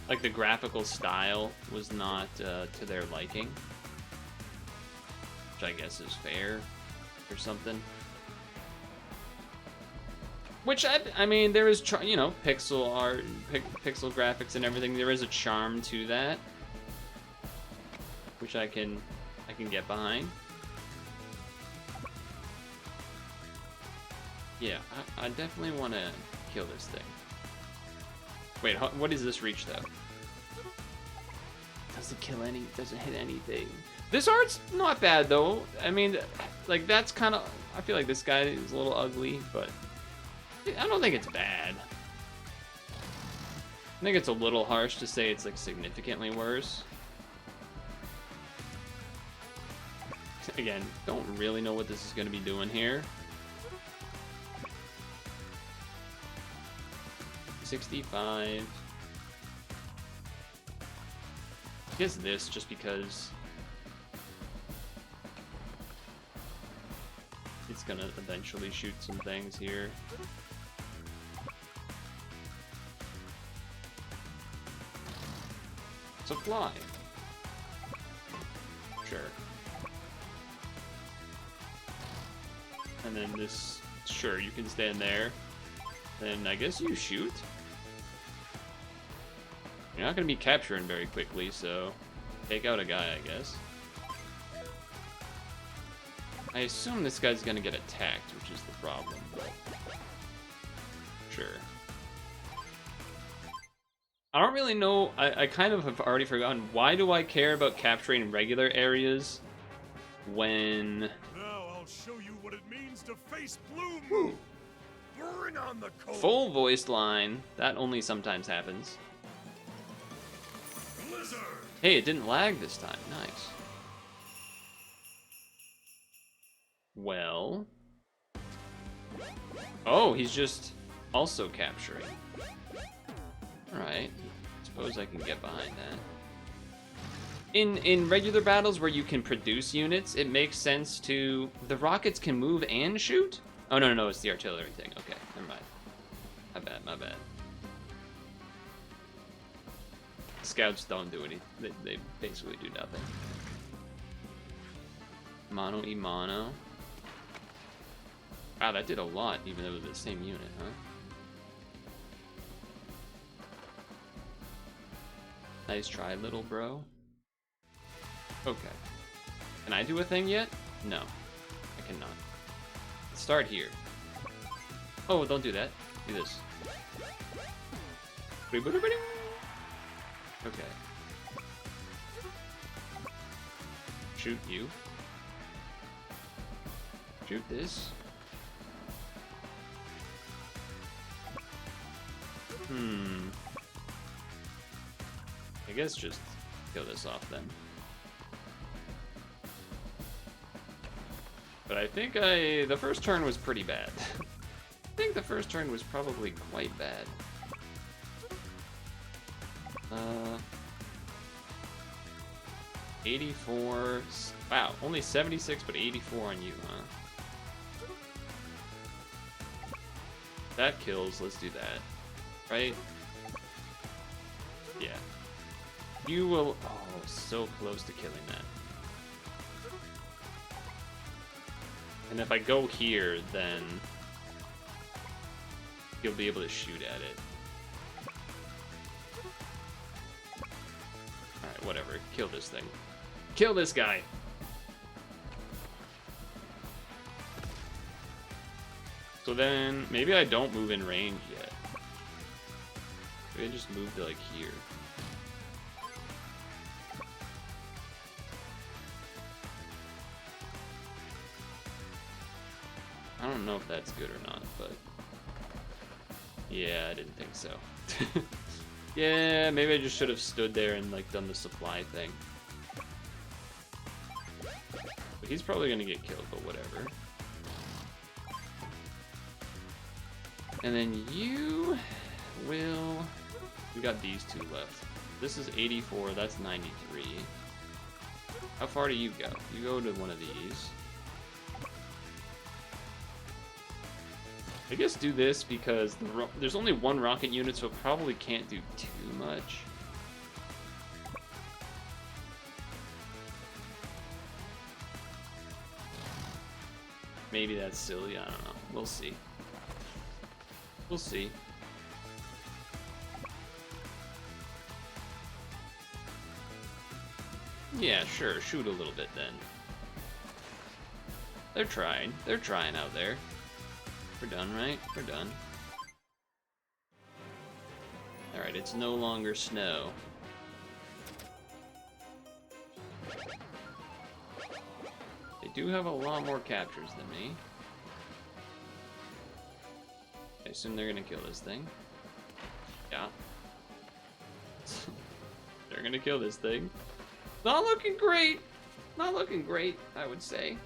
Like, the graphical style was not to their liking. Which I guess is fair or something. Which, I mean, there is, you know, pixel art, pixel graphics and everything. There is a charm to that. Which I can get behind. Yeah, I definitely want to kill this thing. Wait, what does this reach though? Doesn't hit anything. This art's not bad though. I mean, like that's kind of, I feel like this guy is a little ugly, but I don't think it's bad. I think it's a little harsh to say it's like significantly worse. Again, don't really know what this is going to be doing here. 65. I guess this, just because it's gonna eventually shoot some things here. So fly. Sure. And then this, sure, you can stand there. Then I guess you shoot. You're not going to be capturing very quickly, so take out a guy, I guess. I assume this guy's going to get attacked, which is the problem, but sure. I don't really know. I kind of have already forgotten. Why do I care about capturing regular areas when... Now I'll show you what it means to face Bloom. Bring on the cold. Full voiced line. That only sometimes happens. Blizzard. Hey, it didn't lag this time. Nice. Well. Oh, he's just also capturing. Alright. Suppose I can get behind that. In regular battles where you can produce units, it makes sense to... The rockets can move and shoot? Oh, no, it's the artillery thing. Okay, never mind. My bad. Scouts don't do anything. They basically do nothing. Mono e mono. Wow, that did a lot, even though it was the same unit, huh? Nice try, little bro. Okay. Can I do a thing yet? No, I cannot. Let's start here. Oh, don't do that. Do this. Okay. Shoot you. Shoot this. I guess just kill this off then. But I think the first turn was pretty bad. I think the first turn was probably quite bad. 84. Wow, only 76, but 84 on you, huh? That kills. Let's do that. Right? Yeah. You will... Oh, so close to killing that. And if I go here, then... you'll be able to shoot at it. Alright, whatever. Kill this thing. Kill this guy! So then, maybe I don't move in range yet. Maybe I just move to, like, here. I don't know if that's good or not, but... yeah, I didn't think so. Yeah, maybe I just should have stood there and, like, done the supply thing. But he's probably gonna get killed, but whatever. And then you will... we got these two left. This is 84, that's 93. How far do you go? You go to one of these. I guess do this because there's only one rocket unit, so it probably can't do too much. Maybe that's silly, I don't know. We'll see. We'll see. Yeah, sure, shoot a little bit then. They're trying out there. We're done, right? We're done. Alright, it's no longer snow. They do have a lot more captures than me. I assume they're gonna kill this thing. Yeah. They're gonna kill this thing. Not looking great! Not looking great, I would say.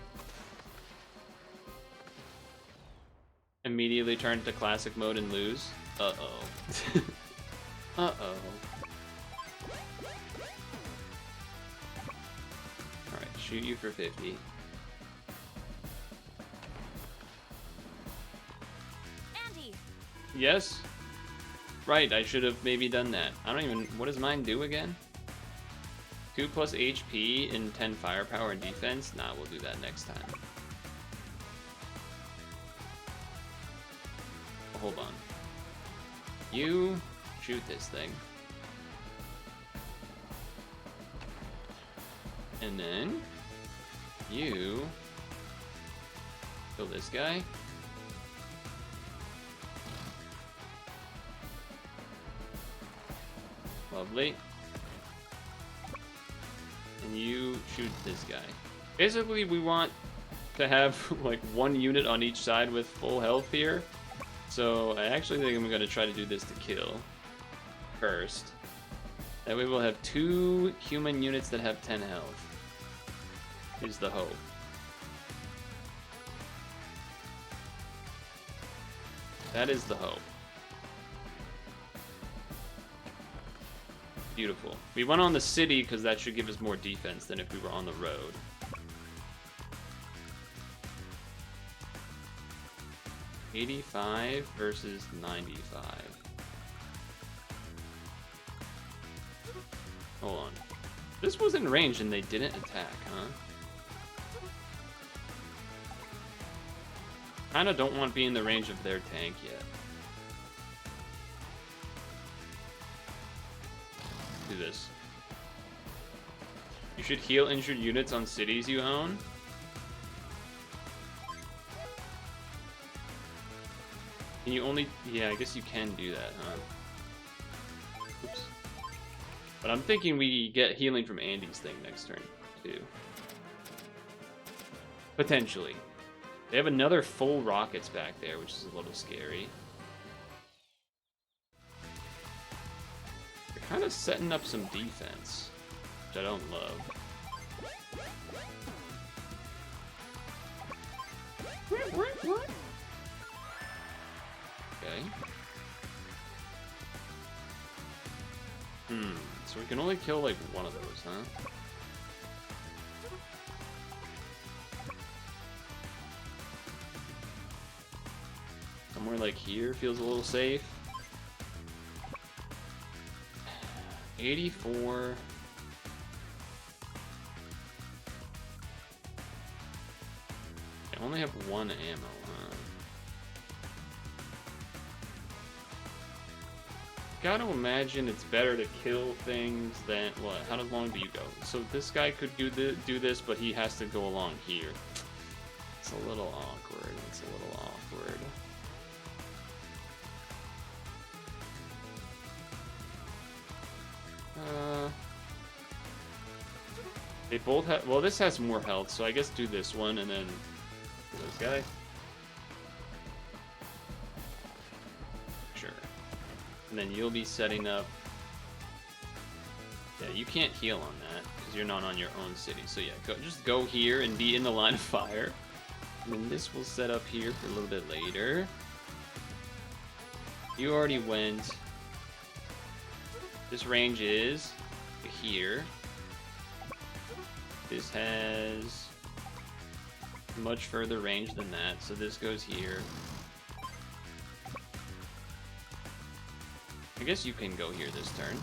Immediately turn to classic mode and lose. Uh-oh. Uh-oh. Alright, shoot you for 50. Andy! Yes? Right, I should have maybe done that. I don't even... what does mine do again? 2 plus HP and 10 firepower and defense? Nah, we'll do that next time. Hold on. You shoot this thing. And then you kill this guy. Lovely. And you shoot this guy. Basically, we want to have like 1 unit on each side with full health here. So I actually think I'm going to try to do this to kill first. That way we'll have 2 human units that have 10 health. Is the hope. That is the hope. Beautiful. We went on the city because that should give us more defense than if we were on the road. $85 versus 95. Hold on. This was in range and they didn't attack, huh? Kinda don't want to be in the range of their tank yet. Do this. You should heal injured units on cities you own. Can you only... yeah, I guess you can do that, huh? Oops. But I'm thinking we get healing from Andy's thing next turn, too. Potentially. They have another full rockets back there, which is a little scary. They're kind of setting up some defense, which I don't love. Okay. So we can only kill like one of those, huh? Somewhere like here feels a little safe. 84. I only have 1 ammo, huh? gotta imagine it's better to kill things than what? How long do you go? So this guy could do this, but he has to go along here. It's a little awkward. It's a little awkward. They both have. Well, this has more health, so I guess do this one and then this guy. Sure. And then you'll be setting up. Yeah, you can't heal on that because you're not on your own city. So yeah, just go here and be in the line of fire. And then this will set up here for a little bit later. You already went. This range is here. This has much further range than that, so this goes here. I guess you can go here this turn.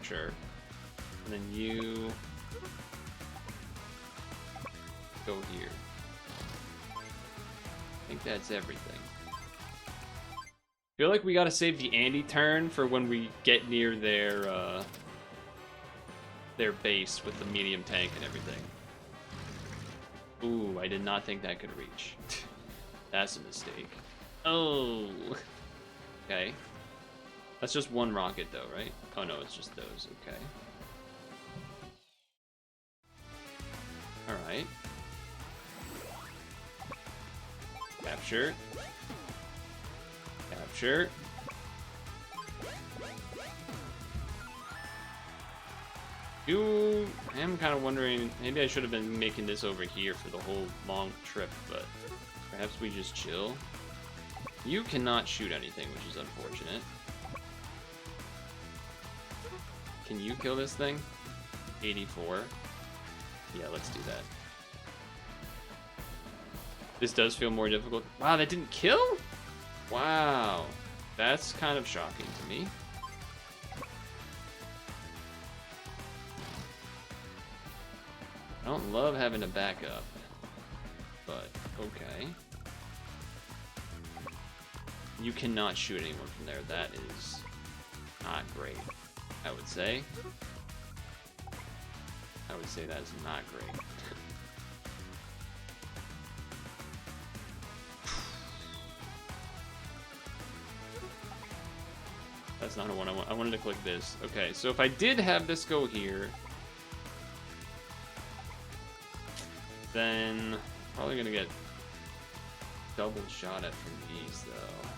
Sure. And then you go here. I think that's everything. Feel like we gotta save the Andy turn for when we get near their base with the medium tank and everything. Ooh, I did not think that could reach. That's a mistake. Oh. Okay. That's just one rocket though, right? Oh no, it's just those. Okay. Alright. Capture. Capture. I am kind of wondering, maybe I should have been making this over here for the whole long trip, but perhaps we just chill. You cannot shoot anything, which is unfortunate. Can you kill this thing? 84. Yeah, let's do that. This does feel more difficult. Wow, that didn't kill? Wow. That's kind of shocking to me. I don't love having to back up, but okay. You cannot shoot anyone from there. That is not great, I would say. I would say that is not great. That's not what I want. I wanted to click this. Okay, so if I did have this go here, then probably gonna get double shot at from these though.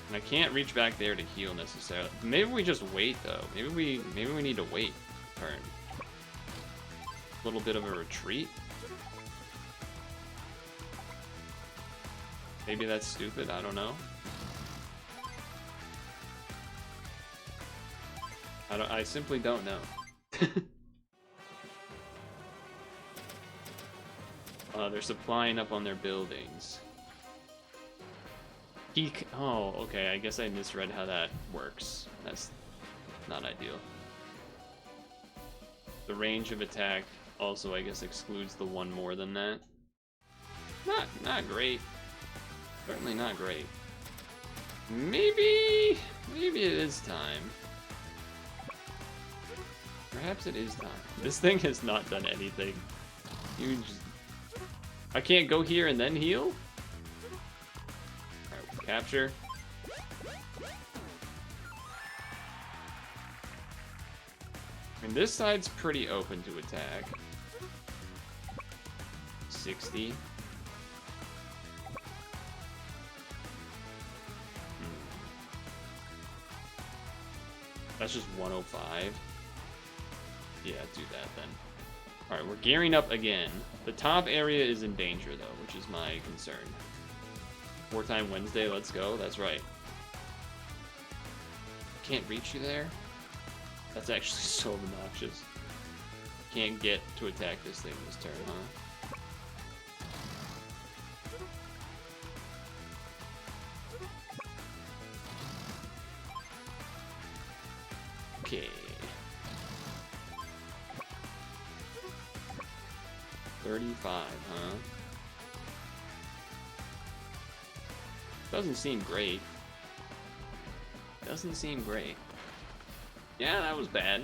And I can't reach back there to heal necessarily. Maybe we just wait though. Maybe we need to wait turn. A little bit of a retreat. Maybe that's stupid, I don't know. I simply don't know. They're supplying up on their buildings. Oh, okay, I guess I misread how that works. That's not ideal. The range of attack also, I guess, excludes the one more than that. Not great. Certainly not great. Maybe it is time. Perhaps it is time. This thing has not done anything. I can't go here and then heal? Alright, capture. I mean, this side's pretty open to attack. 60. That's just 105. Yeah, do that then. Alright, we're gearing up again. The top area is in danger, though, which is my concern. Wartime Wednesday, let's go. That's right. Can't reach you there? That's actually so obnoxious. Can't get to attack this thing this turn, huh? Okay. 35, huh? Doesn't seem great. Doesn't seem great. Yeah, that was bad.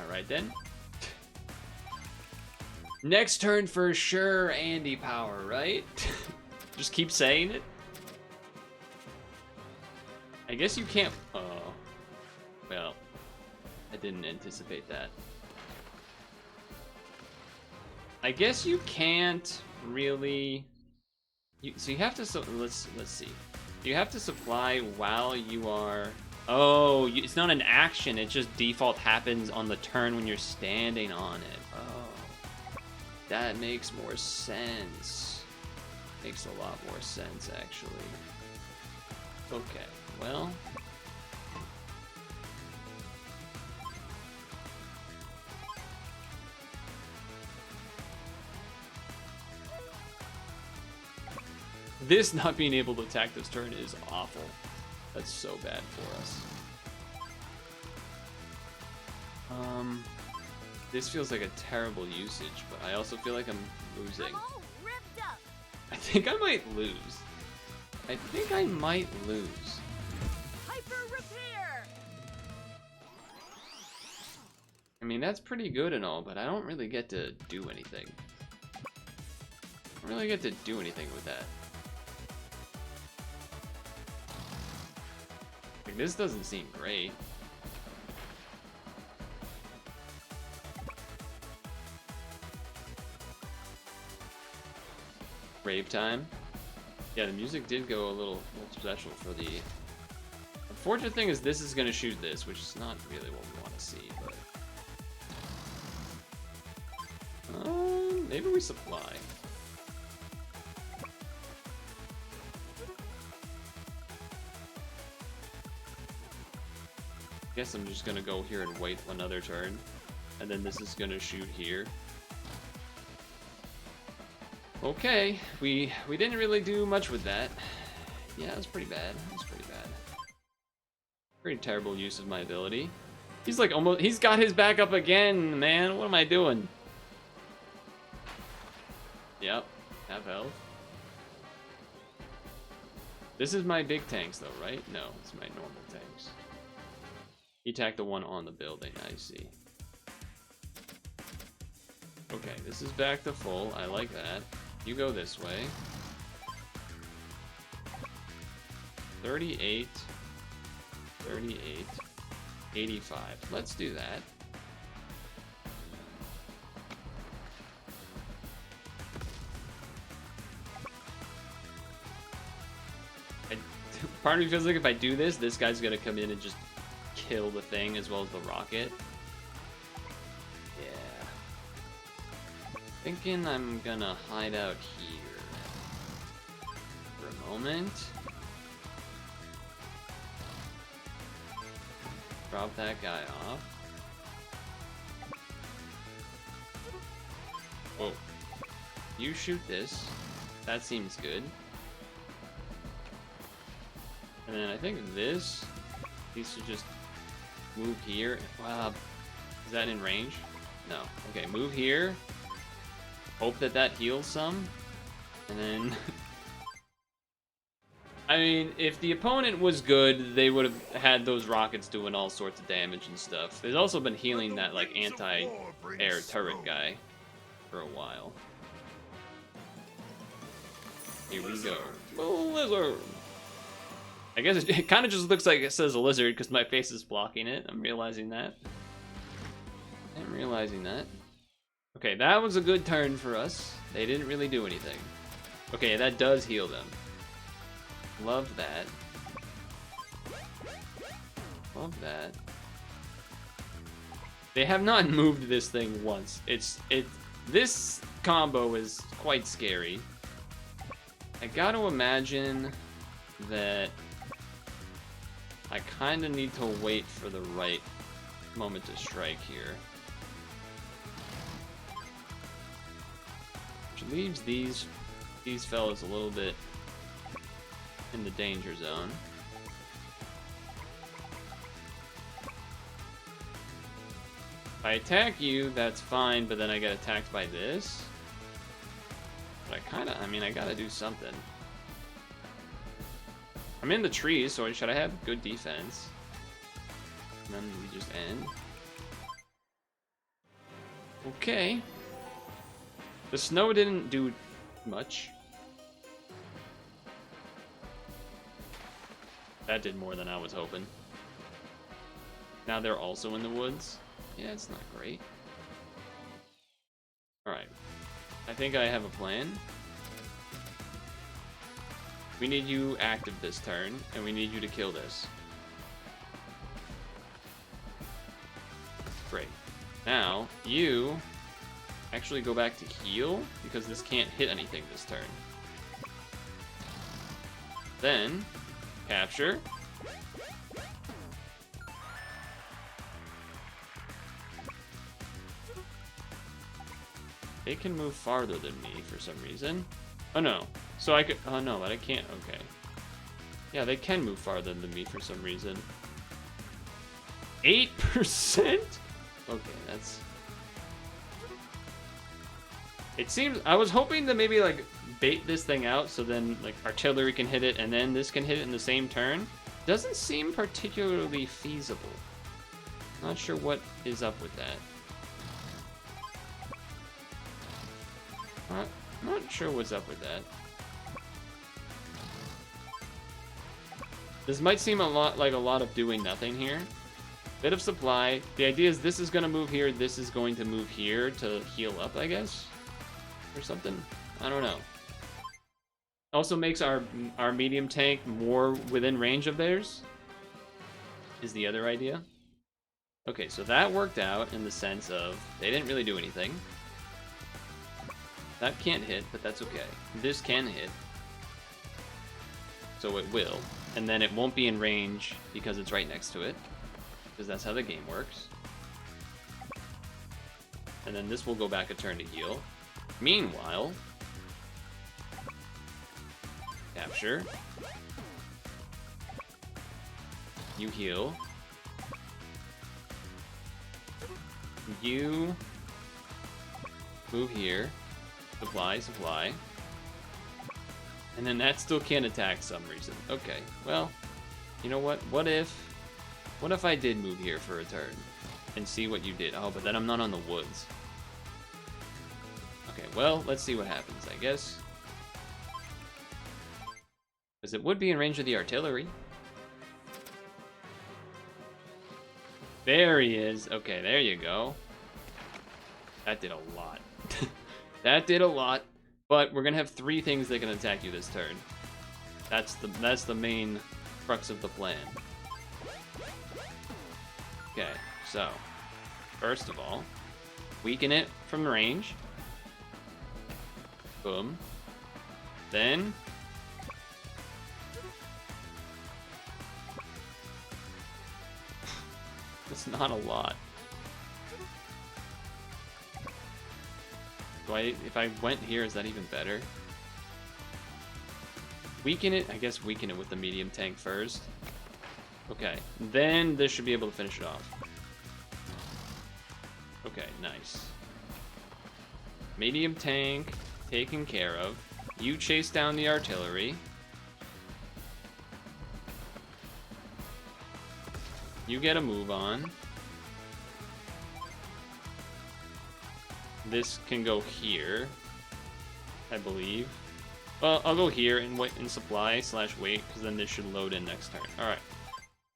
Alright then. Next turn for sure, Andy Power, right? Just keep saying it. I guess you can't... Oh. Well, I didn't anticipate that. I guess you can't really... so you have to... let's see. You have to supply while you are... Oh, it's not an action. It just default happens on the turn when you're standing on it. Oh. That makes more sense. Makes a lot more sense, actually. Okay, well... This not being able to attack this turn is awful. That's so bad for us. This feels like a terrible usage, but I also feel like I'm losing. I'm all ripped up. I think I might lose. I think I might lose. Hyper repair. I mean, that's pretty good and all, but I don't really get to do anything. I don't really get to do anything with that. Like, this doesn't seem great. Rave time. Yeah, the music did go a little special for the... Unfortunate thing is this is going to shoot this, which is not really what we want to see, but... maybe we supply. Guess I'm just gonna go here and wait another turn, and then this is gonna shoot here. Okay, we didn't really do much with that. Yeah, it was pretty bad. It was pretty bad. Pretty terrible use of my ability. He's like almost, he's got his back up again, man. What am I doing? Yep, half health. This is my big tanks though, right? No, it's my normal tanks. He attacked the one on the building, I see. Okay, this is back to full. I like that. You go this way. 38. 38. 85. Let's do that. Part of me feels like if I do this, this guy's gonna come in and just kill the thing as well as the rocket. Yeah. Thinking I'm gonna hide out here for a moment. Drop that guy off. Whoa. You shoot this. That seems good. And then I think this needs to just move here. Wow. Is that in range? No. Okay, move here. Hope that that heals some. And then... I mean, if the opponent was good, they would have had those rockets doing all sorts of damage and stuff. There's also been healing that, like, anti-air turret guy for a while. Here we go. Oh, lizard! I guess it kind of just looks like it says a lizard because my face is blocking it. I'm realizing that. I'm realizing that. Okay, that was a good turn for us. They didn't really do anything. Okay, that does heal them. Love that. Love that. They have not moved this thing once. This combo is quite scary. I gotta imagine that I kind of need to wait for the right moment to strike here. Which leaves these fellas a little bit in the danger zone. If I attack you, that's fine, but then I get attacked by this. But I mean, I gotta do something. I'm in the trees, so should I have good defense? And then we just end. Okay. The snow didn't do much. That did more than I was hoping. Now they're also in the woods. Yeah, it's not great. Alright. I think I have a plan. We need you active this turn, and we need you to kill this. Great. Now, you actually go back to heal, because this can't hit anything this turn. Then, capture. They can move farther than me for some reason. Oh no. So I could. Oh no, but I can't. Okay. Yeah, they can move farther than me for some reason. 8%? Okay, that's. It seems. I was hoping to maybe like bait this thing out so then like artillery can hit it and then this can hit it in the same turn. Doesn't seem particularly feasible. Not sure what is up with that. Not sure what's up with that. This might seem a lot like a lot of doing nothing here. Bit of supply. The idea is this is going to move here, this is going to move here to heal up, I guess? Or something? I don't know. Also makes our medium tank more within range of theirs. Is the other idea. Okay, so that worked out in the sense of they didn't really do anything. That can't hit, but that's okay. This can hit. So it will. And then it won't be in range because it's right next to it. Because that's how the game works. And then this will go back a turn to heal. Meanwhile, capture. You heal. You move here. Supply, supply. And then that still can't attack some reason. Okay, well, you know what? What if I did move here for a turn and see what you did? Oh, but then I'm not on the woods. Okay, well, let's see what happens, I guess. Because it would be in range of the artillery. There he is. Okay, there you go. That did a lot. That did a lot. But we're gonna have 3 things that can attack you this turn. That's the main crux of the plan. Okay, so first of all, weaken it from range. Boom. Then it's not a lot. If I went here, is that even better? Weaken it? I guess weaken it with the medium tank first. Okay, then this should be able to finish it off. Okay, nice. Medium tank taken care of. You chase down the artillery. You get a move on. This can go here, I believe. Well, I'll go here and wait in supply / wait, because then this should load in next turn. All right.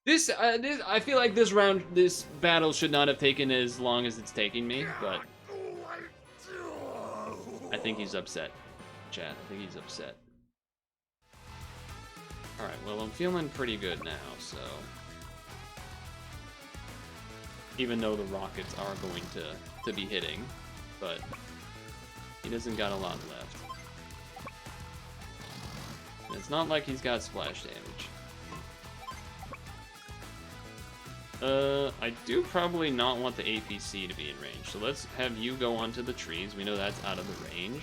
This I feel like this battle should not have taken as long as it's taking me, but I think he's upset. Chat, I think he's upset. All right. Well, I'm feeling pretty good now, so even though the rockets are going to be hitting. But he doesn't got a lot left. And it's not like he's got splash damage. I do probably not want the APC to be in range, so let's have you go onto the trees. We know that's out of the range.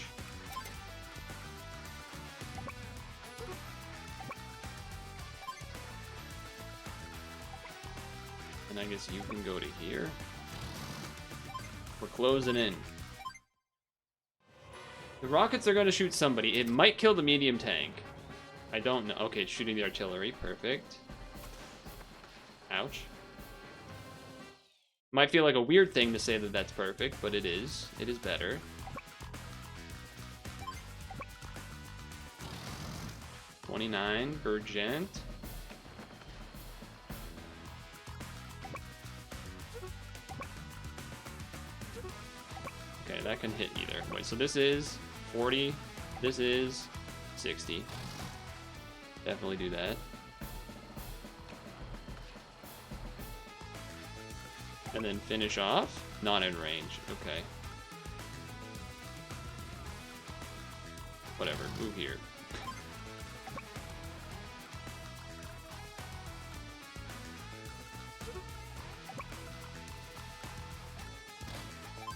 And I guess you can go to here. We're closing in. The rockets are going to shoot somebody. It might kill the medium tank. I don't know. Okay, it's shooting the artillery. Perfect. Ouch. Might feel like a weird thing to say that that's perfect, but it is. It is better. $29, Burgent. Okay, that can hit either. Wait, so this is 40. This is 60. Definitely do that. And then finish off. Not in range. Okay. Whatever. Move here.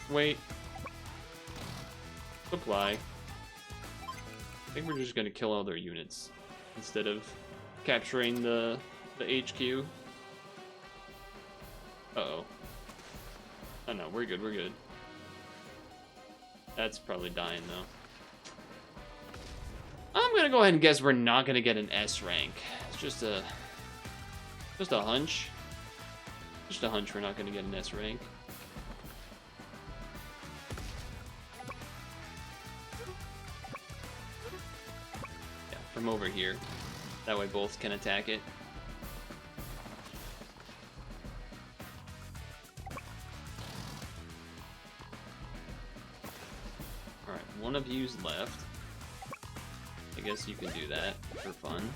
Wait. Supply. I think we're just gonna kill all their units instead of capturing the HQ. Uh-oh. Oh no, we're good, we're good. That's probably dying though. I'm gonna go ahead and guess we're not gonna get an S rank. It's just a hunch. Just a hunch we're not gonna get an S rank. Yeah, from over here. That way both can attack it. Alright, one of you's left. I guess you can do that for fun.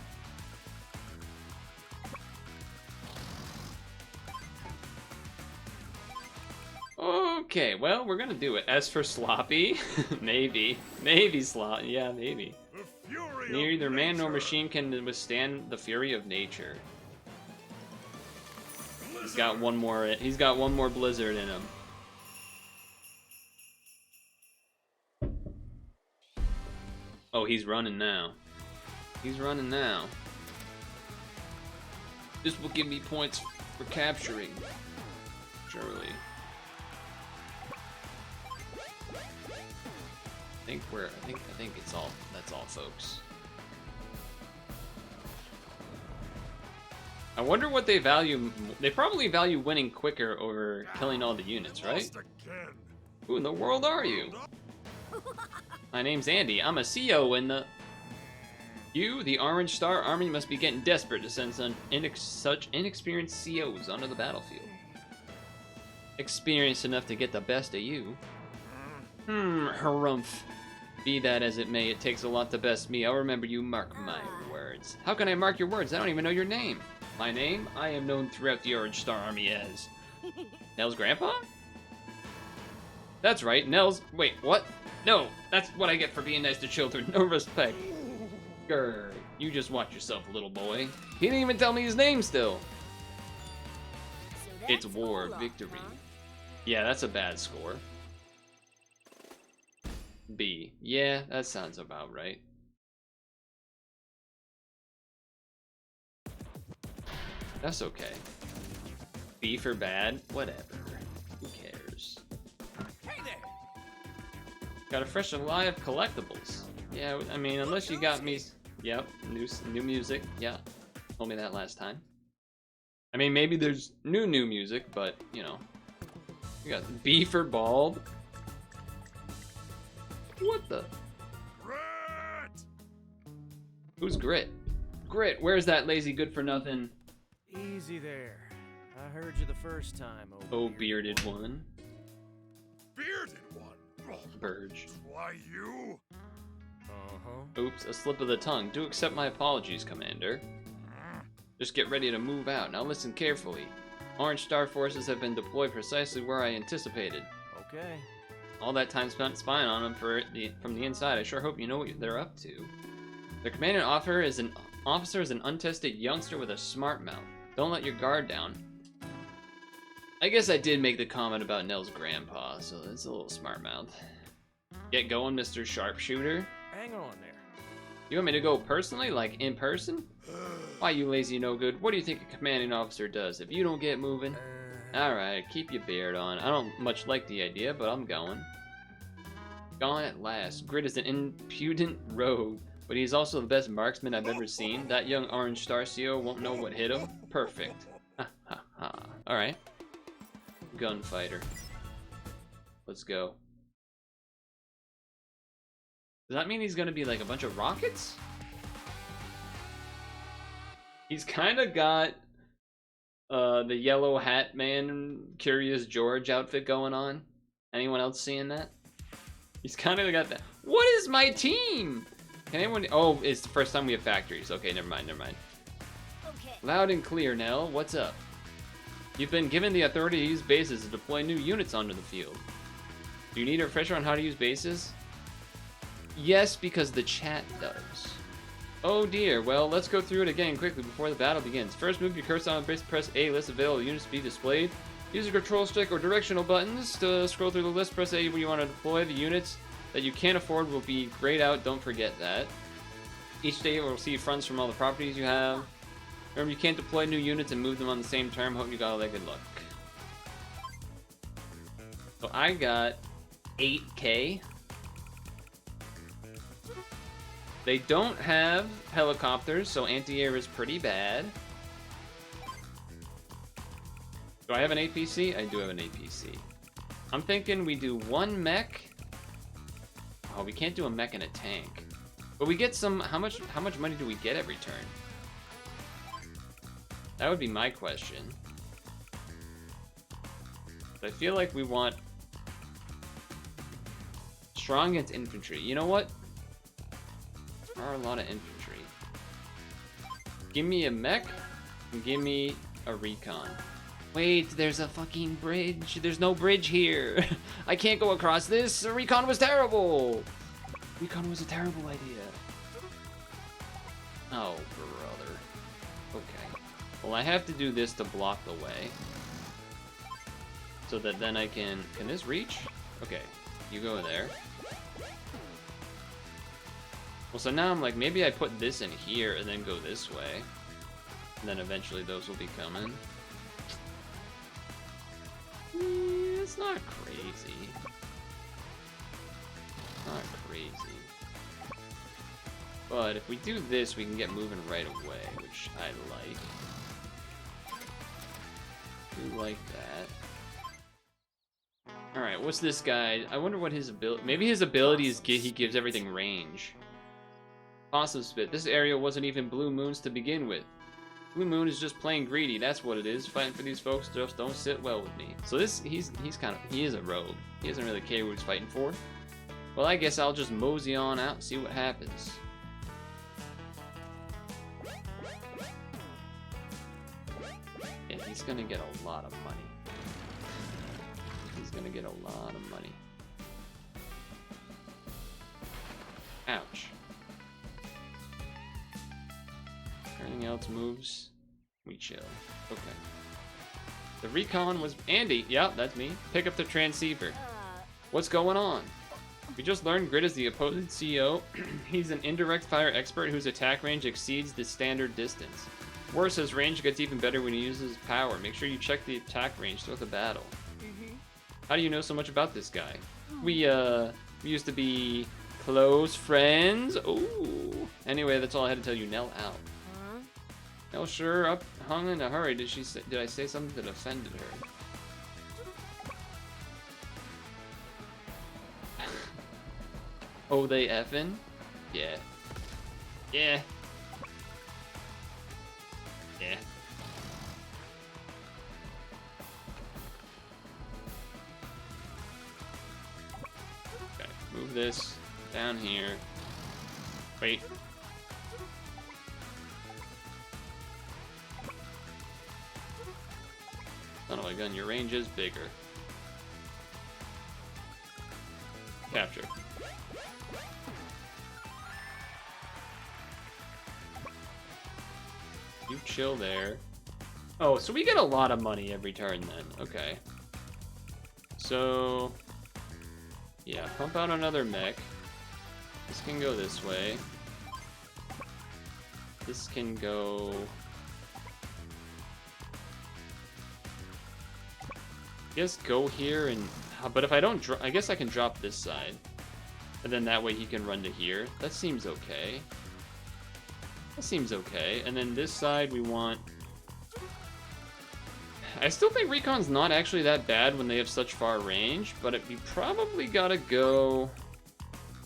Okay, well, we're gonna do it. S for sloppy. Maybe. Maybe slot. Yeah, maybe. Neither man nor machine can withstand the fury of nature. He's got one more blizzard in him. Oh, he's running now. He's running now. This will give me points for capturing. Surely. I think it's all. That's all, folks. I wonder what they value. They probably value winning quicker over killing all the units, right? Who in the world are you? My name's Andy. I'm a CO in the... You, the Orange Star Army, must be getting desperate to send such inexperienced COs onto the battlefield. Experienced enough to get the best of you. Harumph. Be that as it may, it takes a lot to best me. I'll remember you, mark my words. How can I mark your words? I don't even know your name. My name? I am known throughout the Orange Star Army as... Nell's grandpa? That's right, Nell's... Wait, what? No, that's what I get for being nice to children. No respect. Grr, you just watch yourself, little boy. He didn't even tell me his name still. It's war, victory. Yeah, that's a bad score. B. Yeah, that sounds about right. That's okay. B for bad? Whatever. Who cares? Hey there. Got a fresh supply of collectibles. Yeah, I mean, unless you got me... Yep, new music. Yeah, told me that last time. I mean, maybe there's new music, but, you know. We got B for bald. What the? Grit. Who's Grit? Grit, where's that lazy good-for-nothing? Easy there. I heard you the first time, Oh, bearded one. Bearded one. Burge. Why you? Oops, a slip of the tongue. Do accept my apologies, Commander. Just get ready to move out. Now listen carefully. Orange Star forces have been deployed precisely where I anticipated. Okay. All that time spent spying on them from the inside. I sure hope you know what they're up to. Their commanding officer is an untested youngster with a smart mouth. Don't let your guard down. I guess I did make the comment about Nell's grandpa, so it's a little smart mouth. Get going, Mr. Sharpshooter. Hang on there. You want me to go personally, like in person? Why, you lazy no good? What do you think a commanding officer does if you don't get moving? Alright, keep your beard on. I don't much like the idea, but I'm going. Gone at last. Grid is an impudent rogue, but he's also the best marksman I've ever seen. That young orange Starcio won't know what hit him. Perfect. Ha ha ha. Alright. Gunfighter. Let's go. Does that mean he's gonna be like a bunch of rockets? He's kinda got the yellow hat man, Curious George outfit going on. Anyone else seeing that? He's kind of got that. What is my team? Can anyone? Oh, it's the first time we have factories. Okay, never mind, never mind. Okay. Loud and clear, Nell. What's up? You've been given the authority to use bases to deploy new units onto the field. Do you need a refresher on how to use bases? Yes, because the chat does. Oh dear, well, let's go through it again quickly before the battle begins. First, move your cursor on the base, press A, list available units to be displayed. Use the control stick or directional buttons to scroll through the list, press A when you want to deploy. The units that you can't afford will be grayed out, don't forget that. Each day will receive funds from all the properties you have. Remember, you can't deploy new units and move them on the same term. Hope you got all that good luck. So I got 8K. They don't have helicopters, so anti-air is pretty bad. Do I have an APC? I do have an APC. I'm thinking we do one mech. Oh, we can't do a mech and a tank. But we get some, how much money do we get every turn? That would be my question. But I feel like we want strong against infantry. You know what? There are a lot of infantry. Give me a mech and give me a recon. Wait, there's a fucking bridge. There's no bridge here. I can't go across this. Recon was terrible. Recon was a terrible idea. Oh, brother. Okay. Well, I have to do this to block the way. So that then I can this reach? Okay, you go there. Well, so now I'm like, maybe I put this in here and then go this way. And then eventually those will be coming. It's not crazy. Not crazy. But if we do this, we can get moving right away, which I like. Do like that. Alright, what's this guy? I wonder what his ability... Maybe his ability is he gives everything range. Awesome spit. This area wasn't even Blue Moon's to begin with. Blue Moon is just plain greedy, that's what it is. Fighting for these folks just don't sit well with me. So this, he is a rogue. He doesn't really care what he's fighting for. Well, I guess I'll just mosey on out and see what happens. Yeah, he's gonna get a lot of money. He's gonna get a lot of money. Ouch. Everything else moves. We chill. Okay. The recon was Andy. Yeah, that's me. Pick up the transceiver. What's going on? We just learned Grid is the opposing CEO. He's an indirect fire expert whose attack range exceeds the standard distance. Worse, his range gets even better when he uses power. Make sure you check the attack range throughout the battle. How do you know so much about this guy? We used to be close friends. Ooh. Anyway, that's all I had to tell you. Nell out. Nell sure up hung in a hurry. Did I say something that offended her? Oh, they effing? Yeah. Yeah. Yeah. Okay, move this down here. Wait. Son of a gun, your range is bigger. Capture. You chill there. Oh, so we get a lot of money every turn then. Okay. So, yeah, pump out another mech. This can go this way. This can go... guess go here and... But if I don't I guess I can drop this side. And then that way he can run to here. That seems okay. That seems okay. And then this side we want... I still think Recon's not actually that bad when they have such far range, but we probably gotta go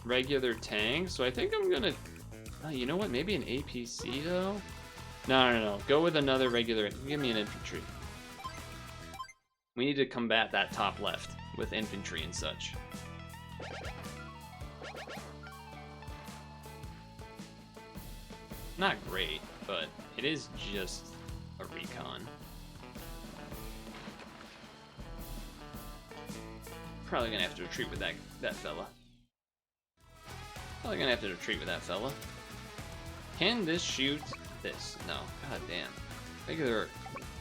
regular tank. So I think I'm gonna... you know what? Maybe an APC though? No. Go with another regular... Give me an infantry. We need to combat that top left with infantry and such. Not great, but it is just a recon. Probably gonna have to retreat with that fella. Probably gonna have to retreat with that fella. Can this shoot this? No. God damn. Regular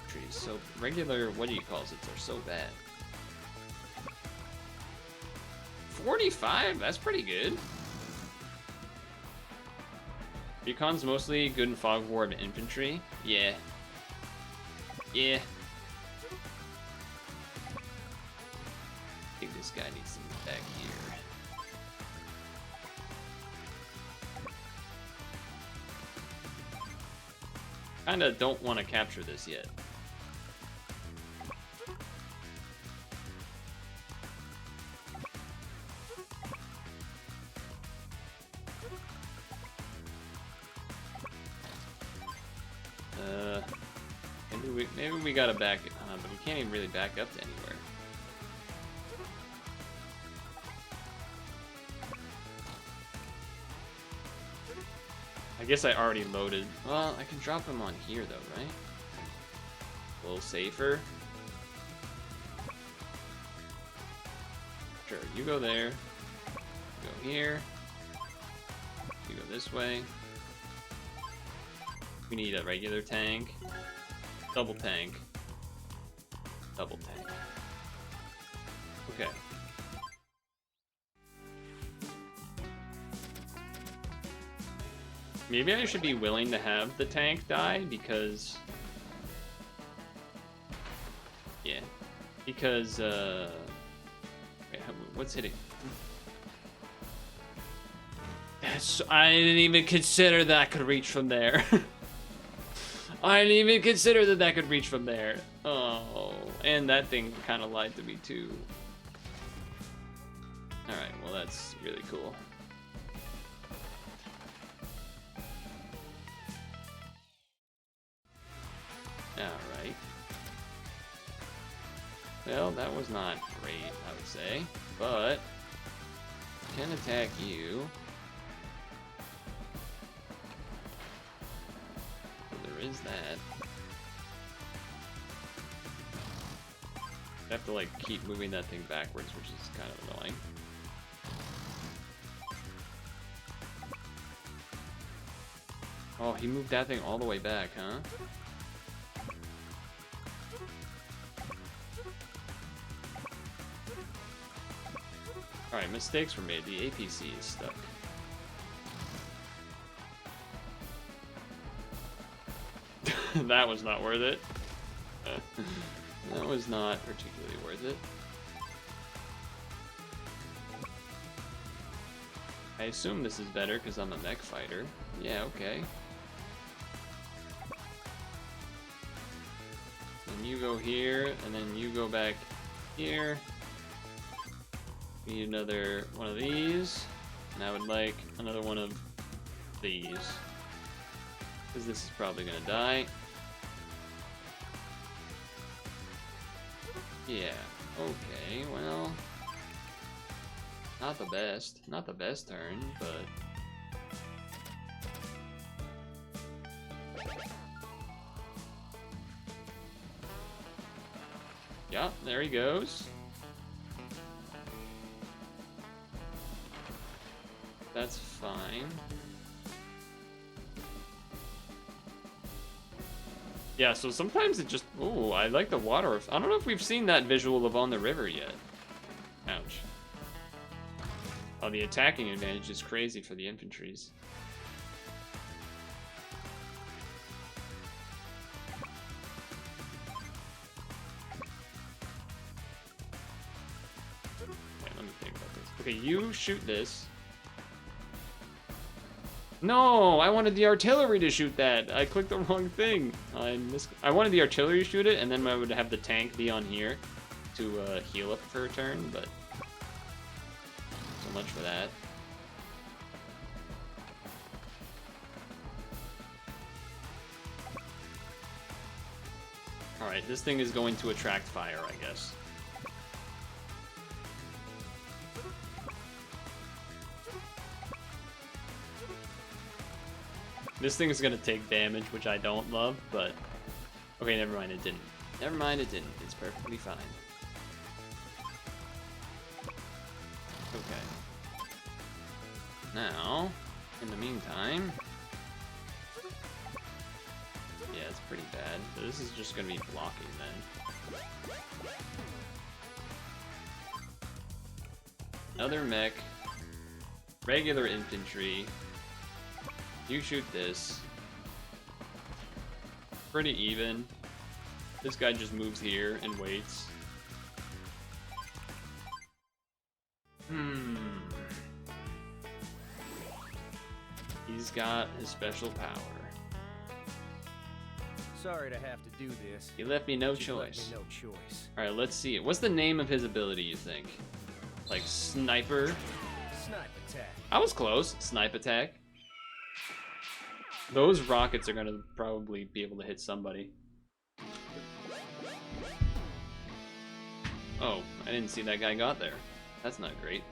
trees. So regular, what do you call it? Are so bad. 45? That's pretty good. Recon's mostly good in fog war and infantry. Yeah. Yeah. I think this guy needs to move back here. Kinda don't want to capture this yet. Maybe we gotta back it, but we can't even really back up to anywhere. I guess I already loaded. Well, I can drop him on here though, right? A little safer. Sure, you go there. You go here. You go this way. We need a regular tank. Double tank. Double tank. Okay. Maybe I should be willing to have the tank die because... Yeah. Because, wait, what's hitting? I didn't even consider that could reach from there. I didn't even consider that could reach from there. Oh, and that thing kind of lied to me too. Alright, well that's really cool. Alright. Well, that was not great, I would say. But, I can attack you. Is that I have to like keep moving that thing backwards, which is kind of annoying. Oh, he moved that thing all the way back, huh? Alright, mistakes were made. The APC is stuck. That was not worth it. That was not particularly worth it. I assume this is better because I'm a mech fighter. Yeah, okay. And you go here, and then you go back here. We need another one of these. And I would like another one of these. Because this is probably going to die. Yeah, okay, well, not the best turn, but yeah, there he goes. That's fine. Yeah, so sometimes it just... Ooh, I like the water. I don't know if we've seen that visual of On the River yet. Ouch. Oh, the attacking advantage is crazy for the infantries. Okay, you shoot this. No, I wanted the artillery to shoot that. I clicked the wrong thing. I wanted the artillery to shoot it, and then I would have the tank be on here to heal up for a turn, but so much for that. Alright, this thing is going to attract fire, I guess. This thing is gonna take damage, which I don't love, but... Okay, never mind, it didn't. Never mind, it didn't. It's perfectly fine. Okay. Now, in the meantime... Yeah, it's pretty bad. So this is just gonna be blocking then. Another mech. Regular infantry. You shoot this. Pretty even. This guy just moves here and waits. He's got his special power. Sorry to have to do this. He left me no Just choice. left me no choice. Alright, let's see it. What's the name of his ability, you think? Like sniper? Snipe attack. I was close. Snipe attack. Those rockets are gonna probably be able to hit somebody. Oh, I didn't see that guy got there. That's not great.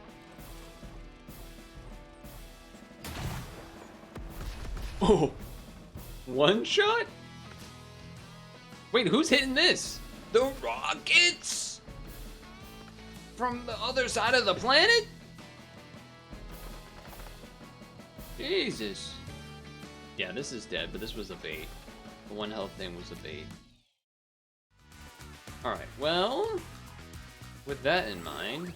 Oh! One shot? Wait, who's hitting this? The rockets? From the other side of the planet? Jesus. Yeah, this is dead, but this was a bait. The 1 health thing was a bait. Alright, well... With that in mind...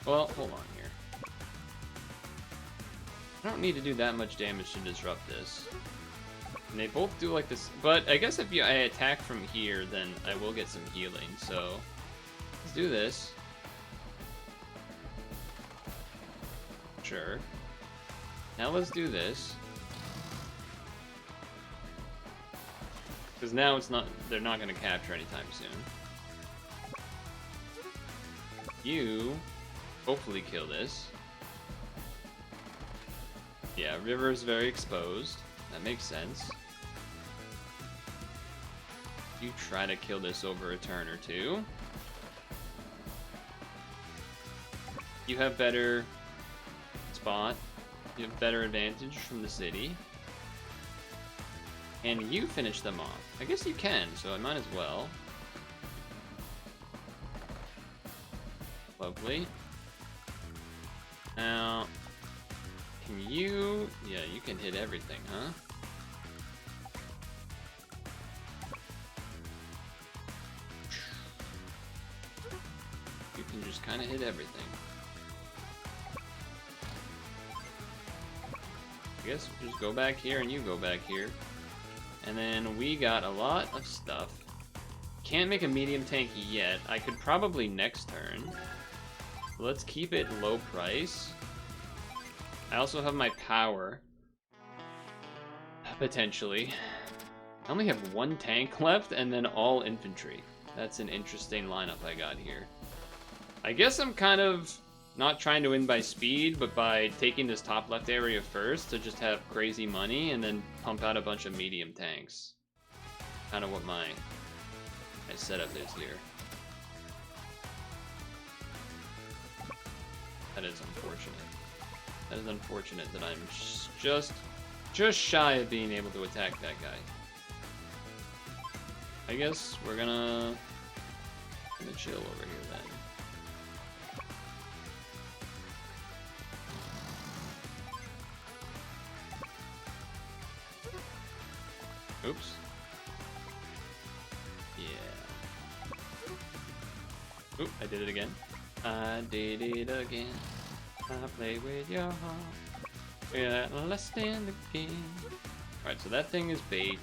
Well, hold on here. I don't need to do that much damage to disrupt this. And they both do like this, but I guess if I attack from here, then I will get some healing, so... Let's do this. Sure. Now let's do this. Because now it's not, they're not going to capture anytime soon. You hopefully kill this. Yeah, river is very exposed. That makes sense. You try to kill this over a turn or two. You have better spot. You have better advantage from the city. And you finish them off. I guess you can, so I might as well. Lovely. Now, can you... Yeah, you can hit everything, huh? You can just kind of hit everything. I guess just go back here and you go back here. And then we got a lot of stuff. Can't make a medium tank yet. I could probably next turn. Let's keep it low price. I also have my power. Potentially. I only have 1 tank left and then all infantry. That's an interesting lineup I got here. I guess I'm kind of not trying to win by speed, but by taking this top left area first to just have crazy money and then pump out a bunch of medium tanks. Kind of what my setup is here. That is unfortunate. That is unfortunate that I'm just shy of being able to attack that guy. I guess we're gonna chill over here then. Oops. Yeah. Oop, I did it again. I did it again. I play with your heart. Yeah, let's stand the game. Alright, so that thing is bait.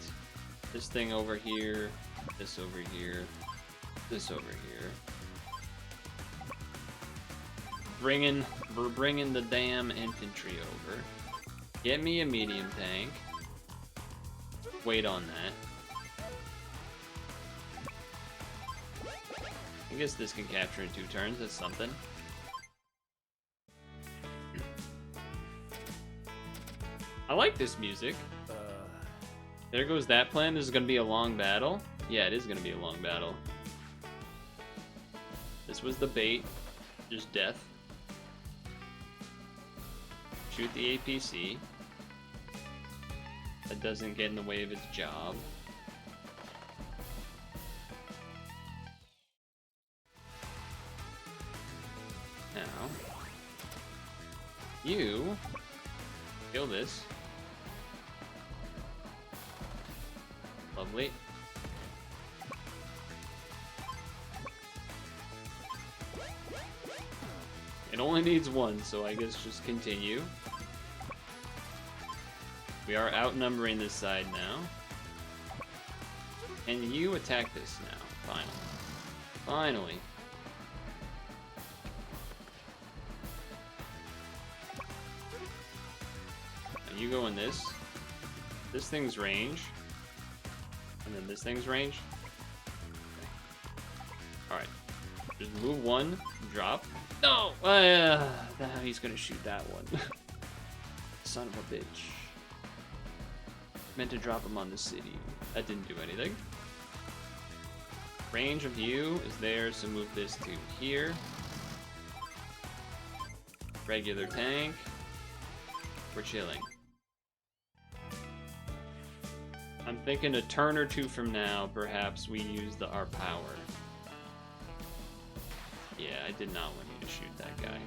This thing over here. This over here. This over here. We're bringing the damn infantry over. Get me a medium tank. Wait on that. I guess this can capture in 2 turns. That's something. I like this music. There goes that plan. This is gonna be a long battle. Yeah, it is gonna be a long battle. This was the bait. Just death. Shoot the APC. That doesn't get in the way of its job. Now, you kill this. Lovely. It only needs 1, so I guess just continue. We are outnumbering this side now. And you attack this now, finally. Finally. Now you go in this. This thing's range. And then this thing's range. Okay. Alright. Just move 1, drop. No! He's gonna shoot that one. Son of a bitch. Meant to drop him on the city. That didn't do anything. Range of you is there, so move this to here. Regular tank. We're chilling. I'm thinking a turn or 2 from now, perhaps we use our power. Yeah, I did not want you to shoot that guy.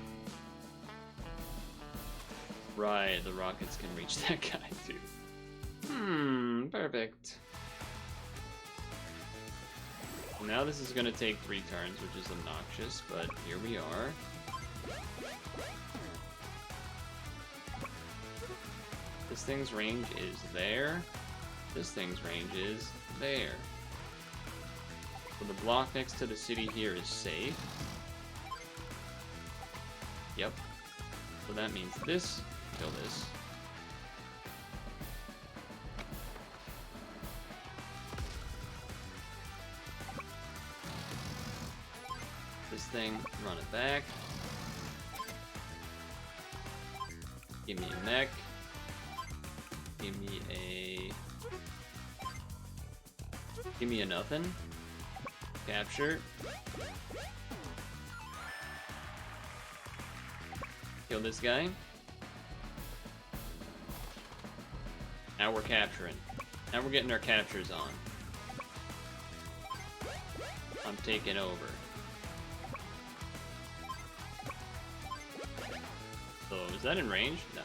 Right, the rockets can reach that guy too. Perfect. Now this is gonna take 3 turns, which is obnoxious, but here we are. This thing's range is there. This thing's range is there. So the block next to the city here is safe. Yep. So that means this, kill this. This thing, run it back. Give me a mech. Give me a... Give me a nothing. Capture. Kill this guy. Now we're capturing. Now we're getting our captures on. I'm taking over. So is that in range? No.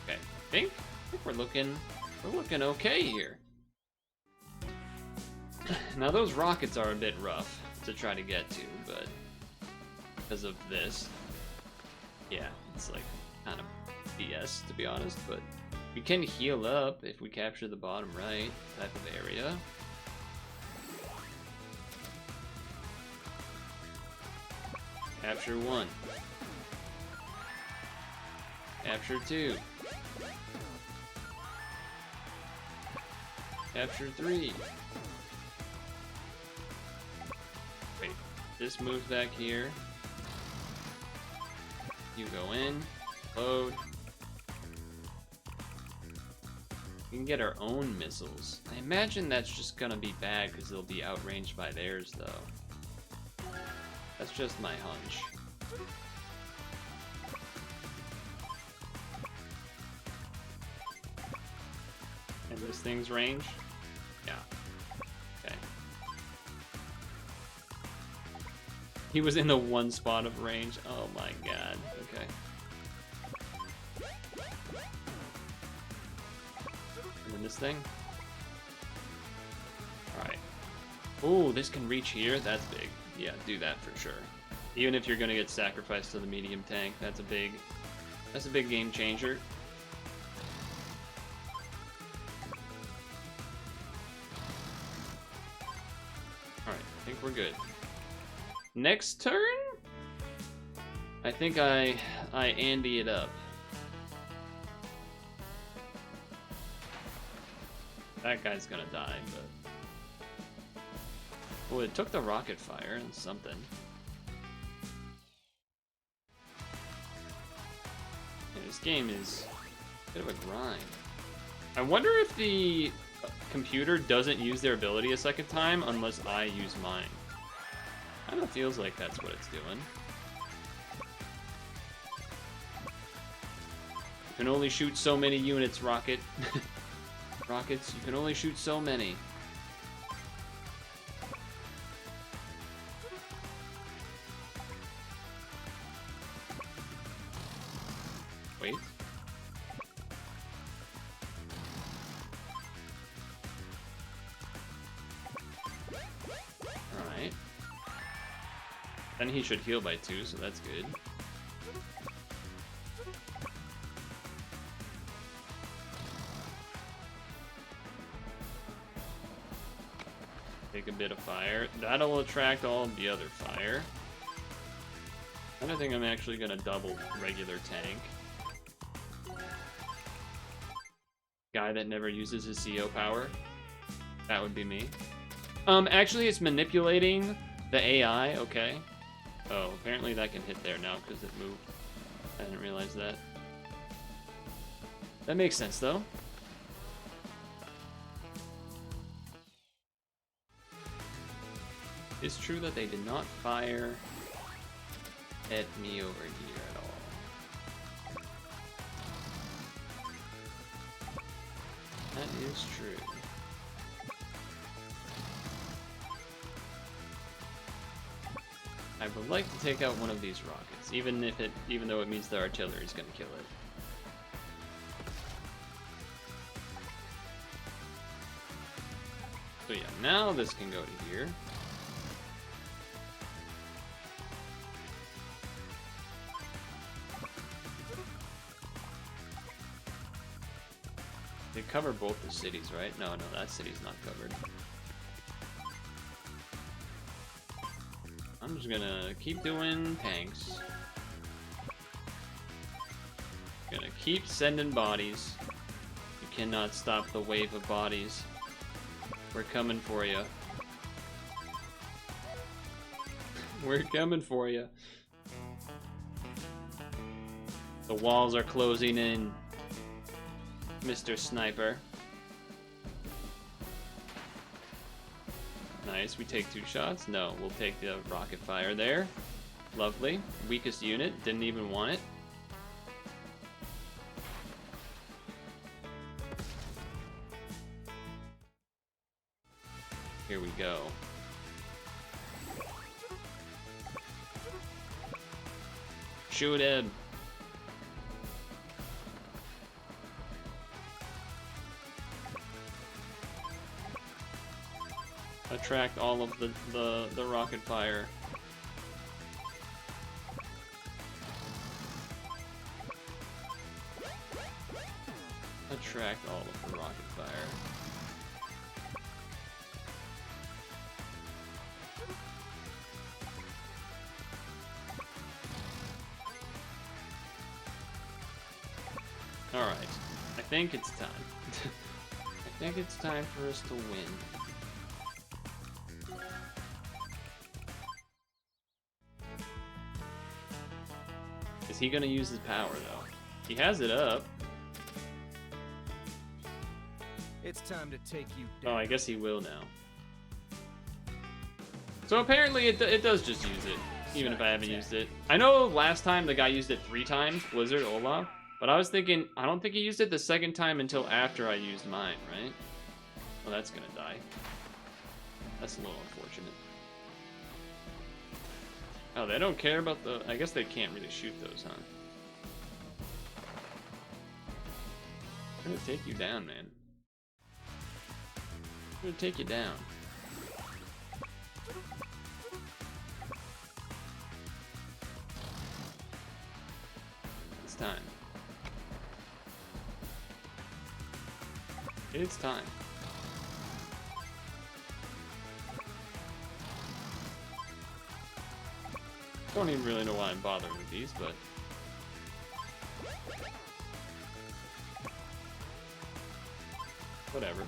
Okay. I think we're looking okay here. Now those rockets are a bit rough to try to get to, but because of this, yeah, it's like kind of BS to be honest, but we can heal up if we capture the bottom right type of area. Capture 1. Capture 2. Capture 3. Wait, this moves back here. You go in, load. We can get our own missiles. I imagine that's just gonna be bad because they'll be outranged by theirs though. That's just my hunch. And this thing's range? Yeah. Okay. He was in the 1 spot of range. Oh my god. Okay. And then this thing? Alright. Ooh, this can reach here? That's big. Yeah, do that for sure. Even if you're gonna get sacrificed to the medium tank, that's a big game changer. Alright, I think we're good. Next turn? I think I Andy it up. That guy's gonna die, but... Oh, it took the rocket fire and something. Yeah, this game is a bit of a grind. I wonder if the computer doesn't use their ability a second time unless I use mine. Kinda feels like that's what it's doing. You can only shoot so many units, Rocket. Rockets, you can only shoot so many. Wait. Alright. Then he should heal by 2, so that's good. Take a bit of fire. That'll attract all of the other fire. I don't think I'm actually gonna double regular tank. Guy that never uses his CO power. That would be me. Actually it's manipulating the AI, okay. Oh, apparently that can hit there now because it moved. I didn't realize that. That makes sense though. It's true that they did not fire at me over here at all. That is true. I would like to take out one of these rockets, even though it means the artillery is going to kill it. So yeah, now this can go to here. They cover both the cities, right? No, that city's not covered. I'm just gonna keep doing tanks. Gonna keep sending bodies. You cannot stop the wave of bodies. We're coming for you. We're coming for you. The walls are closing in, Mr. Sniper. Nice, we take 2 shots. No, we'll take the rocket fire there. Lovely. Weakest unit, didn't even want it. Here we go. Shoot him. Attract all of the rocket fire. Attract all of the rocket fire. Alright, I think it's time. I think it's time for us to win. Is he gonna use his power though? He has it up. It's time to take you down. Oh, I guess he will now. So apparently it does just use it, even if I haven't used it. I know last time the guy used it 3 times, Blizzard Olaf, but I was thinking, I don't think he used it the second time until after I used mine, right? Well, that's gonna die. That's a little unfortunate. Oh, they don't care about the... I guess they can't really shoot those, huh? I'm gonna take you down, man. I'm gonna take you down. It's time. It's time. Don't even really know why I'm bothering with these, but... whatever.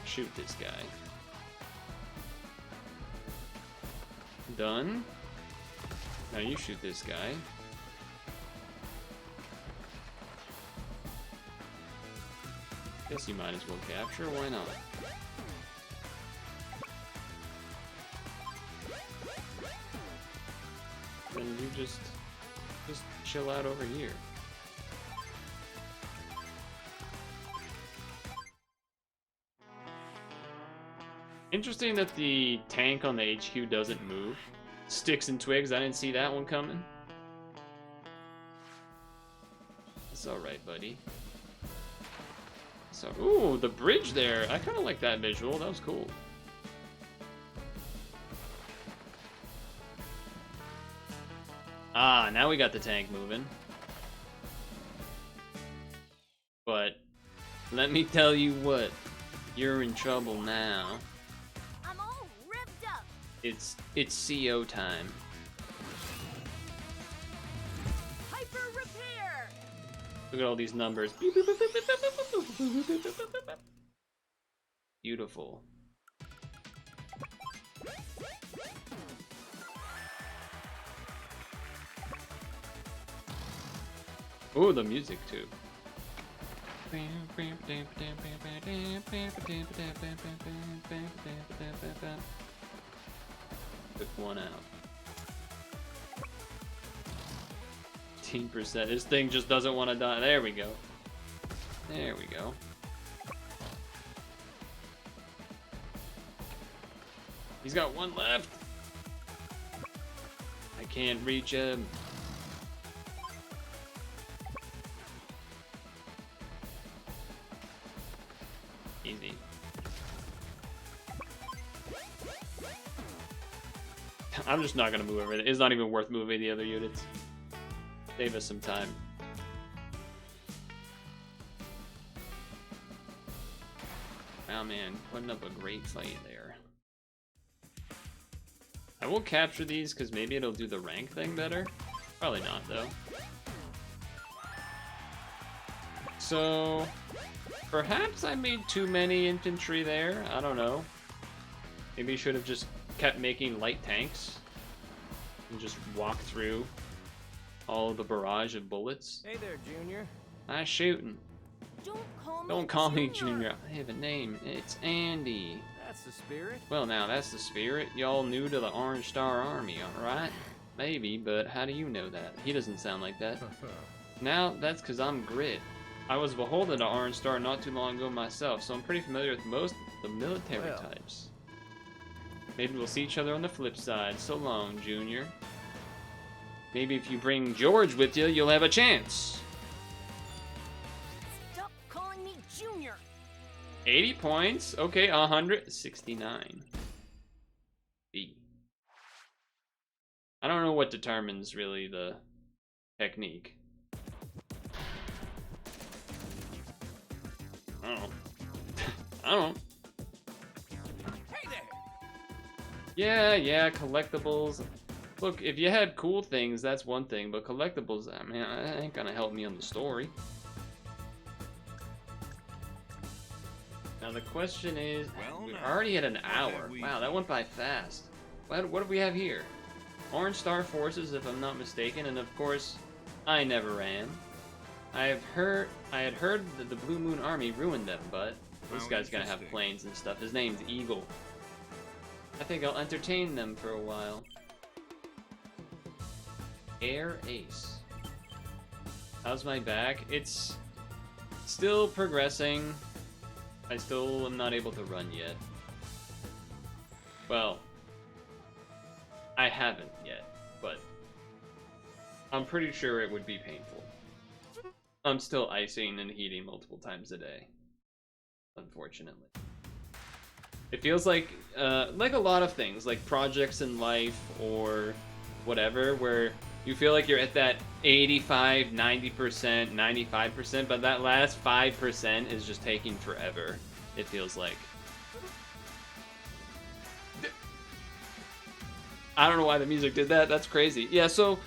Shoot this guy. Done. Now you shoot this guy. Guess you might as well capture, why not? Then you just chill out over here. Interesting that the tank on the HQ doesn't move. Sticks and twigs, I didn't see that one coming. It's alright, buddy. So, ooh, the bridge there. I kind of like that visual. That was cool. Ah, now we got the tank moving. But, let me tell you what. You're in trouble now. I'm all ripped up. It's CO time. Hyper repair. Look at all these numbers. Beautiful. Ooh, the music too. Took one out. 15%. This thing just doesn't want to die. There we go. There we go. He's got one left. I can't reach him. Easy. I'm just not gonna move everything. It's not even worth moving the other units. Save us some time. Wow, man, putting up a great fight there. I will capture these because maybe it'll do the rank thing better. Probably not, though. So, perhaps I made too many infantry there. I don't know. Maybe you should have just kept making light tanks and just walk through all of the barrage of bullets. Hey there, Junior. Nice shooting. Don't call me Junior. I have a name. It's Andy. That's the spirit. Well, now that's the spirit. Y'all new to the Orange Star Army, alright? Maybe, but how do you know that? He doesn't sound like that. Now, that's because I'm Grit. I was beholden to Orange Star not too long ago myself, so I'm pretty familiar with most of the military Well. types. Maybe we'll see each other on the flip side. So long, Junior. Maybe if you bring George with you, you'll have a chance. Stop calling me Junior. 80 points. Okay, 169. B. I don't know what determines really the technique. I don't know. I don't know. Hey there! Yeah, collectibles. Look, if you had cool things, that's one thing, but collectibles, I mean, that ain't gonna help me on the story. Now the question is, Well, we're now, already at an what hour. have we Wow, that went by fast. What do we have here? Orange Star Forces, if I'm not mistaken, and of course, I never ran. I had heard that the Blue Moon Army ruined them, but this How guy's gonna have interesting. planes and stuff. His name's Eagle. I think I'll entertain them for a while. Air Ace. How's my back? It's still progressing. I still am not able to run yet. Well, I haven't yet, but I'm pretty sure it would be painful. I'm still icing and heating multiple times a day, unfortunately. It feels like a lot of things, like projects in life or whatever, where you feel like you're at that 85, 90%, 95%, but that last 5% is just taking forever, it feels like. I don't know why the music did that. That's crazy. Yeah, so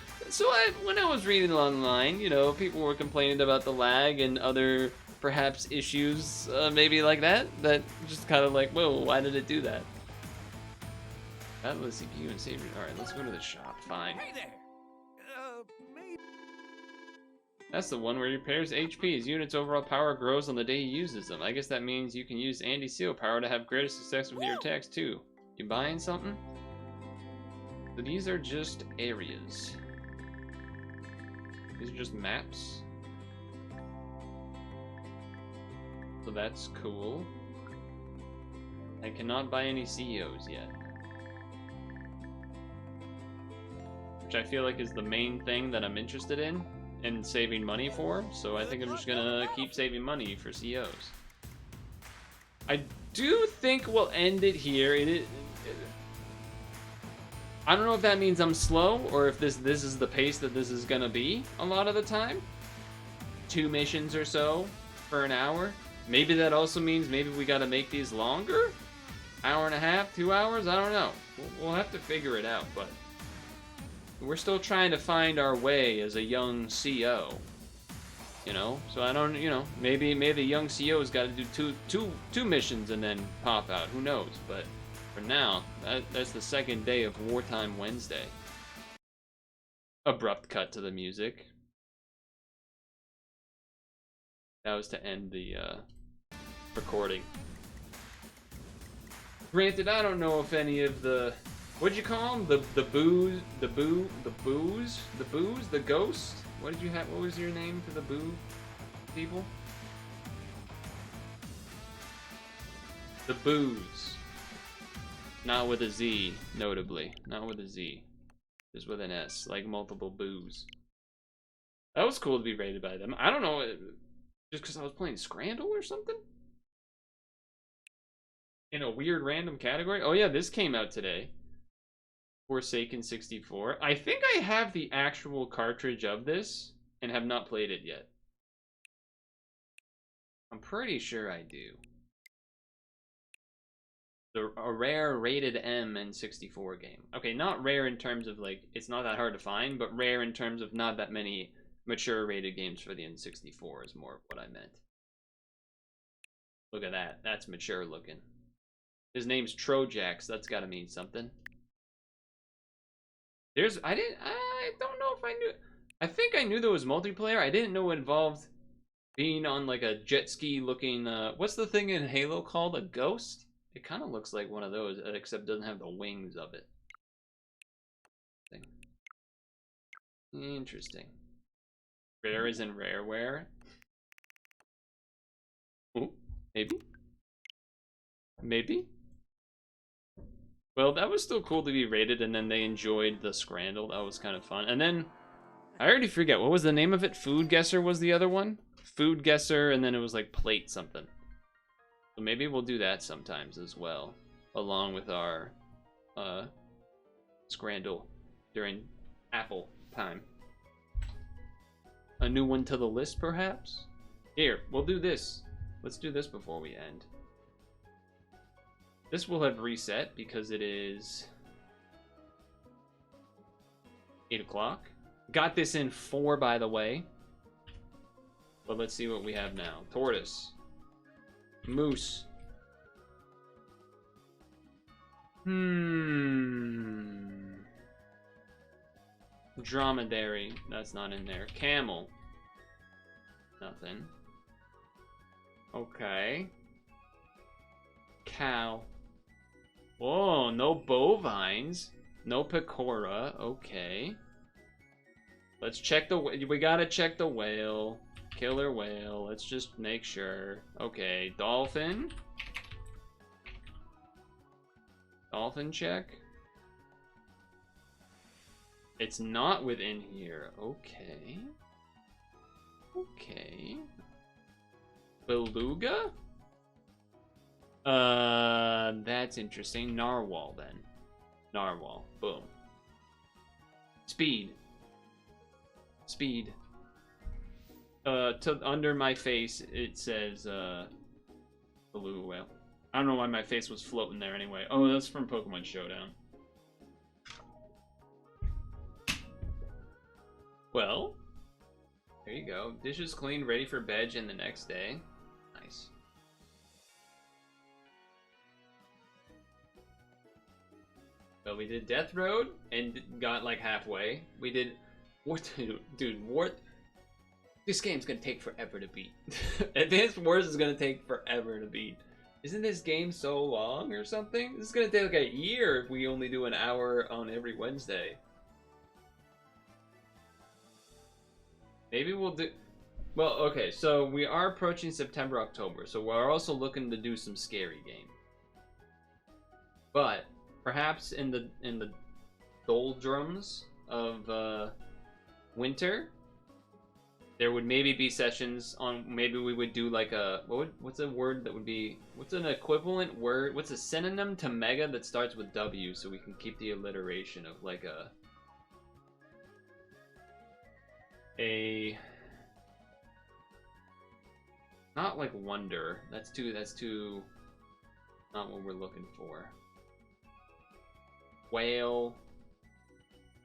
when I was reading online, you know, people were complaining about the lag and other perhaps issues, maybe like that just kind of like, whoa, why did it do that? That was CPU and saver. All right, let's go to the shop. Fine. Hey there. Maybe. That's the one where he repairs HP. His unit's overall power grows on the day he uses them. I guess that means you can use anti-seal power to have greater success with your attacks too. You buying something? So these are just areas. These are just maps. So that's cool. I cannot buy any CEOs yet. Which I feel like is the main thing that I'm interested in and saving money for. So I think I'm just gonna keep saving money for CEOs. I do think we'll end it here. I don't know if that means I'm slow or if this is the pace that this is gonna be a lot of the time. 2 missions or so for an hour. Maybe that also means maybe we gotta make these longer? Hour and a half, 2 hours? I don't know. We'll have to figure it out, but we're still trying to find our way as a young CO. You know? So I don't, you know, maybe the young CO's gotta do two missions and then pop out. Who knows? But for now, that's the second day of Wartime Wednesday. Abrupt cut to the music. That was to end the recording. Granted, I don't know if any of the, what'd you call them? The ghost? What did you have? What was your name for the boo people? The boos. Not with a Z, notably. Not with a Z. Just with an S, like multiple boos. That was cool to be rated by them. I don't know, just because I was playing Scrandle or something? In a weird random category? Oh yeah, this came out today. Forsaken 64. I think I have the actual cartridge of this and have not played it yet. I'm pretty sure I do. A rare rated M N64 game. Okay, not rare in terms of like, it's not that hard to find, but rare in terms of not that many mature rated games for the N64 is more of what I meant. Look at that. That's mature looking. His name's Trojax. That's gotta mean something. I don't know if I knew. I think I knew there was multiplayer. I didn't know it involved being on like a jet ski looking, what's the thing in Halo called? A ghost? It kind of looks like one of those, except doesn't have the wings of it. Interesting. Rare is in rareware. Oh, maybe. Maybe. Well, that was still cool to be rated, and then they enjoyed the Scrandle. That was kind of fun. And then, I already forget, what was the name of it? Food Guesser was the other one? Food Guesser, and then it was like Plate something. So maybe we'll do that sometimes as well, along with our Scrandle during Apple time. A new one to the list, perhaps? Here, we'll do this. Let's do this before we end. This will have reset because it is 8 o'clock. Got this in 4, by the way. But let's see what we have now. Tortoise. Moose. Dromedary. That's not in there. Camel. Nothing. Okay. Cow. Whoa, no bovines. No pecora. Okay. Let's check the... We gotta check the whale. Killer whale. Let's just make sure. Okay, dolphin. Dolphin check. It's not within here. Okay. Okay. Beluga? That's interesting. Narwhal, then. Narwhal. Boom. Speed. Speed. Under my face, it says, beluga whale. I don't know why my face was floating there anyway. Oh, that's from Pokemon Showdown. Well, there you go. Dishes clean, ready for bed in the next day. Nice. So we did Death Road and got like halfway. We did what, dude? What? This game's gonna take forever to beat. Advanced Wars is gonna take forever to beat. Isn't this game so long or something? This is gonna take like a year if we only do an hour on every Wednesday. Maybe we'll do... Well, okay, so we are approaching September, October, so we're also looking to do some scary game. But perhaps in the doldrums of winter, there would maybe be sessions on. Maybe we would do like a what's a word that would be? What's an equivalent word? What's a synonym to mega that starts with W, so we can keep the alliteration of like a not like wonder. That's too not what we're looking for. Whale.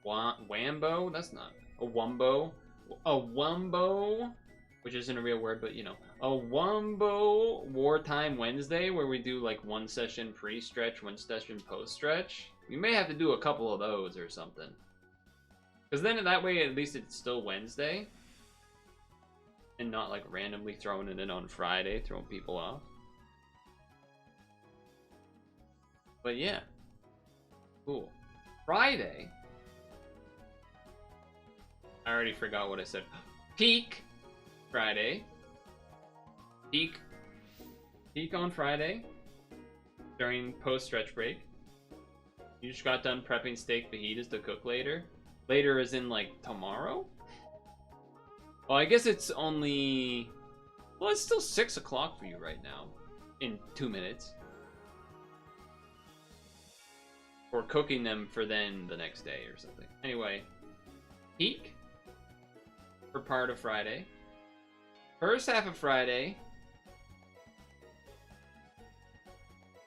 Wambo? That's not a wumbo. A wumbo, which isn't a real word, but you know, a wumbo wartime Wednesday where we do like one session pre-stretch, one session post-stretch. We may have to do a couple of those or something. Because then that way at least it's still Wednesday. And not like randomly throwing it in on Friday, throwing people off. But yeah. Cool. Friday. I already forgot what I said. Peak Friday. Peak on Friday. During post-stretch break. You just got done prepping steak fajitas to cook later. Later as in like tomorrow? Well, I guess it's only... Well, it's still 6 o'clock for you right now. In 2 minutes. Or cooking them for then the next day or something. Anyway. Peak. For part of Friday. First half of Friday.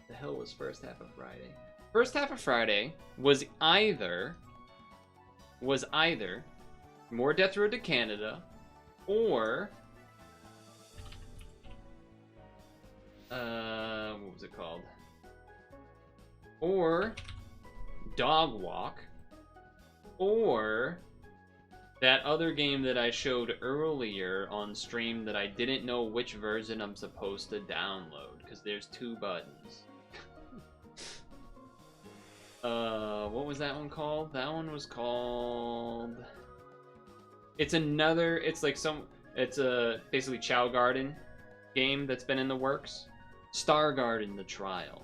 The hell was first half of Friday? First half of Friday was either more Death Road to Canada or what was it called? Or Dog Walk, or that other game that I showed earlier on stream that I didn't know which version I'm supposed to download because there's 2 buttons. What was that one called? That one was called... It's a basically Chow Garden game that's been in the works. Star Garden: The Trial.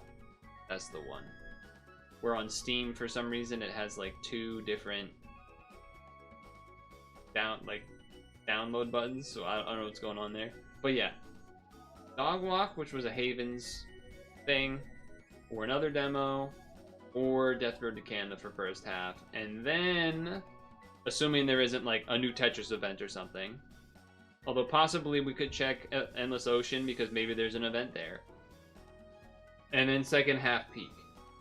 That's the one. Where on Steam, for some reason, it has like 2 different download buttons, so I don't know what's going on there. But yeah. Dog Walk, which was a Havens thing, or another demo, or Death Road to Canada for first half. And then, assuming there isn't like a new Tetris event or something, although possibly we could check Endless Ocean because maybe there's an event there. And then second half Peak.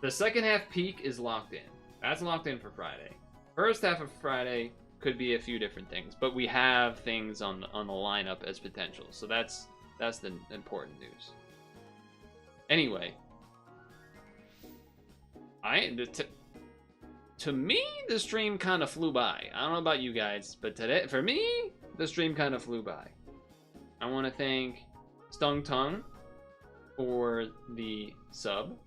The second half Peak is locked in. That's locked in for Friday. First half of Friday could be a few different things, but we have things on the lineup as potential. So that's the important news. Anyway, to me, the stream kind of flew by. I don't know about you guys, but today, for me, the stream kind of flew by. I want to thank Stung Tongue for the sub.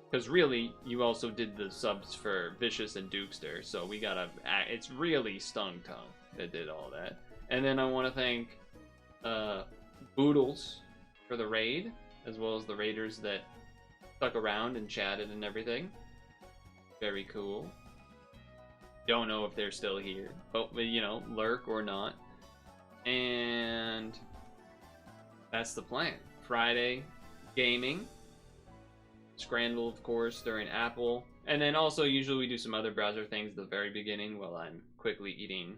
Because really, you also did the subs for Vicious and Dukester, so we gotta... It's really Stung Tongue that did all that. And then I want to thank Boodles for the raid, as well as the raiders that stuck around and chatted and everything. Very cool. Don't know if they're still here, but you know, lurk or not. And that's the plan. Friday, gaming. Scrandle, of course, during Apple. And then also, usually we do some other browser things at the very beginning while I'm quickly eating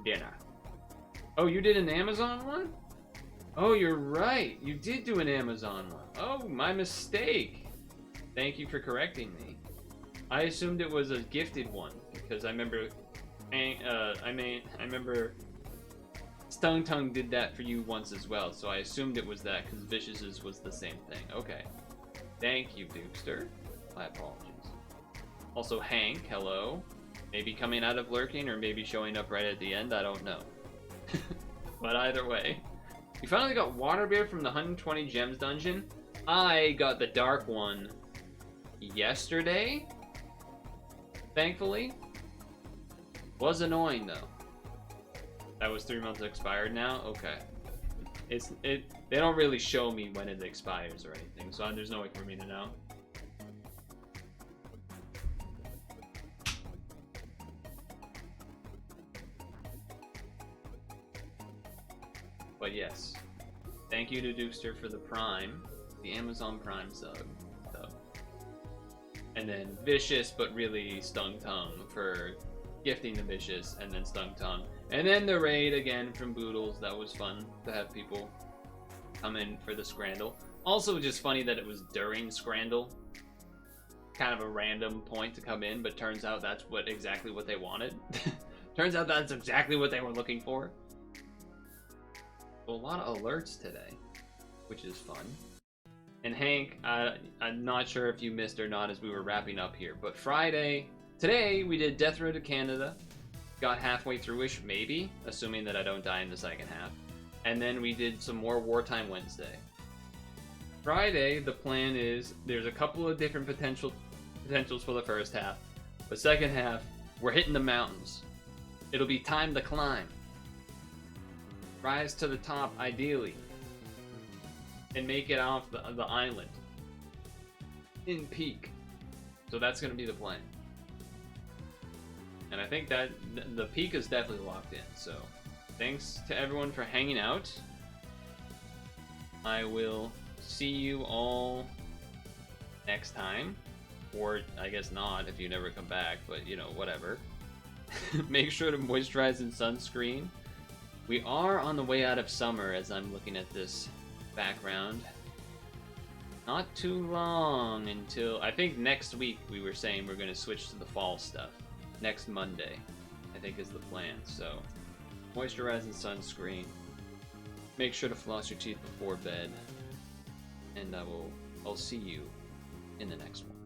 dinner. Oh, you did an Amazon one? Oh, you're right. You did do an Amazon one. Oh, my mistake. Thank you for correcting me. I assumed it was a gifted one because I remember I remember Stung Tongue did that for you once as well, so I assumed it was that because Vicious's was the same thing. Okay. Thank you, Dukester. My apologies. Also, Hank, hello. Maybe coming out of lurking or maybe showing up right at the end, I don't know. But either way. We finally got water beer from the 120 gems dungeon. I got the dark one yesterday, thankfully. Was annoying though. That was 3 months expired now? Okay. They don't really show me when it expires or anything, so there's no way for me to know. But yes, thank you to Dukester for the Prime, the Amazon Prime sub. And then Vicious, but really Stung Tongue for gifting the Vicious, and then Stung Tongue. And then the raid again from Boodles. That was fun to have people come in for the Scrandle. Also just funny that it was during Scrandle. Kind of a random point to come in, but turns out that's exactly what they wanted. Turns out that's exactly what they were looking for. A lot of alerts today, which is fun. And Hank, I'm not sure if you missed or not as we were wrapping up here, but today we did Death Road to Canada, got halfway through-ish, maybe, assuming that I don't die in the second half, and then we did some more Wartime Wednesday. Friday, the plan is, there's a couple of different potentials for the first half, but second half, we're hitting the mountains. It'll be time to climb. Rise to the top, ideally. And make it off the island. In peak. So that's going to be the plan. And I think that the peak is definitely locked in. So thanks to everyone for hanging out. I will see you all next time. Or I guess not if you never come back. But you know, whatever. Make sure to moisturize and sunscreen. We are on the way out of summer as I'm looking at this background. Not too long until, I think next week we were saying we're going to switch to the fall stuff. Next Monday, I think is the plan. So, moisturize and sunscreen. Make sure to floss your teeth before bed. And I'll see you in the next one.